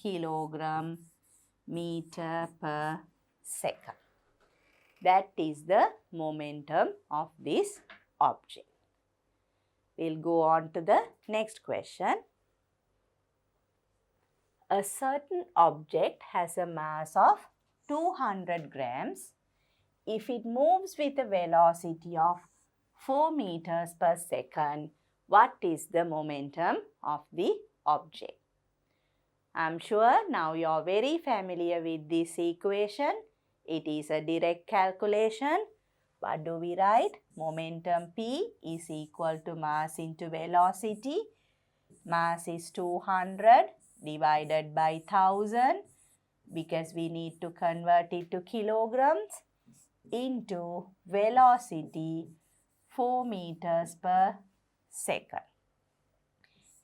kilogram meter per second. That is the momentum of this object. We'll go on to the next question. A certain object has a mass of 200 grams. If it moves with a velocity of 4 meters per second, what is the momentum of the object? I'm sure now you're very familiar with this equation. It is a direct calculation. What do we write? Momentum P is equal to mass into velocity. Mass is 200 divided by 1000 because we need to convert it to kilograms into velocity 4 meters per second.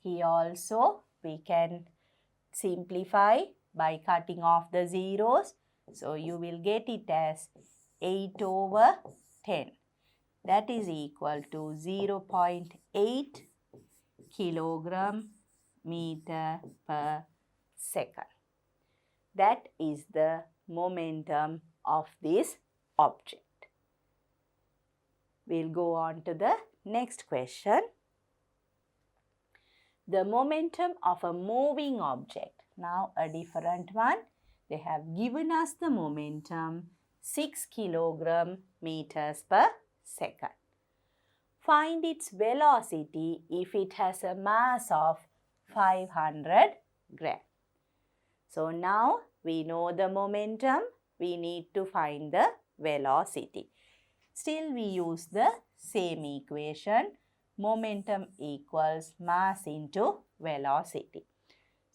Here also we can simplify by cutting off the zeros. So you will get it as 8 over 10. That is equal to 0.8 kilogram meter per second. That is the momentum of this object. We'll go on to the next question. The momentum of a moving object. Now a different one. They have given us the momentum 6 kilogram meters per second. Find its velocity if it has a mass of 500 grams. So now we know the momentum, we need to find the velocity. Still we use the same equation, momentum equals mass into velocity.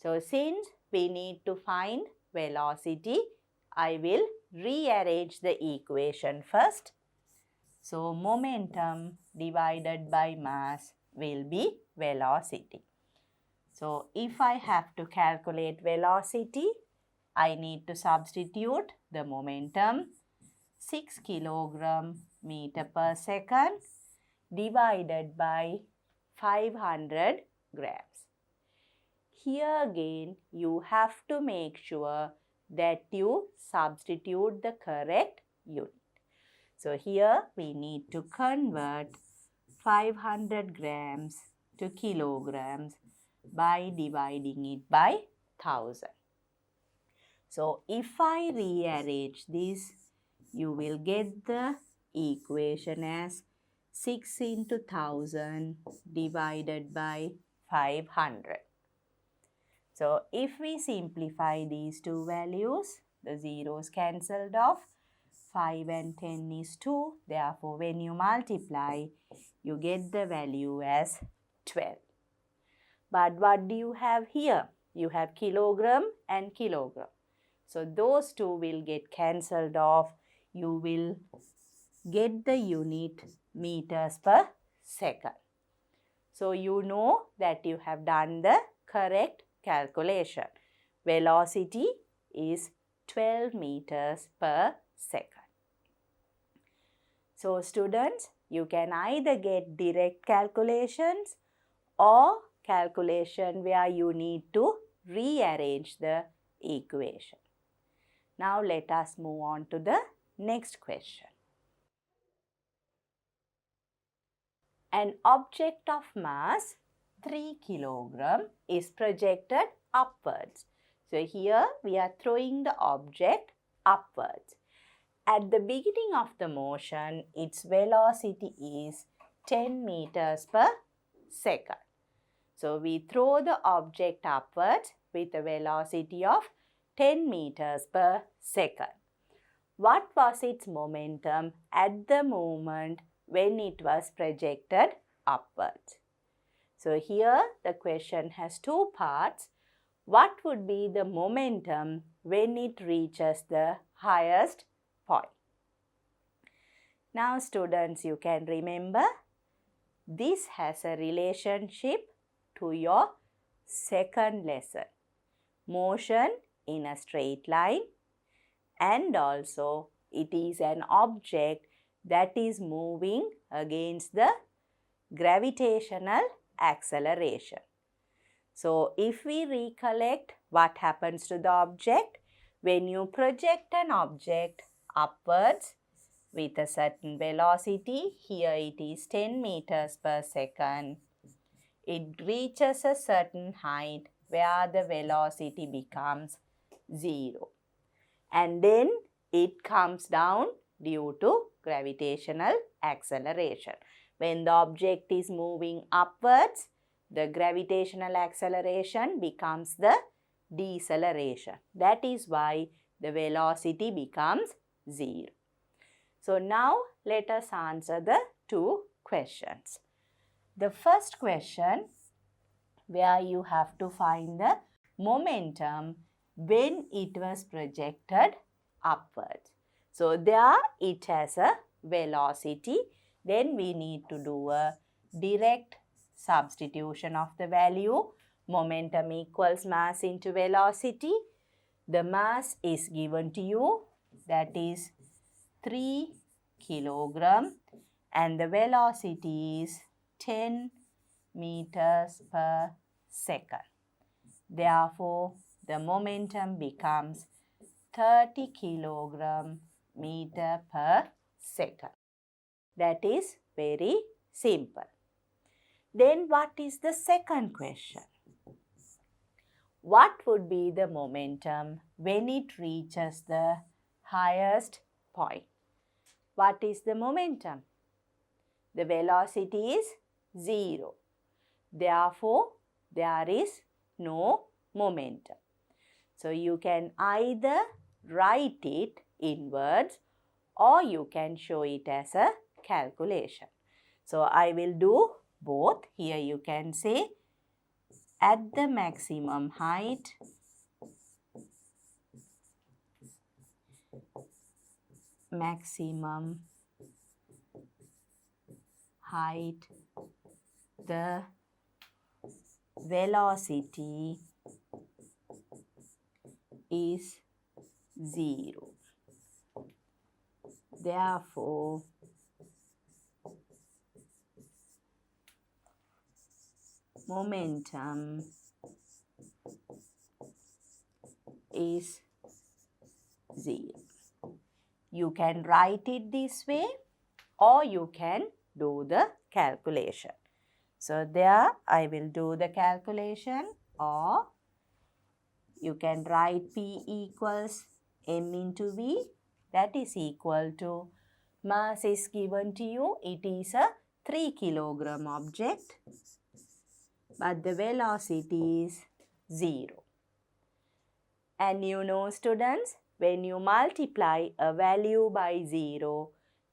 So since we need to find velocity, I will rearrange the equation first. So momentum divided by mass will be velocity. So if I have to calculate velocity, I need to substitute the momentum 6 kilogram meter per second divided by 500 grams. Here again, you have to make sure that you substitute the correct unit. So here we need to convert 500 grams to kilograms by dividing it by 1000. So if I rearrange this, you will get the equation as 6 into 1000 divided by 500. So if we simplify these two values, the zeros cancelled off. 5 and 10 is 2. Therefore, when you multiply, you get the value as 12. But what do you have here? You have kilogram and kilogram. So those two will get cancelled off. You will get the unit meters per second. So you know that you have done the correct calculation. Velocity is 12 meters per second. So students, you can either get direct calculations or calculation where you need to rearrange the equation. Now let us move on to the next question. An object of mass 3 kilogram is projected upwards. So here we are throwing the object upwards. At the beginning of the motion, its velocity is 10 meters per second. So we throw the object upwards with a velocity of 10 meters per second. What was its momentum at the moment when it was projected upwards? So here the question has two parts. What would be the momentum when it reaches the highest point? Now students, you can remember this has a relationship to your second lesson. Motion in a straight line, and also it is an object that is moving against the gravitational acceleration. So if we recollect what happens to the object, when you project an object upwards with a certain velocity, here it is 10 meters per second, it reaches a certain height where the velocity becomes 0. And then it comes down due to gravitational acceleration. When the object is moving upwards, the gravitational acceleration becomes the deceleration. That is why the velocity becomes 0. So now let us answer the two questions. The first question, where you have to find the momentum when it was projected upwards. So there it has a velocity. Then we need to do a direct substitution of the value. momentum equals mass into velocity. The mass is given to you, that is 3 kilogram, and the velocity is 10 meters per second. Therefore, the momentum becomes 30 kilogram meter per second. That is very simple. Then what is the second question? What would be the momentum when it reaches the highest point? What is the momentum? The velocity is 0. Therefore, there is no momentum. So, you can either write it in words or you can show it as a calculation. So, I will do both. Here you can say at the maximum height, the velocity is 0. Therefore, momentum is 0. You can write it this way or you can do the calculation. So, there I will do the calculation, or you can write P equals m into V, that is equal to, mass is given to you, it is a 3 kilogram object, but the velocity is 0. And you know, students, when you multiply a value by 0,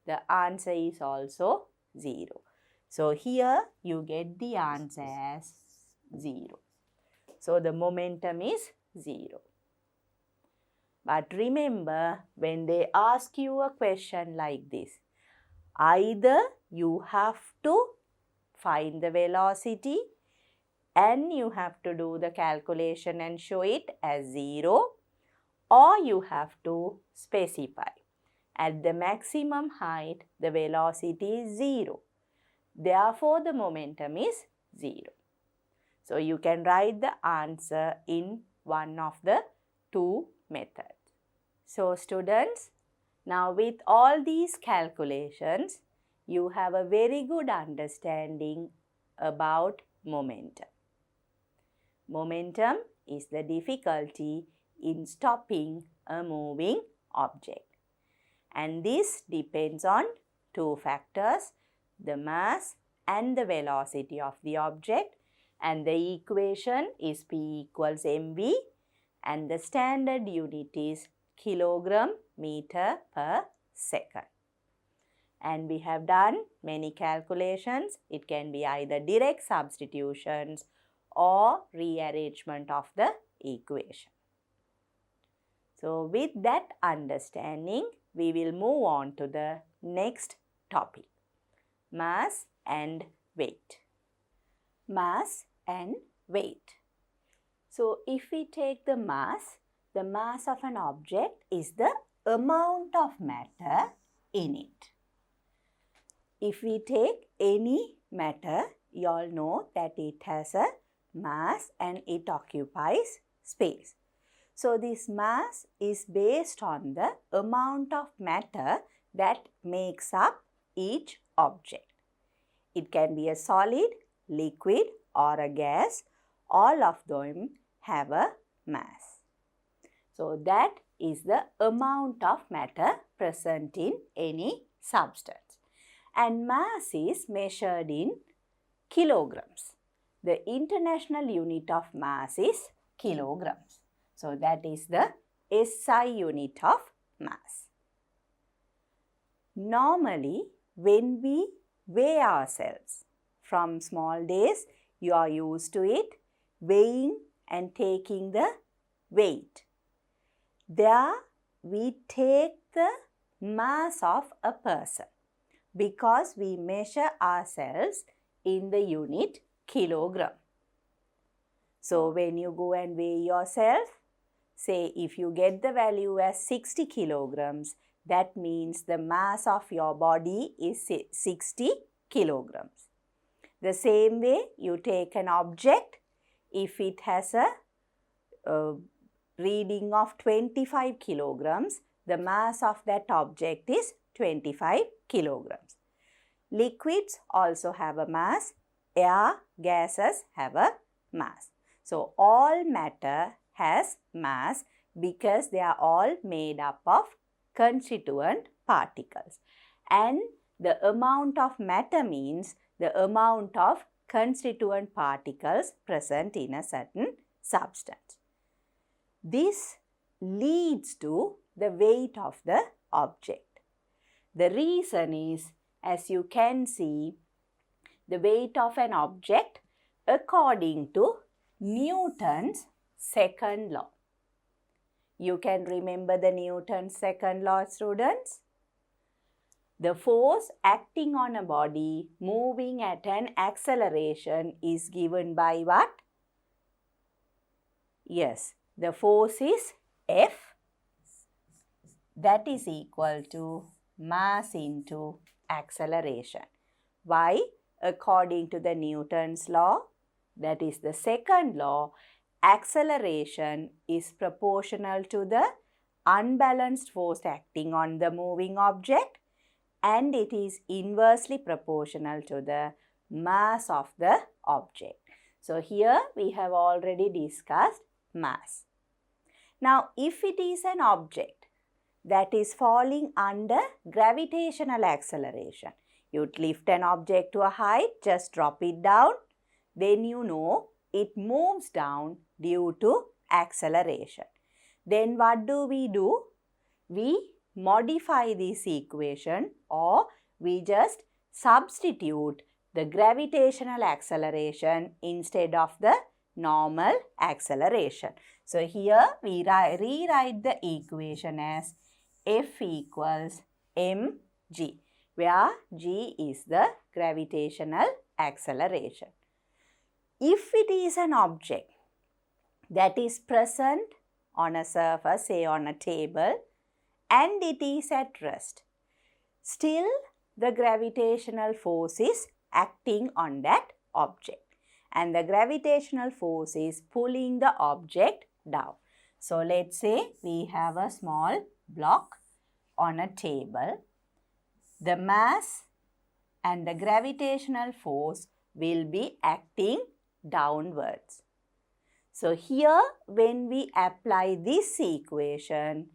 the answer is also 0. So, here you get the answer as 0. So, the momentum is 0. But remember, when they ask you a question like this, either you have to find the velocity and you have to do the calculation and show it as 0, or you have to specify at the maximum height the velocity is 0. Therefore, the momentum is 0. So, you can write the answer in one of the two methods. So, students, now with all these calculations, you have a very good understanding about momentum. Momentum is the difficulty in stopping a moving object. And this depends on two factors, the mass and the velocity of the object, and the equation is P equals mv and the standard unit is kilogram meter per second. And we have done many calculations. It can be either direct substitutions or rearrangement of the equation. So, with that understanding, we will move on to the next topic, mass and weight. Mass and weight. So, if we take the mass of an object is the amount of matter in it. If we take any matter, you all know that it has a mass and it occupies space. So, this mass is based on the amount of matter that makes up each object. It can be a solid, liquid or a gas. All of them have a mass. So, that is the amount of matter present in any substance. And mass is measured in kilograms. The international unit of mass is kilograms. So, that is the SI unit of mass. Normally, when we weigh ourselves, from small days, you are used to it, weighing and taking the weight. There, we take the mass of a person because we measure ourselves in the unit kilogram. So when you go and weigh yourself, say if you get the value as 60 kilograms, that means the mass of your body is 60 kilograms. The same way, you take an object, if it has a reading of 25 kilograms, the mass of that object is 25 kilograms. Liquids also have a mass, air, gases have a mass. So all matter has mass because they are all made up of constituent particles. And the amount of matter means the amount of constituent particles present in a certain substance. This leads to the weight of the object. The reason is, as you can see, the weight of an object according to Newton's second law. You can remember the Newton's second law, students? The force acting on a body moving at an acceleration is given by what? Yes, the force is F, that is equal to mass into acceleration. Why? According to the Newton's law, that is the second law, acceleration is proportional to the unbalanced force acting on the moving object, and it is inversely proportional to the mass of the object. So here we have already discussed mass. Now if it is an object that is falling under gravitational acceleration, you'd lift an object to a height, just drop it down, then you know it moves down due to acceleration. Then what do? We modify this equation, or we just substitute the gravitational acceleration instead of the normal acceleration. So here we rewrite the equation as F equals mg, where g is the gravitational acceleration. If it is an object that is present on a surface, say on a table, and it is at rest, still the gravitational force is acting on that object, and the gravitational force is pulling the object down. So let's say we have a small block on a table. The mass and the gravitational force will be acting downwards. So here when we apply this equation,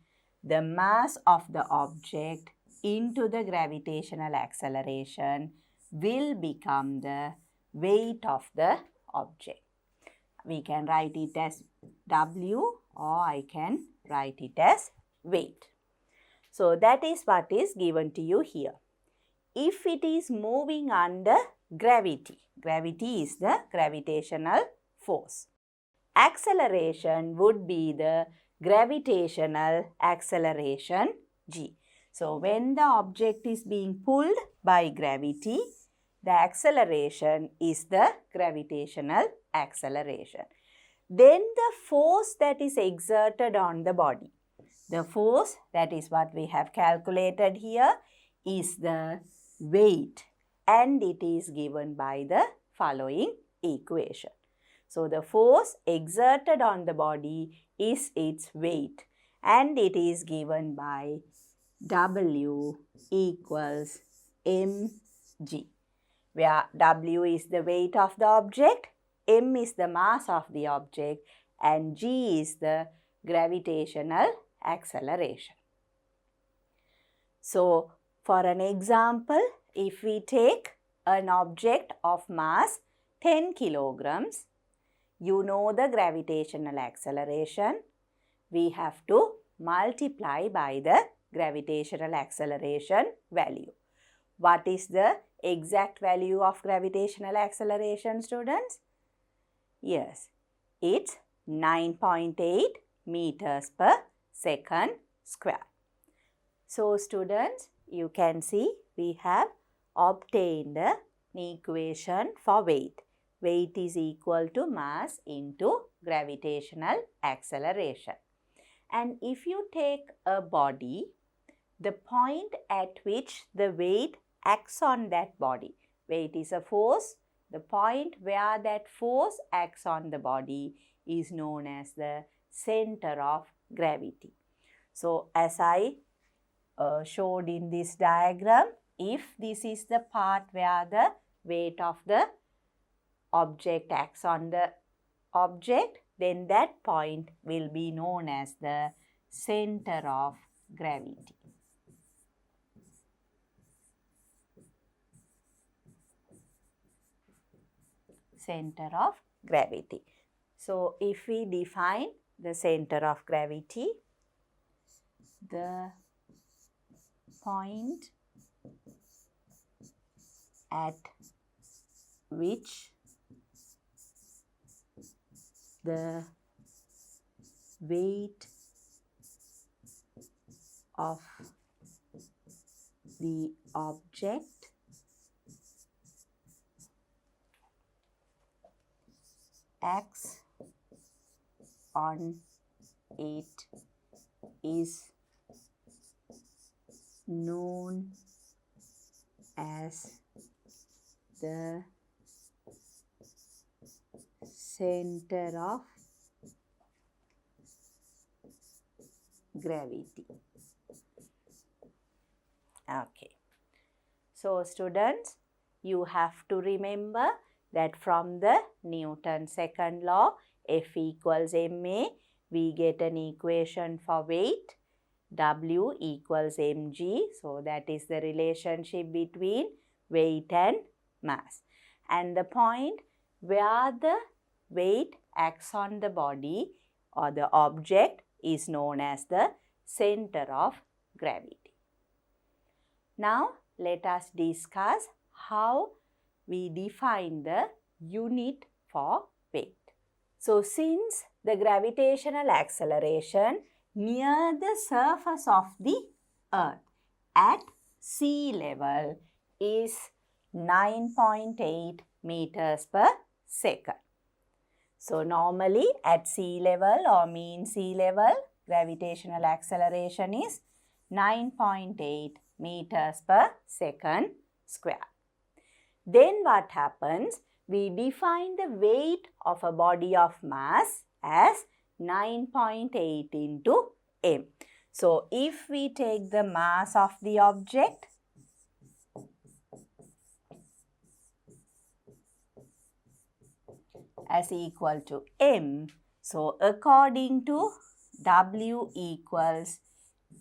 the mass of the object into the gravitational acceleration will become the weight of the object. We can write it as W, or I can write it as weight. So that is what is given to you here. If it is moving under gravity, gravity is the gravitational force. Acceleration would be the gravitational acceleration g. So when the object is being pulled by gravity, the acceleration is the gravitational acceleration. Then the force that is exerted on the body, the force, that is what we have calculated here, is the weight, and it is given by the following equation. So the force exerted on the body is its weight, and it is given by W equals mg, where W is the weight of the object, m is the mass of the object, and g is the gravitational acceleration. So for an example, if we take an object of mass 10 kilograms, you know the gravitational acceleration. We have to multiply by the gravitational acceleration value. What is the exact value of gravitational acceleration, students? Yes, it's 9.8 meters per second square. So students, you can see we have obtained an equation for weight. weight is equal to mass into gravitational acceleration. And if you take a body, the point at which the weight acts on that body, weight is a force, the point where that force acts on the body is known as the center of gravity. So, as I showed in this diagram, if this is the part where the weight of the object acts on the object, then that point will be known as the center of gravity. Center of gravity. So, if we define the center of gravity, the point at which the weight of the object acts on it is known as the center of gravity. Okay. So, students, you have to remember that from the Newton's second law, F equals ma, we get an equation for weight, W equals mg. So, that is the relationship between weight and mass. And the point where the weight acts on the body or the object is known as the center of gravity. Now, let us discuss how we define the unit for weight. So, since the gravitational acceleration near the surface of the earth at sea level is 9.8 meters per second. So, normally at sea level or mean sea level, gravitational acceleration is 9.8 meters per second square. Then what happens? We define the weight of a body of mass as 9.8 into m. So, if we take the mass of the object as equal to m, so according to W equals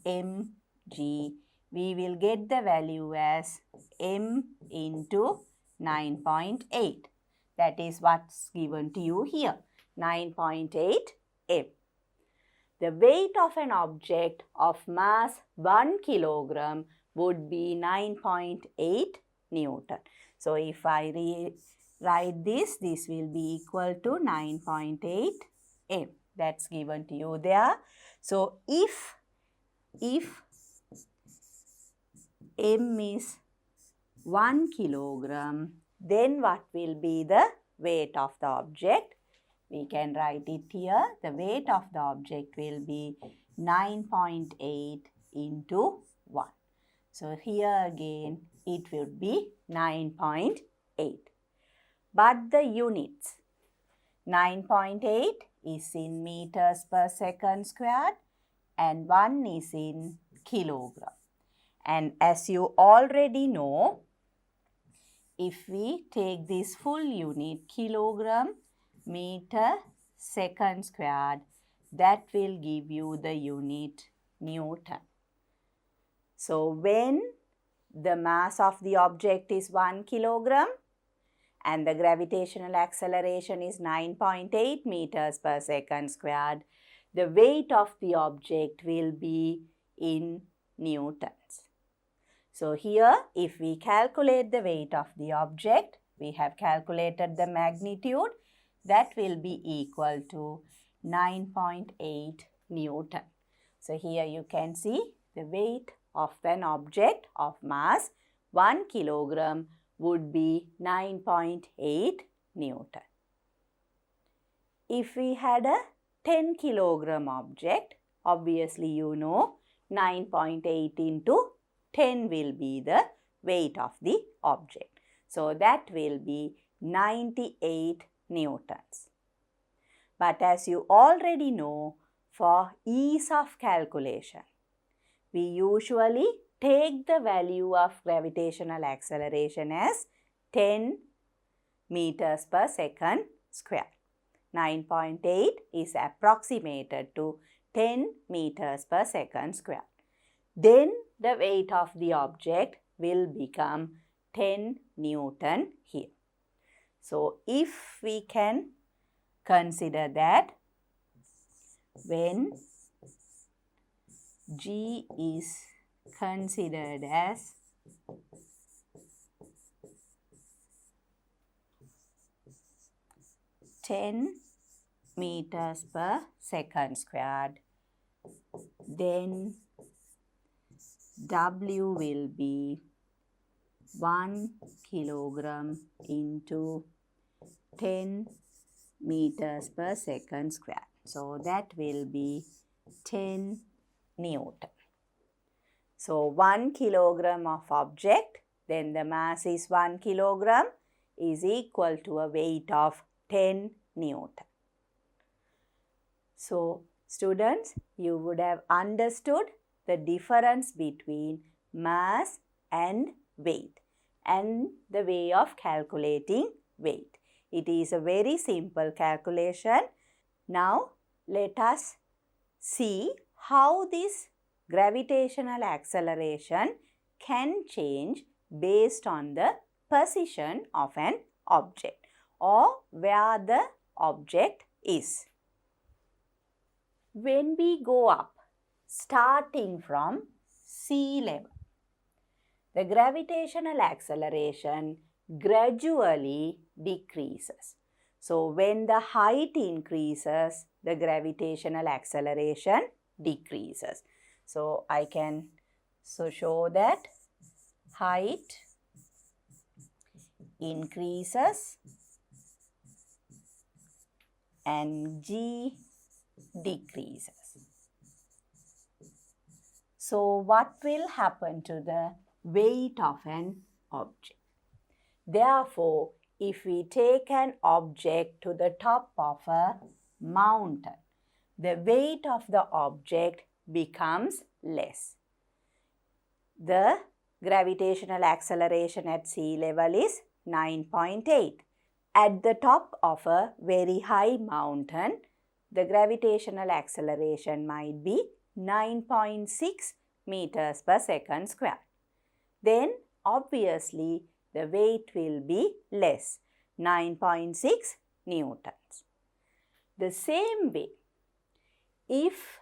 mg, we will get the value as m into 9.8. That is what's given to you here, 9.8 m. The weight of an object of mass 1 kilogram would be 9.8 Newton. So, if I rewrite this, this will be equal to 9.8 m. That's given to you there. So, if m is 1 kilogram, then what will be the weight of the object? We can write it here. The weight of the object will be 9.8 into 1. So, here again it would be 9.8. But the units, 9.8 is in meters per second squared and 1 is in kilogram. And as you already know, if we take this full unit kilogram meter second squared, that will give you the unit Newton. So, when the mass of the object is 1 kilogram and the gravitational acceleration is 9.8 meters per second squared, the weight of the object will be in newtons. So, here if we calculate the weight of the object, we have calculated the magnitude, that will be equal to 9.8 Newton. So, here you can see the weight of an object of mass 1 kilogram would be 9.8 Newton. If we had a 10 kilogram object, obviously you know 9.8 into 10 will be the weight of the object. So that will be 98 newtons. But as you already know, for ease of calculation, we usually take the value of gravitational acceleration as 10 meters per second square. 9.8 is approximated to 10 meters per second square. Then the weight of the object will become 10 Newton here. So if we can consider that when G is considered as 10 meters per second squared, then W will be 1 kilogram into 10 meters per second squared. So that will be 10 Newton. So 1 kilogram of object, then the mass is 1 kilogram, is equal to a weight of 10 Newton. So students, you would have understood the difference between mass and weight and the way of calculating weight. It is a very simple calculation. Now let us see how this gravitational acceleration can change based on the position of an object or where the object is. When we go up, starting from sea level, the gravitational acceleration gradually decreases. So when the height increases, the gravitational acceleration decreases. So I can show that height increases and G decreases. So what will happen to the weight of an object? Therefore, if we take an object to the top of a mountain, the weight of the object becomes less. The gravitational acceleration at sea level is 9.8. At the top of a very high mountain, the gravitational acceleration might be 9.6 meters per second square. Then obviously the weight will be less, 9.6 newtons. The same way, if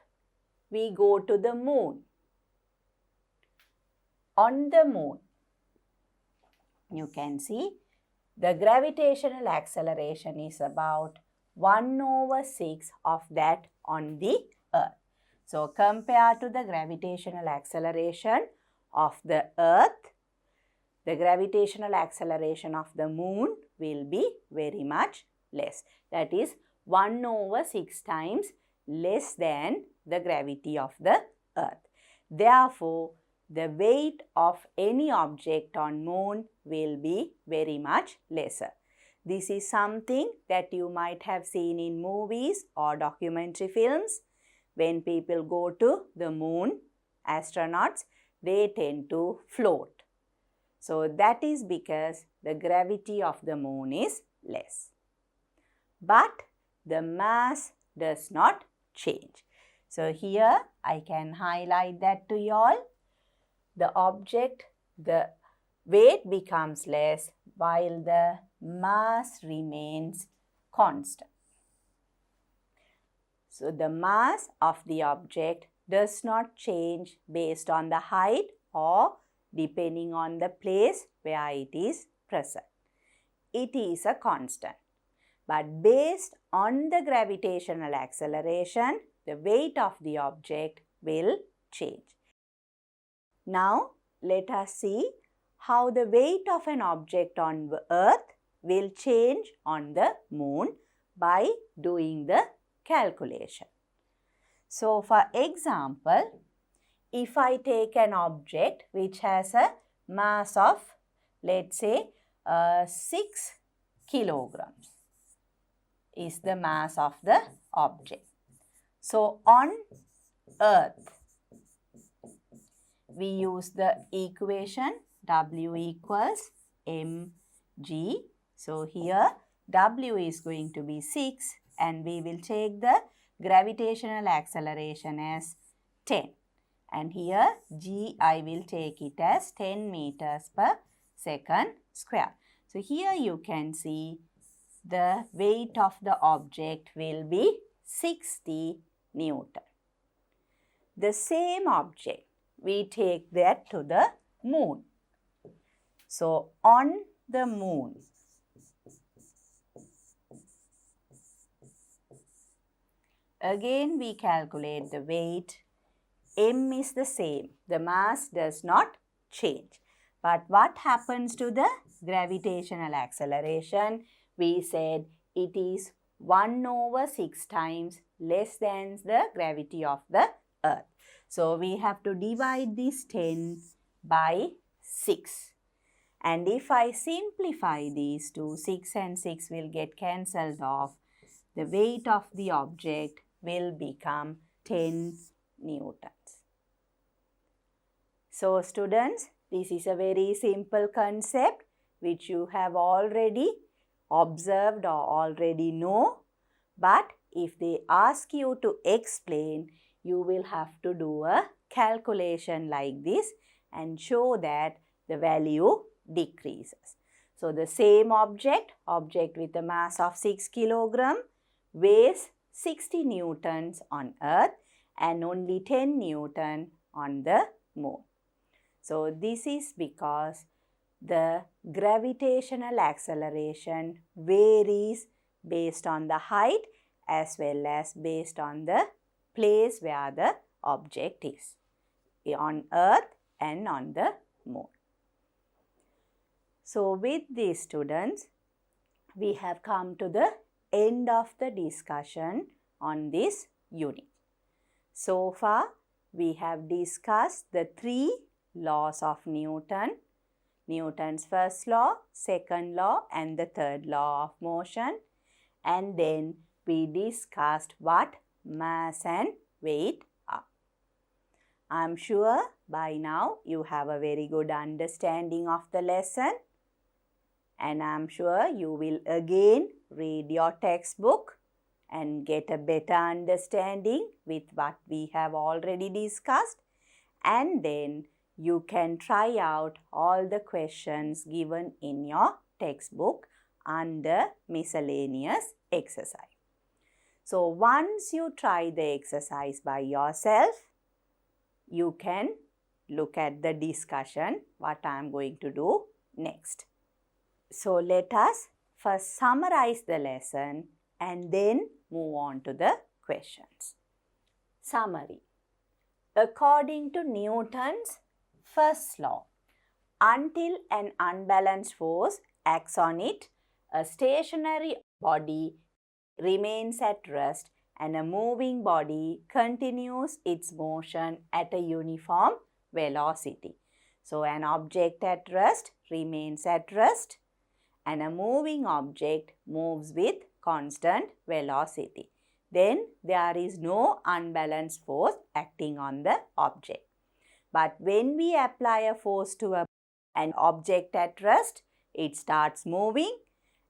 we go to the moon, on the moon, you can see the gravitational acceleration is about 1/6 of that on the earth. So compared to the gravitational acceleration of the earth, the gravitational acceleration of the moon will be very much less. That is 1/6 times less than the gravity of the earth. Therefore, the weight of any object on moon will be very much lesser. This is something that you might have seen in movies or documentary films. When people go to the moon, astronauts, they tend to float. So that is because the gravity of the moon is less. But the mass does not change. So here I can highlight that to you all. The object, the weight becomes less while the mass remains constant. So the mass of the object does not change based on the height or depending on the place where it is present. It is a constant. But based on the gravitational acceleration, the weight of the object will change. Now, let us see how the weight of an object on Earth will change on the moon by doing the calculation. So, for example, if I take an object which has a mass of, let's say, 6 kilograms is the mass of the object. So, on Earth, we use the equation W equals mg. So, here W is going to be 6 and we will take the gravitational acceleration as 10. And here g, I will take it as 10 meters per second square. So, here you can see the weight of the object will be 60 Newton. The same object, we take that to the moon. So, on the moon, again we calculate the weight. M is the same. The mass does not change. But what happens to the gravitational acceleration? We said it is 1 over 6 times less than the gravity of the Earth. So, we have to divide this 10 by 6. And if I simplify these two, 6 and 6 will get cancelled off. The weight of the object will become 10 Newtons. So, students, this is a very simple concept which you have already observed or already know. But if they ask you to explain, you will have to do a calculation like this and show that the value decreases. So, the same object with a mass of 6 kilogram weighs 60 newtons on Earth and only 10 Newton on the moon. So, this is because the gravitational acceleration varies based on the height as well as based on the place where the object is, on Earth and on the moon. So, with these students, we have come to the end of the discussion on this unit. So far, we have discussed the 3 laws of Newton, Newton's first law, second law and the third law of motion, and then we discussed what mass and weight are. I am sure by now you have a very good understanding of the lesson, and I am sure you will again read your textbook and get a better understanding with what we have already discussed, and then you can try out all the questions given in your textbook under miscellaneous exercise. So, once you try the exercise by yourself, you can look at the discussion what I am going to do next. So, let us first summarize the lesson and then move on to the questions. Summary. According to Newton's first law, until an unbalanced force acts on it, a stationary body remains at rest and a moving body continues its motion at a uniform velocity. So, an object at rest remains at rest and a moving object moves with constant velocity. Then there is no unbalanced force acting on the object. But when we apply a force to an object at rest, it starts moving,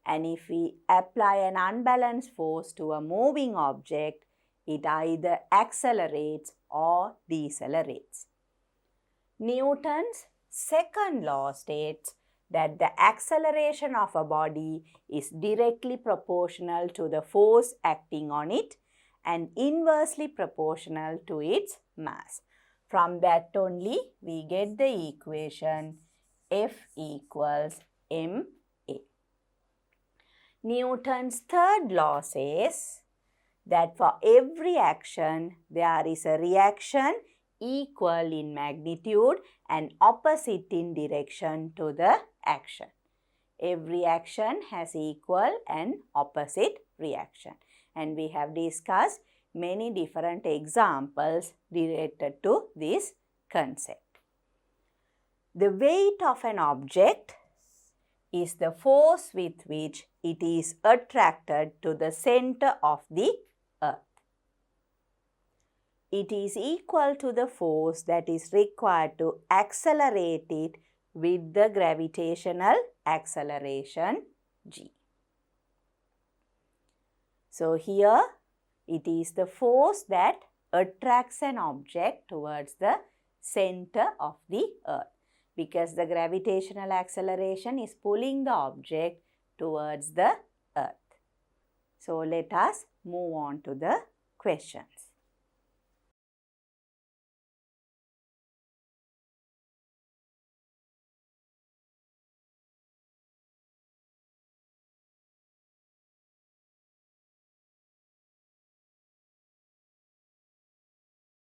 and if we apply an unbalanced force to a moving object, it either accelerates or decelerates. Newton's second law states that the acceleration of a body is directly proportional to the force acting on it and inversely proportional to its mass. From that only we get the equation F equals ma. Newton's third law says that for every action there is a reaction equal in magnitude and opposite in direction to the action. every action has equal and opposite reaction. And we have discussed many different examples related to this concept. The weight of an object is the force with which it is attracted to the center of the earth. It is equal to the force that is required to accelerate it with the gravitational acceleration g. So here it is the force that attracts an object towards the center of the earth, because the gravitational acceleration is pulling the object towards the earth. So let us move on to the questions.